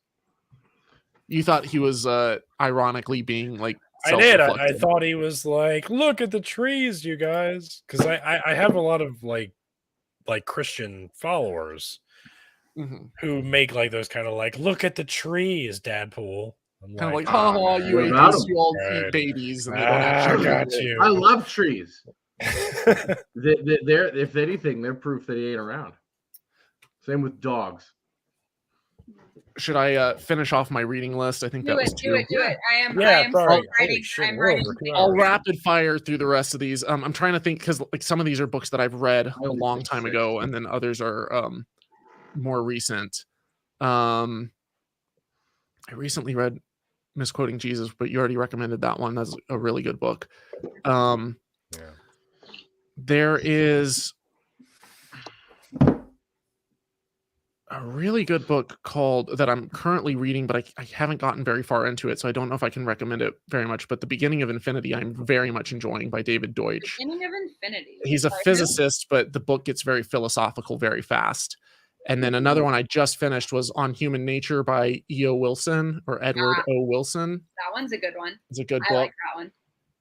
D: You thought he was ironically being like
A: I did. I
D: self-reflective.
A: thought he was like, look at the trees, you guys, because I have a lot of like Christian followers who make like those kind of like, look at the trees, Dadpool. I'm
D: kind of like,
A: "Oh,
D: ha, you
C: What
D: atheists,
C: about him?
D: you all
A: Right.
D: eat babies and they don't actually
A: got
D: eat it."
A: you.
C: I love trees. They're, if anything, they're proof that he ain't around. Same with dogs.
D: Should I finish off my reading list? I think that was two.
B: Do it. I am
A: Yeah,
B: still
A: sorry.
B: writing.
A: Holy shit,
B: I'm
A: we're
B: writing.
A: over 2
D: I'll
A: hours.
D: rapid fire through the rest of these. I'm trying to think because like some of these are books that I've read a
C: only
D: long
C: picked
D: time
C: 6.
D: ago, and then others are more recent. I recently read Misquoting Jesus, but you already recommended that one. That's a really good book.
A: Yeah.
D: There is a really good book that I'm currently reading, but I haven't gotten very far into it, so I don't know if I can recommend it very much. But The Beginning of Infinity, I'm very much enjoying, by David Deutsch.
B: Beginning of Infinity.
D: He's a physicist, but the book gets very philosophical very fast. And then another one I just finished was On Human Nature by E.O. Wilson or Edward O. Wilson.
B: That one's a good one.
D: It's a good
B: I
D: book.
B: like that one.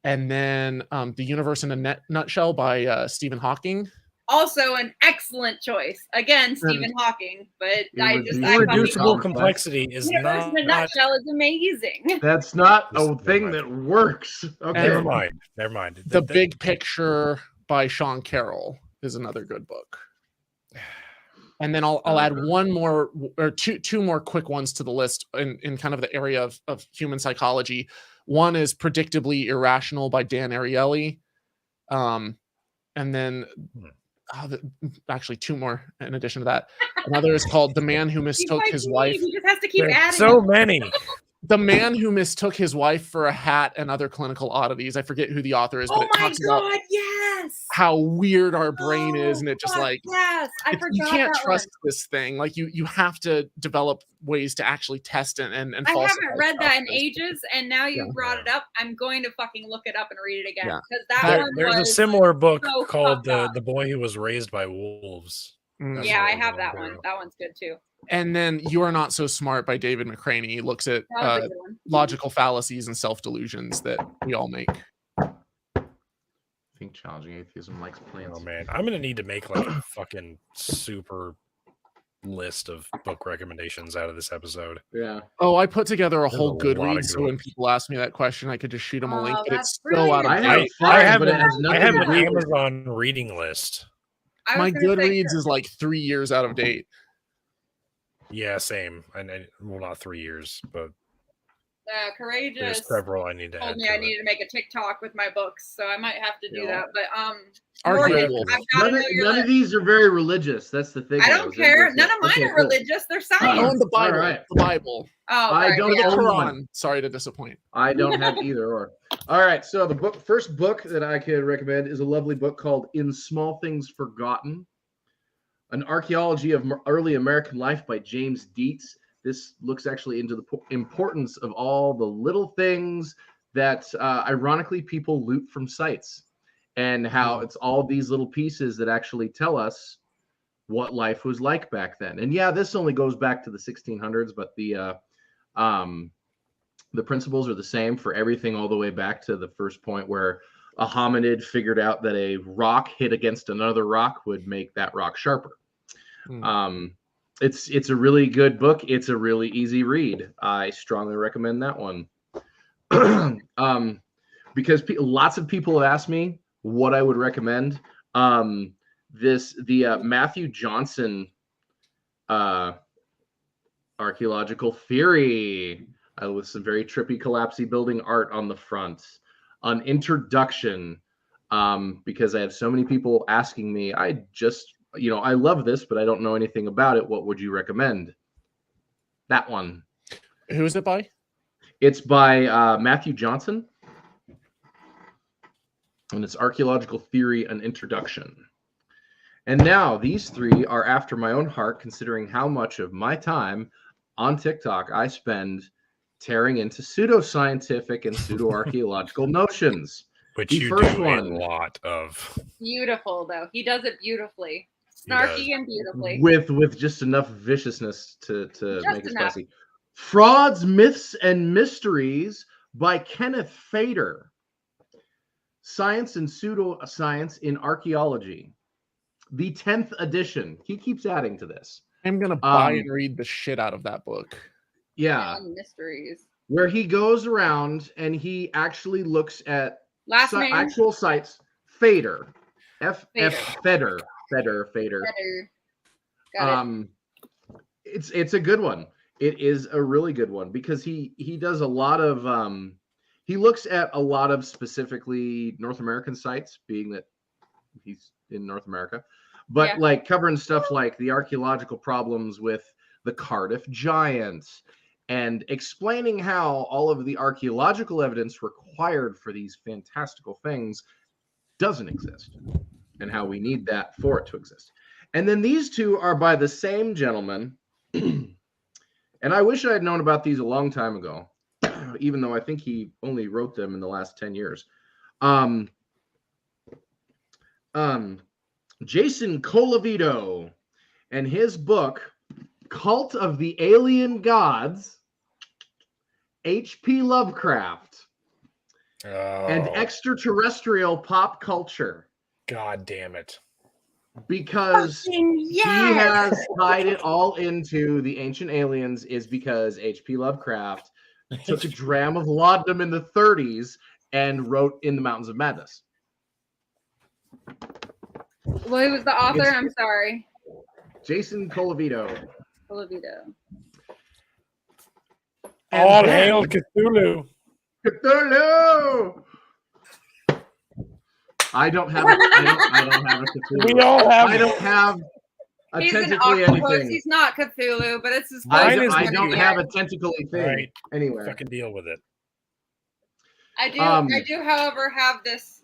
D: And then The Universe in a Nutshell by Stephen Hawking.
B: Also an excellent choice. Again, Stephen Hawking, but
A: Irreducible complexity is
B: Universe in a
A: not.
B: Nutshell is amazing.
C: That's not a thing that works. Okay.
A: Never mind.
D: The Big Picture by Sean Carroll is another good book. And then I'll add one more or two more quick ones to the list in kind of the area of human psychology. One is Predictably Irrational by Dan Ariely. And then actually two more in addition to that. Another is called The Man Who Mistook His Wife.
B: He just has to keep adding
A: so many.
D: The Man Who Mistook His Wife for a Hat and Other Clinical Oddities. I forget who the author is, but it talks about how weird our brain is, and it just like
B: yes, I forgot
D: you can't
B: that
D: trust
B: one.
D: this thing. Like you have to develop ways to actually test it and
B: I
D: falsify
B: haven't read that in
D: stuff.
B: ages, and now you
D: Yeah.
B: brought it up. I'm going to fucking look it up and read it again
D: Yeah.
B: because that one
A: There's a
B: was
A: similar book
B: so
A: called
B: fucked
A: The Boy Who Was Raised by Wolves. That's
B: yeah, I
A: another
B: have
A: one,
B: that
A: too.
B: one. That one's good too.
D: And then You Are Not So Smart by David McCraney. He looks at
B: That was a good one.
D: logical fallacies and self-delusions that we all make.
C: I think Challenging Atheism likes plants.
A: Oh man, I'm gonna need to make like a fucking super list of book recommendations out of this episode.
C: Yeah.
D: Oh, I put together a
A: There's
D: whole
A: a lot of
D: Goodreads,
A: good
D: so when
A: ones.
D: people ask me that question, I could just shoot them a link.
B: Oh,
D: But
B: that's
D: it's so out of
C: I
B: brilliant.
C: have
D: date.
C: five, but it
A: an-
C: has
A: I
C: nothing
A: have
C: to
A: an
C: do with
A: Amazon reading list.
B: I
D: My
B: was gonna say,
D: Goodreads is like 3 years out of date.
A: Yeah, same. Well, not 3 years, but there's
B: Courageous
A: several I need to
B: told
A: add
B: me
A: to
B: I
A: it.
B: needed to make a TikTok with my books, so I might have to do
C: Yeah.
B: that. But
D: Arguable.
B: Morgan, I've got to
C: None,
B: know your
C: none of
B: list.
C: these are very religious. That's the thing.
B: I don't care. None of mine
C: Okay,
B: are
C: cool.
B: religious. They're
D: I
B: science.
D: own the Bible.
C: All right.
D: The Bible.
B: Oh,
C: I
B: right,
C: don't
D: Or the
B: yeah.
C: own
D: Quran.
C: one.
D: Sorry to disappoint.
C: I don't have either or. All right, so the first book that I could recommend is a lovely book called In Small Things Forgotten, an archaeology of early American life by James Dietz. This looks actually into the importance of all the little things that, ironically, people loot from sites, and how it's all these little pieces that actually tell us what life was like back then. And yeah, this only goes back to the 1600s, but the principles are the same for everything all the way back to the first point where a hominid figured out that a rock hit against another rock would make that rock sharper. It's a really good book. It's a really easy read. I strongly recommend that one. Because lots of people have asked me what I would recommend. The Matthew Johnson archaeological theory with some very trippy collapsy building art on the front. An introduction, because I have so many people asking me, I love this, but I don't know anything about it. What would you recommend? That one.
D: Who is it by?
C: It's by Matthew Johnson. And it's Archaeological Theory, an Introduction. And now these three are after my own heart, considering how much of my time on TikTok I spend tearing into pseudoscientific and pseudo-archaeological notions.
A: Which
C: The
A: you
C: first
A: do
C: one.
A: a lot of.
B: Beautiful, though. He does it beautifully.
A: He does.
B: Snarky and beautifully.
C: With just enough viciousness to
B: Just
C: make it
B: enough.
C: spicy. Frauds, Myths, and Mysteries by Kenneth Fader. Science and Pseudoscience in Archaeology. The 10th edition. He keeps adding to this.
D: I'm gonna buy and read the shit out of that book.
C: Yeah.
B: Mysteries.
C: Where he goes around and he actually looks at
B: Last name?
C: actual sites. Fader.
B: Fader.
C: Fader.
B: Better. Got it.
C: It's a good one. It is a really good one because he does a lot of he looks at a lot of specifically North American sites, being that he's in North America, but like covering stuff like the archaeological problems with the Cardiff Giants and explaining how all of the archaeological evidence required for these fantastical things doesn't exist and how we need that for it to exist. And then these two are by the same gentleman. And I wish I had known about these a long time ago, even though I think he only wrote them in the last 10 years. Jason Colavito and his book, Cult of the Alien Gods, H.P. Lovecraft, and Extraterrestrial Pop Culture.
A: God damn it.
C: Because he has tied it all into the ancient aliens is because H.P. Lovecraft took a dram of laudanum in the 30s and wrote In the Mountains of Madness.
B: Well, who was the author? I'm sorry.
C: Jason Colavito.
B: Colavito.
A: All hail Cthulhu.
C: Cthulhu! I don't have a Cthulhu.
A: We all have.
C: I don't have a
B: He's an
C: tentacly
B: octopus.
C: anything.
B: He's not Cthulhu, but it's his.
C: I
A: Mine is
C: don't
A: weird.
C: have a tentacly thing
A: Right.
C: anywhere.
A: Fucking deal with it.
B: I do, however, have this.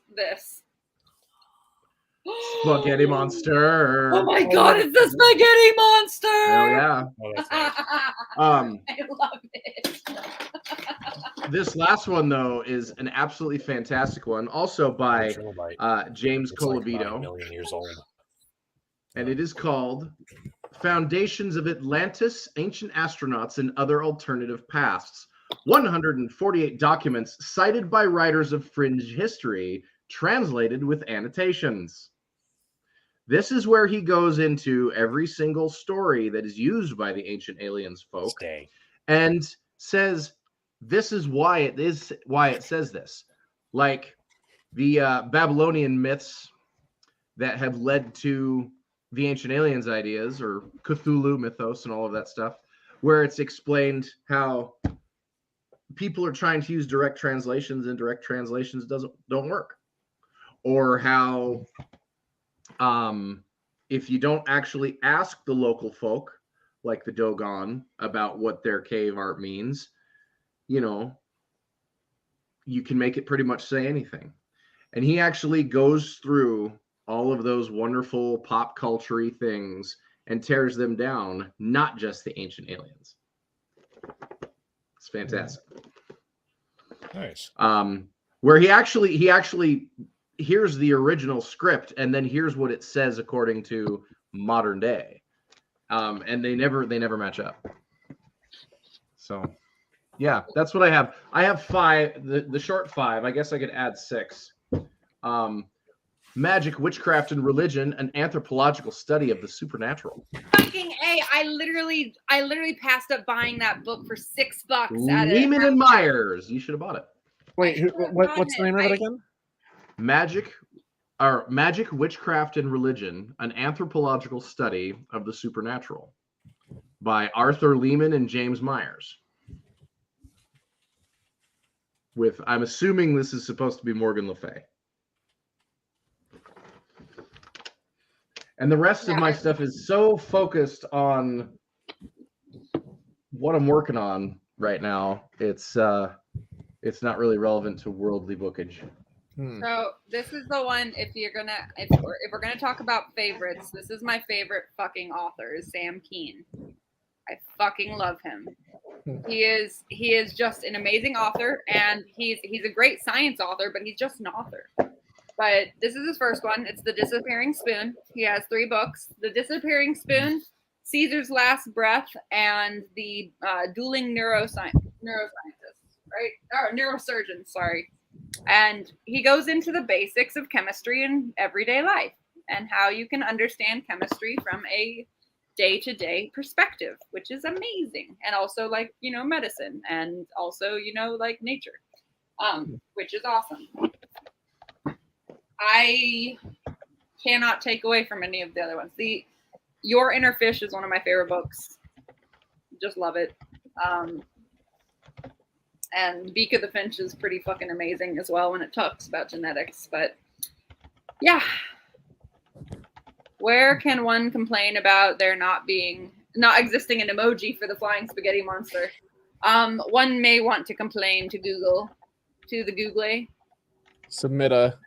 C: Spaghetti monster.
B: Oh my god, it's the spaghetti monster!
C: Hell yeah.
A: Oh, that's nice.
B: I love it.
C: This last one though is an absolutely fantastic one, also by James
A: It's like
C: Colavito,
A: 9 million years old.
C: and it is called Foundations of Atlantis, Ancient Astronauts, and Other Alternative Pasts. 148 documents cited by writers of fringe history, translated with annotations. This is where he goes into every single story that is used by the ancient aliens folk
A: Stay.
C: and says this is why it says this. Like the Babylonian myths that have led to the ancient aliens ideas, or Cthulhu mythos and all of that stuff, where it's explained how people are trying to use direct translations and direct translations don't work, or how if you don't actually ask the local folk like the Dogon about what their cave art means, you know, you can make it pretty much say anything. And he actually goes through all of those wonderful pop culture-y things and tears them down, not just the ancient aliens. It's fantastic.
A: Nice.
C: Where he actually here's the original script and then here's what it says according to modern day. And they never match up. So yeah, that's what I have. I have 5, the short 5. I guess I could add 6. Magic, Witchcraft, and Religion, an anthropological study of the supernatural.
B: Fucking A. I literally passed up buying that book for $6 at
C: Lehman and Myers. You should have bought it.
D: Wait, what's the name of it again?
C: Magic, Witchcraft, and Religion, an anthropological study of the supernatural by Arthur Lehman and James Myers. With, I'm assuming this is supposed to be Morgan Le Fay. And the rest of my stuff is so focused on what I'm working on right now. It's not really relevant to worldly bookage.
B: So this is the one. If we're gonna talk about favorites, this is my favorite fucking author, is Sam Kean. I fucking love him. He is just an amazing author, and he's a great science author, but he's just an author. But this is his first one. It's The Disappearing Spoon. He has 3 books: The Disappearing Spoon, Caesar's Last Breath, and The Dueling Neuroscientist, right? Or Neurosurgeon, sorry. And he goes into the basics of chemistry in everyday life and how you can understand chemistry from a day-to-day perspective, which is amazing. And also, like, you know, medicine, and also, you know, like nature, which is awesome. I cannot take away from any of the other ones. Your Inner Fish is one of my favorite books. Just love it. And Beak of the Finch is pretty fucking amazing as well when it talks about genetics. But yeah, where can one complain about there not existing an emoji for the flying spaghetti monster? One may want to complain to Google, to the Google.
D: Submit a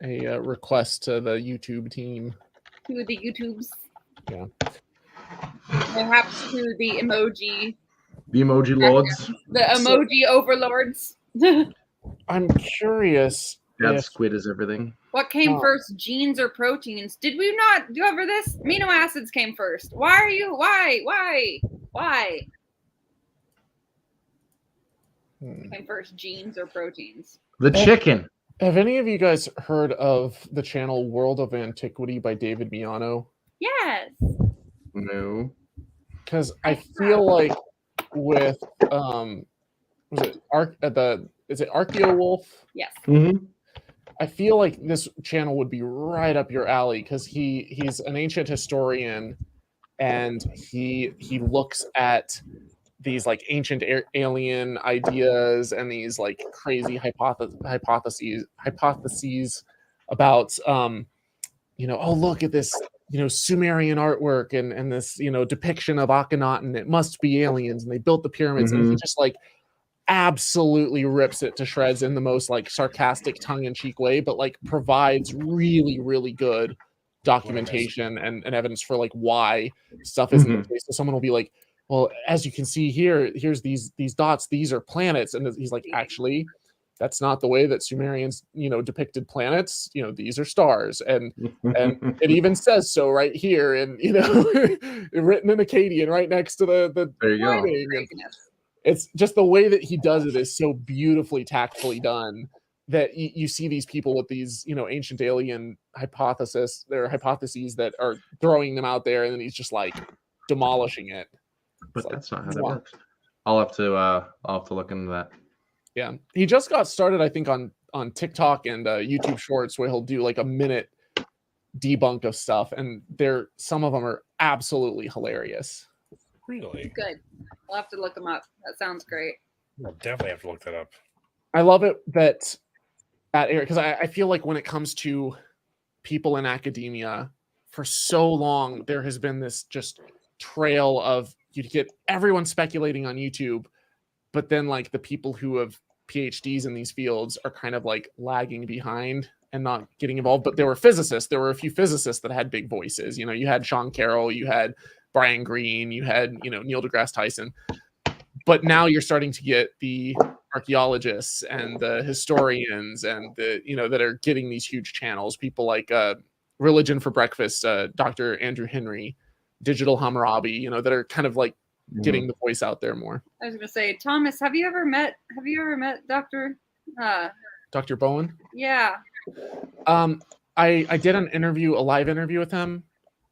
D: request to the YouTube team.
B: To the YouTubes.
D: Yeah.
B: Perhaps to the emoji.
C: The emoji lords.
B: The emoji overlords.
D: I'm curious.
C: That squid is everything.
B: What came first, genes or proteins? Did we not cover this? Amino acids came first. Why? Came first, genes or proteins?
C: The chicken.
D: Have any of you guys heard of the channel World of Antiquity by David Miano?
B: Yes.
C: No.
D: Because I feel like with is it Archaeowolf?
B: Yes.
C: Mm-hmm.
D: I feel like this channel would be right up your alley because he's an ancient historian, and he looks at these like ancient alien ideas and these like crazy hypotheses about oh, look at this Sumerian artwork and this depiction of Akhenaten. It must be aliens, and they built the pyramids. And he just like absolutely rips it to shreds in the most like sarcastic, tongue-in-cheek way, but like provides really, really good documentation and evidence for like why stuff isn't the case. So someone will be like, well, as you can see here's these dots, these are planets, and he's like, actually, that's not the way that Sumerians depicted planets. These are stars, and it even says so right here, and written in Akkadian right next to the
C: there you go.
D: It's just the way that he does it is so beautifully tactfully done that you see these people with these, ancient alien hypotheses that are throwing them out there, and then he's just like demolishing it.
C: But
D: It's
C: that's
D: like,
C: not how that
D: wow.
C: works. I'll have to look into that.
D: Yeah, he just got started, I think, on TikTok and YouTube Shorts, where he'll do like a minute debunk of stuff, and some of them are absolutely hilarious.
A: Really?
B: Good. We'll have to look them up. That sounds great.
A: We'll definitely have to look that up.
D: I love it that because I feel like when it comes to people in academia, for so long there has been this just trail of you get everyone speculating on YouTube, but then like the people who have PhDs in these fields are kind of like lagging behind and not getting involved. But there were a few physicists that had big voices. You had Sean Carroll, you had Brian Greene, you had Neil deGrasse Tyson. But now you're starting to get the archaeologists and the historians and the that are getting these huge channels. People like Religion for Breakfast, Dr. Andrew Henry, Digital Hammurabi, that are kind of like getting the voice out there more.
B: I was gonna say, Thomas, have you ever met Dr.
D: Dr. Bowen?
B: Yeah.
D: I did a live interview with him,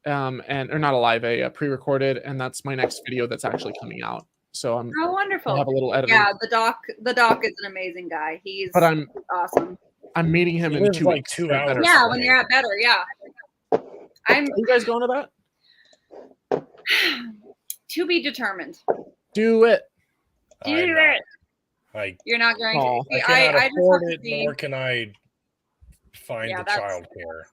D: or not a live, a pre-recorded, and that's my next video that's actually coming out. So I'm
B: wonderful.
D: I have a little editing.
B: Yeah, the doc is an amazing guy. He's awesome.
D: I'm meeting him in 2
A: like
D: weeks.
A: 2 hours.
B: Yeah, when you're at Better, yeah.
D: Are you guys going to that?
B: To be determined.
D: Do it.
B: You're not going to.
A: I cannot afford it, nor can I find the childcare.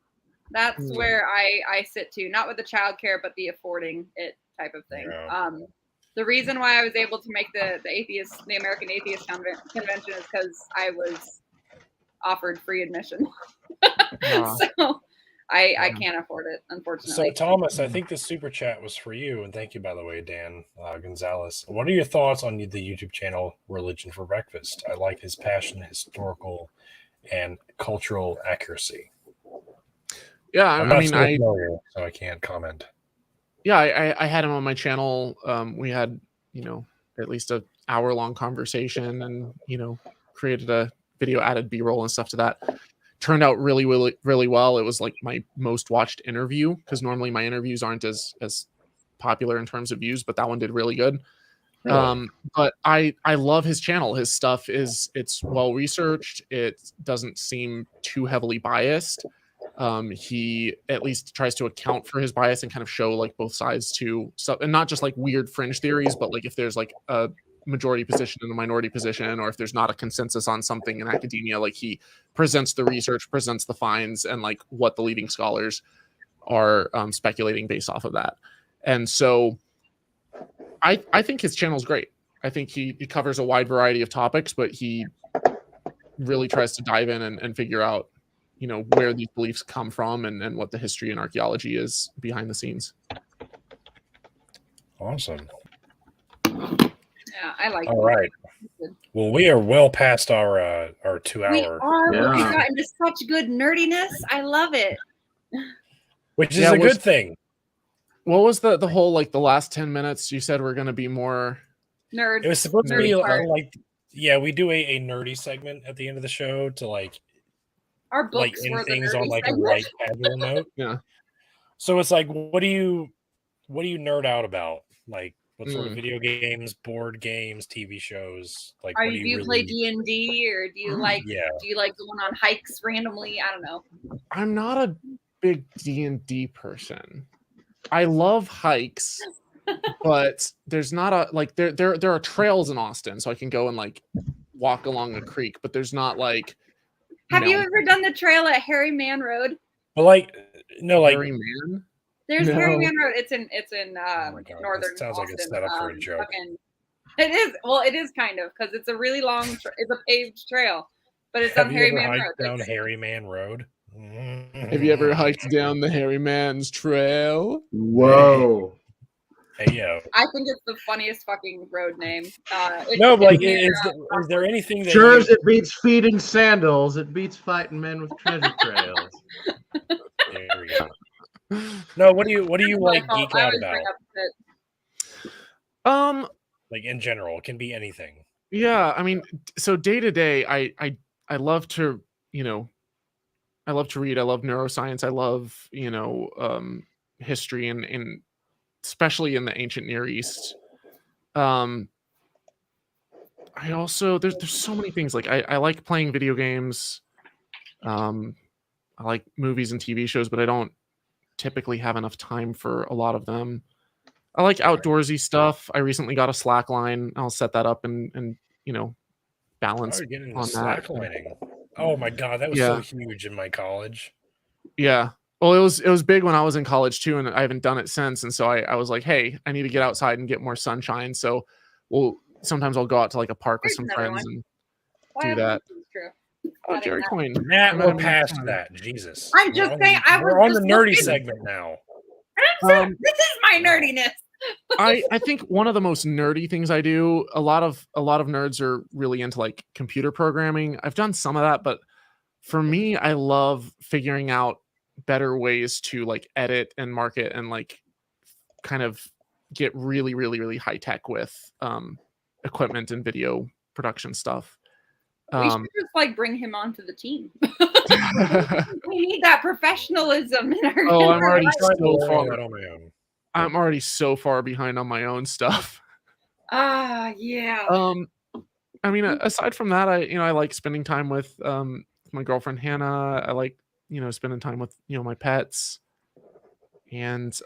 B: That's where I sit too. Not with the childcare, but the affording it type of thing.
A: Yeah.
B: The reason why I was able to make the American Atheist Convention is because I was offered free admission. So I can't afford it, unfortunately.
A: So Thomas, I think this super chat was for you, and thank you, by the way, Dan Gonzalez. What are your thoughts on the YouTube channel Religion for Breakfast? I like his passion, historical, and cultural accuracy.
D: Yeah,
A: I'm not familiar, so I can't comment.
D: Yeah, I had him on my channel. We had, at least an hour-long conversation, and created a video, added B-roll and stuff to that. Turned out really, really, really well. It was like my most watched interview, because normally my interviews aren't as popular in terms of views, but that one did really good. Really? But I love his channel. His stuff it's well researched. It doesn't seem too heavily biased. He at least tries to account for his bias and kind of show like both sides to stuff, and not just like weird fringe theories, but like if there's like a majority position and a minority position, or if there's not a consensus on something in academia, like he presents the research, presents the finds, and like what the leading scholars are speculating based off of that. And so I think his channel's great. I think he covers a wide variety of topics, but he really tries to dive in and figure out where these beliefs come from and what the history and archaeology is behind the scenes.
A: Awesome.
B: Yeah, I like it.
A: All right. Well, we are well past our 2 hour.
B: We are. Yeah. We got into such good nerdiness. I love it.
A: Which is a good thing.
D: What was the whole, like, the last 10 minutes you said we're going to be more
B: nerd?
A: It was supposed to be like, we do a nerdy segment at the end of the show to like
B: our books
A: like
B: were
A: things
B: the
A: on like
B: segment.
A: a light casual note.
D: Yeah.
A: So it's like, what do you nerd out about? Like, what sort of video games, board games, TV shows? Like,
B: do you play D&D, or do you like going on hikes randomly? I don't know.
D: I'm not a big D&D person. I love hikes, but there's not a like there are trails in Austin, so I can go and like walk along a creek, but there's not like.
B: Have you ever done the trail at Harry Man Road?
A: Well, like no, like
D: Harry Man.
B: There's Harry Man Road. It's in northern.
A: It sounds like it's set up for a joke.
B: It is. Well, it is kind of, because it's a really long. It's a paved trail, but it's on Harry Man Road.
A: Down Harry Man Road.
D: Have you ever hiked down the Harry Man's Trail?
C: Whoa.
A: Hey, yo.
B: I think it's the funniest fucking road name.
A: No, but like, is there anything that
C: sure as it beats feet in sandals, it beats fighting men with treasure trails.
A: There we go. No, what do you like geek out about? Like in general, it can be anything.
D: Yeah, I mean, so day to day, I love to, I love to read. I love neuroscience. I love, history and especially in the ancient Near East. I also there's so many things. Like I like playing video games. I like movies and TV shows, but I don't typically have enough time for a lot of them. I like outdoorsy stuff. I recently got a slack line. I'll set that up and balance
A: Oh, you're getting
D: on
A: into
D: that.
A: slacklining. Oh my god, that was so huge in my college.
D: Yeah. Well, it was big when I was in college too, and I haven't done it since. And so I was like, hey, I need to get outside and get more sunshine. So sometimes I'll go out to like a park with
B: Here's
D: some
B: another
D: friends
B: one.
D: and
B: Why
D: do that.
B: is true?
D: Oh,
B: Adding
D: Jerry
B: that.
D: Coin.
A: Matt,
D: I met
A: we're
D: him in
A: past
D: town.
A: that. Jesus.
B: I'm just saying,
A: We're on the nerdy
B: looking.
A: segment now.
B: This is my nerdiness.
D: I think one of the most nerdy things I do, a lot of nerds are really into like computer programming. I've done some of that, but for me, I love figuring out better ways to like edit and market and like kind of get really, really, really high tech with equipment and video production stuff.
B: We should just like bring him onto the team. We need that professionalism in our.
D: Oh, I'm already
A: Trying to
D: so
A: learn
D: far.
A: that on my own.
D: I'm already so far behind on my own stuff.
B: Yeah.
D: I mean, aside from that, I like spending time with my girlfriend Hannah. I like spending time with my pets, and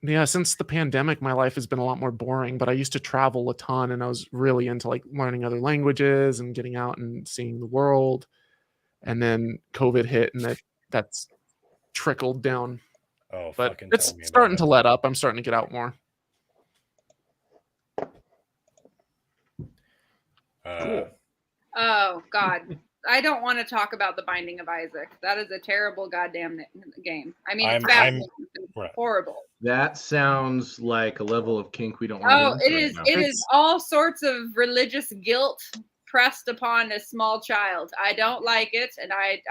D: yeah. Since the pandemic, my life has been a lot more boring. But I used to travel a ton, and I was really into like learning other languages and getting out and seeing the world. And then COVID hit, and that's trickled down.
A: Oh,
D: But
A: fucking
D: it's
A: tell me
D: starting
A: about
D: to let up. I'm starting to get out more.
A: Cool.
B: Oh God, I don't want to talk about The Binding of Isaac. That is a terrible goddamn game. I mean, it's horrible.
C: That sounds like a level of kink we don't want to get into right now.
B: It is all sorts of religious guilt pressed upon a small child. I don't like it, and I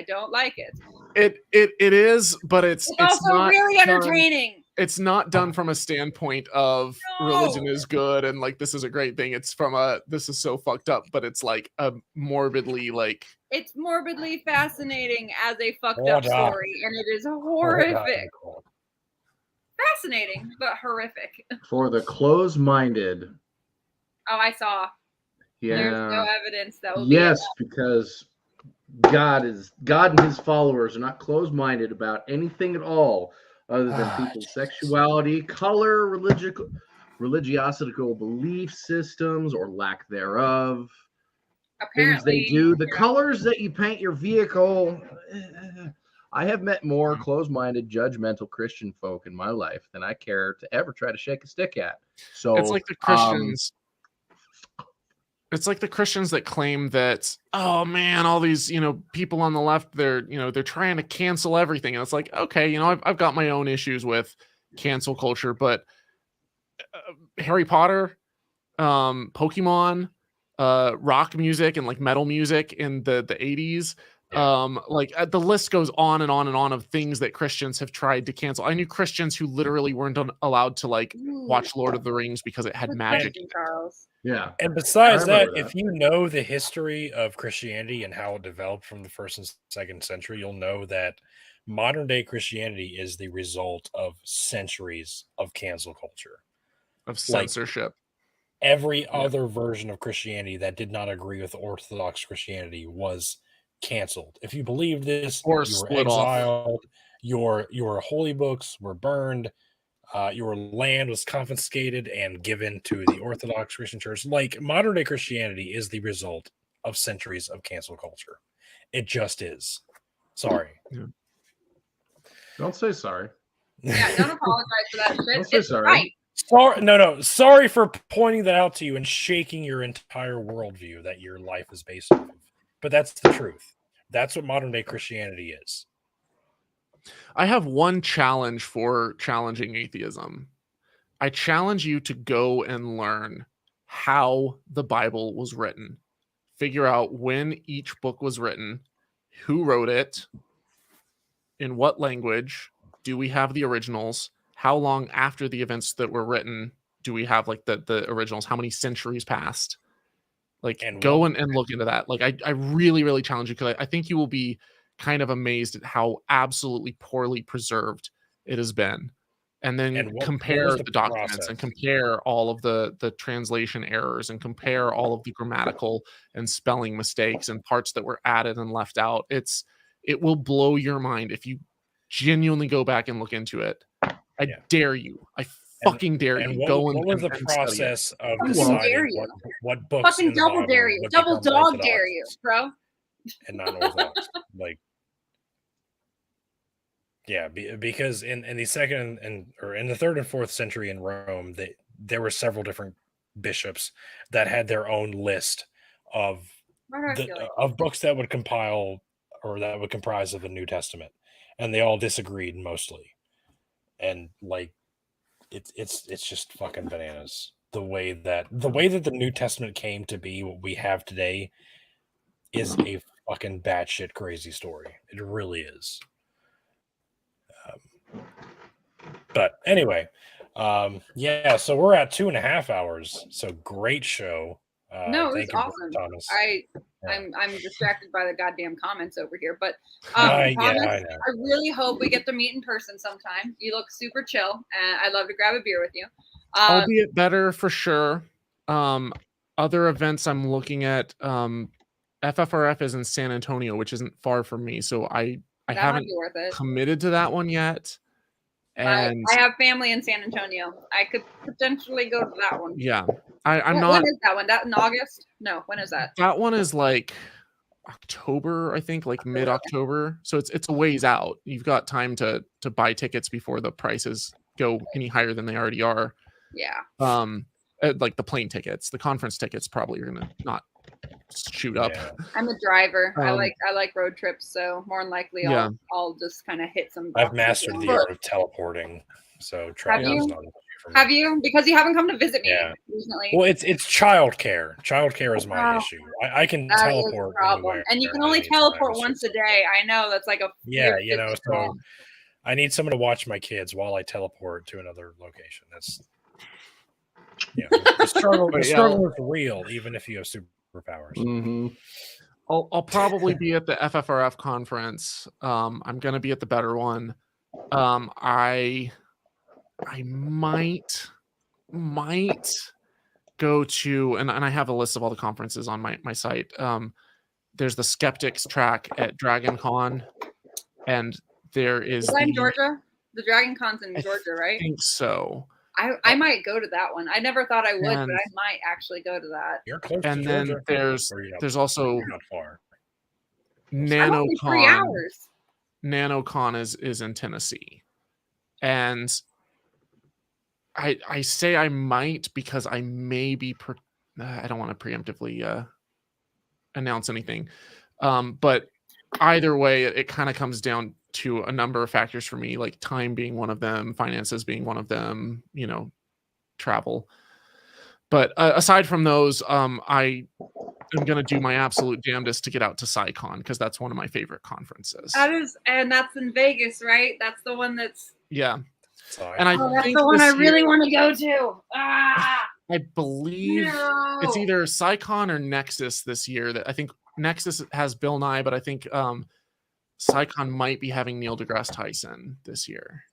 B: don't like it.
D: It is, but it's
B: also
D: not
B: really entertaining.
D: It's not done from a standpoint of religion is good and like this is a great thing. It's from this is so fucked up, but it's like a morbidly like.
B: It's morbidly fascinating as a fucked up story, and it is horrific. Fascinating, but horrific.
C: For the closed-minded.
B: Oh, I saw.
C: Yeah.
B: There's no evidence that will
C: be because God and his followers are not closed-minded about anything at all other than people's sexuality, color, religiosical belief systems or lack thereof.
B: Apparently,
C: things they do, the colors that you paint your vehicle. I have met more closed-minded, judgmental Christian folk in my life than I care to ever try to shake a stick at. So
D: it's like the Christians. It's like the Christians that claim that, oh man, all these, people on the left, they're trying to cancel everything. And it's like, okay, I've got my own issues with cancel culture, but Harry Potter, Pokemon, rock music and like metal music in the 80s. The list goes on and on and on of things that Christians have tried to cancel. I knew Christians who literally weren't allowed to like watch Lord of the Rings because it had magic.
B: Charles.
C: Yeah.
A: And besides that, if you know the history of Christianity and how it developed from the 1st and 2nd century, you'll know that modern day Christianity is the result of centuries of cancel culture,
D: of censorship.
A: Every other version of Christianity that did not agree with Orthodox Christianity was canceled. If you believed this,
D: or
A: you were exiled. Your holy books were burned. Your land was confiscated and given to the Orthodox Christian Church. Like, modern day Christianity is the result of centuries of cancel culture. It just is. Sorry.
D: Yeah.
C: Don't say sorry.
B: Yeah, don't apologize for that shit.
C: Don't say sorry.
B: Right.
A: Sorry for pointing that out to you and shaking your entire worldview that your life is based on. But that's the truth. That's what modern day Christianity is.
D: I have one challenge for challenging atheism. I challenge you to go and learn how the Bible was written. Figure out when each book was written, who wrote it, in what language, do we have the originals, how long after the events that were written do we have like the originals, how many centuries passed. Like,
A: And
D: go
A: what-
D: and look into that. Like, I really, really challenge you, because I think you will be kind of amazed at how absolutely poorly preserved it has been. And then
A: And what
D: compare
A: was
D: the
A: the
D: documents and
A: process?
D: compare all of the translation errors and compare all of the grammatical and spelling mistakes and parts that were added and left out. It will blow your mind if you genuinely go back and look into it. I
A: Yeah.
D: dare you. I fucking dare
A: And
D: you.
A: what,
D: Go and
A: what was the
D: and study it.
A: process of
B: Fucking
A: deciding
B: dare you.
A: what books
B: Fucking
A: in the
B: double
A: Bible
B: dare you.
A: would
B: Double
A: become
B: dog
A: Orthodox
B: dare you, bro.
A: and non-Orthodox? Like, yeah, because in the second or in the third and fourth century in Rome, there were several different bishops that had their own list of
B: Why do I feel like
A: of books that would compile or that would comprise of the New Testament, and they all disagreed mostly. And like, it's just fucking bananas the way that the New Testament came to be what we have today is a fucking batshit crazy story. It really is. But anyway, yeah. So we're at 2.5 hours. So great show.
B: No, it was
A: Thank you,
B: awesome.
A: Thomas.
B: I'm distracted by the goddamn comments over here, but
A: Yeah,
B: Thomas,
A: I know.
B: I really hope we get to meet in person sometime. You look super chill, and I'd love to grab a beer with you.
D: Albeit better for sure. Other events I'm looking at, FFRF is in San Antonio, which isn't far from me, so I
B: That might
D: haven't
B: be worth it.
D: committed to that one yet. And
B: I have family in San Antonio. I could potentially go to that one.
D: yeah, I'm
B: When
D: not.
B: is that one? That in August? No, when is that?
D: That one is like October, I think, like mid-October. So it's a ways out. You've got time to buy tickets before the prices go any higher than they already are.
B: Yeah.
D: Like the plane tickets, the conference tickets probably are gonna not shoot up.
A: Yeah.
B: I'm a driver. I
D: Um,
B: like road trips, so more than likely
D: Yeah.
B: I'll just kind of hit some.
A: I've
B: boxes
A: mastered
B: along
A: the
B: the
A: art of teleporting, so travel
B: you?
A: is not an issue for me.
B: Have you? Because you haven't come to visit me
A: Yeah.
B: recently.
A: Well, it's childcare. Childcare is my
B: Oh,
A: issue. I can
B: That is a
A: teleport
B: problem.
A: anywhere,
B: And you can
A: at
B: only
A: any time.
B: teleport
A: It's
B: once
A: just-
B: a day. I know that's like a
A: Yeah,
B: weird
A: you know,
B: business
A: so
B: model.
A: I need someone to watch my kids while I teleport to another location. That's the struggle.
D: But
A: The
D: yeah,
A: struggle is real, even if you have superpowers.
D: Mhm. I'll probably be at the FFRF conference. I'm gonna be at the better one. I might go to, and I have a list of all the conferences on my site. There's the skeptics track at Dragon Con, and there is
B: Is that in
D: the
B: Georgia? The Dragon Con's in
D: I
B: Georgia, right?
D: think so.
B: I might go to that one. I never thought I would, but
D: And-
B: I might actually go to that.
A: You're close
D: And
A: to
D: then
A: Georgia.
D: there's also
A: You're not far.
B: I'm only 3
D: NanoCon.
B: hours.
D: NanoCon is in Tennessee, and I say I might because I may be. I don't want to preemptively announce anything, but either way, it kind of comes down to a number of factors for me, like time being one of them, finances being one of them, travel. But aside from those, I am going to do my absolute damnedest to get out to SciCon because that's one of my favorite conferences.
B: And that's in Vegas, right? That's the one that's.
D: Yeah.
A: So
D: And I
B: that's
D: think
B: the one I
D: this
B: really
D: year,
B: want to go to. Ah,
D: I believe
B: no.
D: it's either SciCon or Nexus this year. That I think Nexus has Bill Nye, but I think SciCon might be having Neil deGrasse Tyson this year.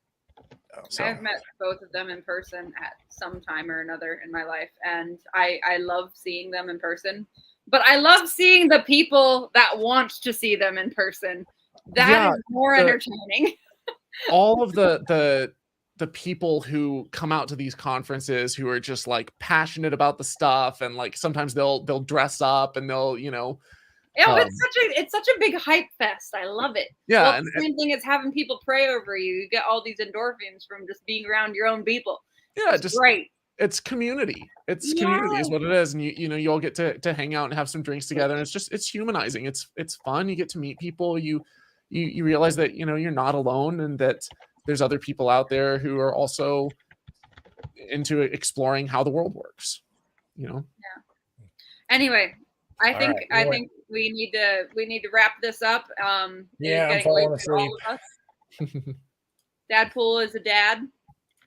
D: So
B: I've met both of them in person at some time or another in my life, and I love seeing them in person. But I love seeing the people that want to see them in person. That is more entertaining.
D: all of the people who come out to these conferences who are just like passionate about the stuff, and like sometimes they'll dress up and they'll
B: It's such a big hype fest. I love it.
D: Yeah,
B: Well,
D: and
B: the same thing as having people pray over you. You get all these endorphins from just being around your own people.
D: yeah,
B: It's
D: just
B: great.
D: it's community. It's community is what it is, and you all get to hang out and have some drinks together, and it's humanizing. It's fun. You get to meet people. You realize that you're not alone, and that there's other people out there who are also into exploring how the world works.
B: Anyway, I
A: All
B: think
A: right,
B: I
A: well,
B: think we need to wrap this up. It
A: Yeah, I'm
B: is getting late
A: falling
B: for all of us. Dadpool is a dad.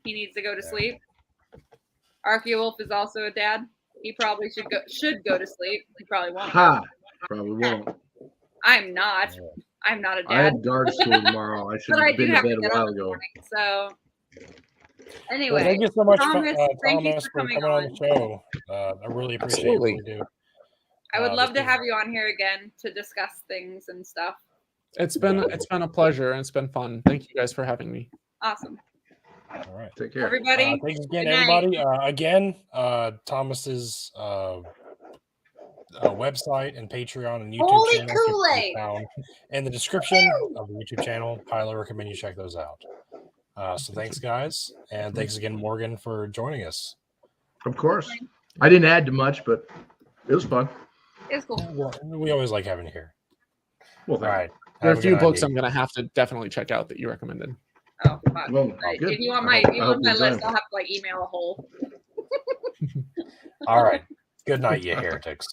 B: He needs to go to sleep. Archeowolf is also a dad. He probably should go to sleep. He probably won't.
C: Ha! Probably won't.
B: I'm not. I'm not a
C: I
B: dad.
C: have guard school tomorrow. I should
B: But I
C: have
B: do
C: been to
B: have
C: bed
B: to
C: a
B: get
C: while
B: up in the
C: ago.
B: morning. So anyway,
A: Well, thank you so much,
B: Thomas, thank you
A: Thomas,
B: for
A: for
B: coming
A: coming on
B: on.
A: the show. I really appreciate
D: Absolutely.
A: what you do.
B: I would love
A: this
B: to
A: is-
B: have you on here again to discuss things and stuff.
D: It's been a pleasure and it's been fun. Thank you guys for having me.
B: Awesome.
A: All right.
C: Take care.
B: Everybody,
A: Thanks again,
B: good night.
A: everybody. Thomas's website and Patreon and YouTube
B: Holy
A: channel can be
B: Kool-Aid.
A: found in the description of the YouTube channel. Highly recommend you check those out. So thanks, guys, and thanks again, Morgan, for joining us.
C: Of course. I didn't add to much, but it was fun.
B: It's cool.
A: We always like having you here.
C: Well,
A: All
C: thank
A: right.
D: There are
A: Have
D: a few
A: good night,
D: books
A: Dee.
D: I'm going to have to definitely check out that you recommended.
B: Oh, fuck.
C: Well,
B: Right.
C: good.
B: If you want
C: I
B: my
C: hope you
B: list,
C: enjoy.
B: I'll have to email a whole.
A: All right. Good night, you heretics.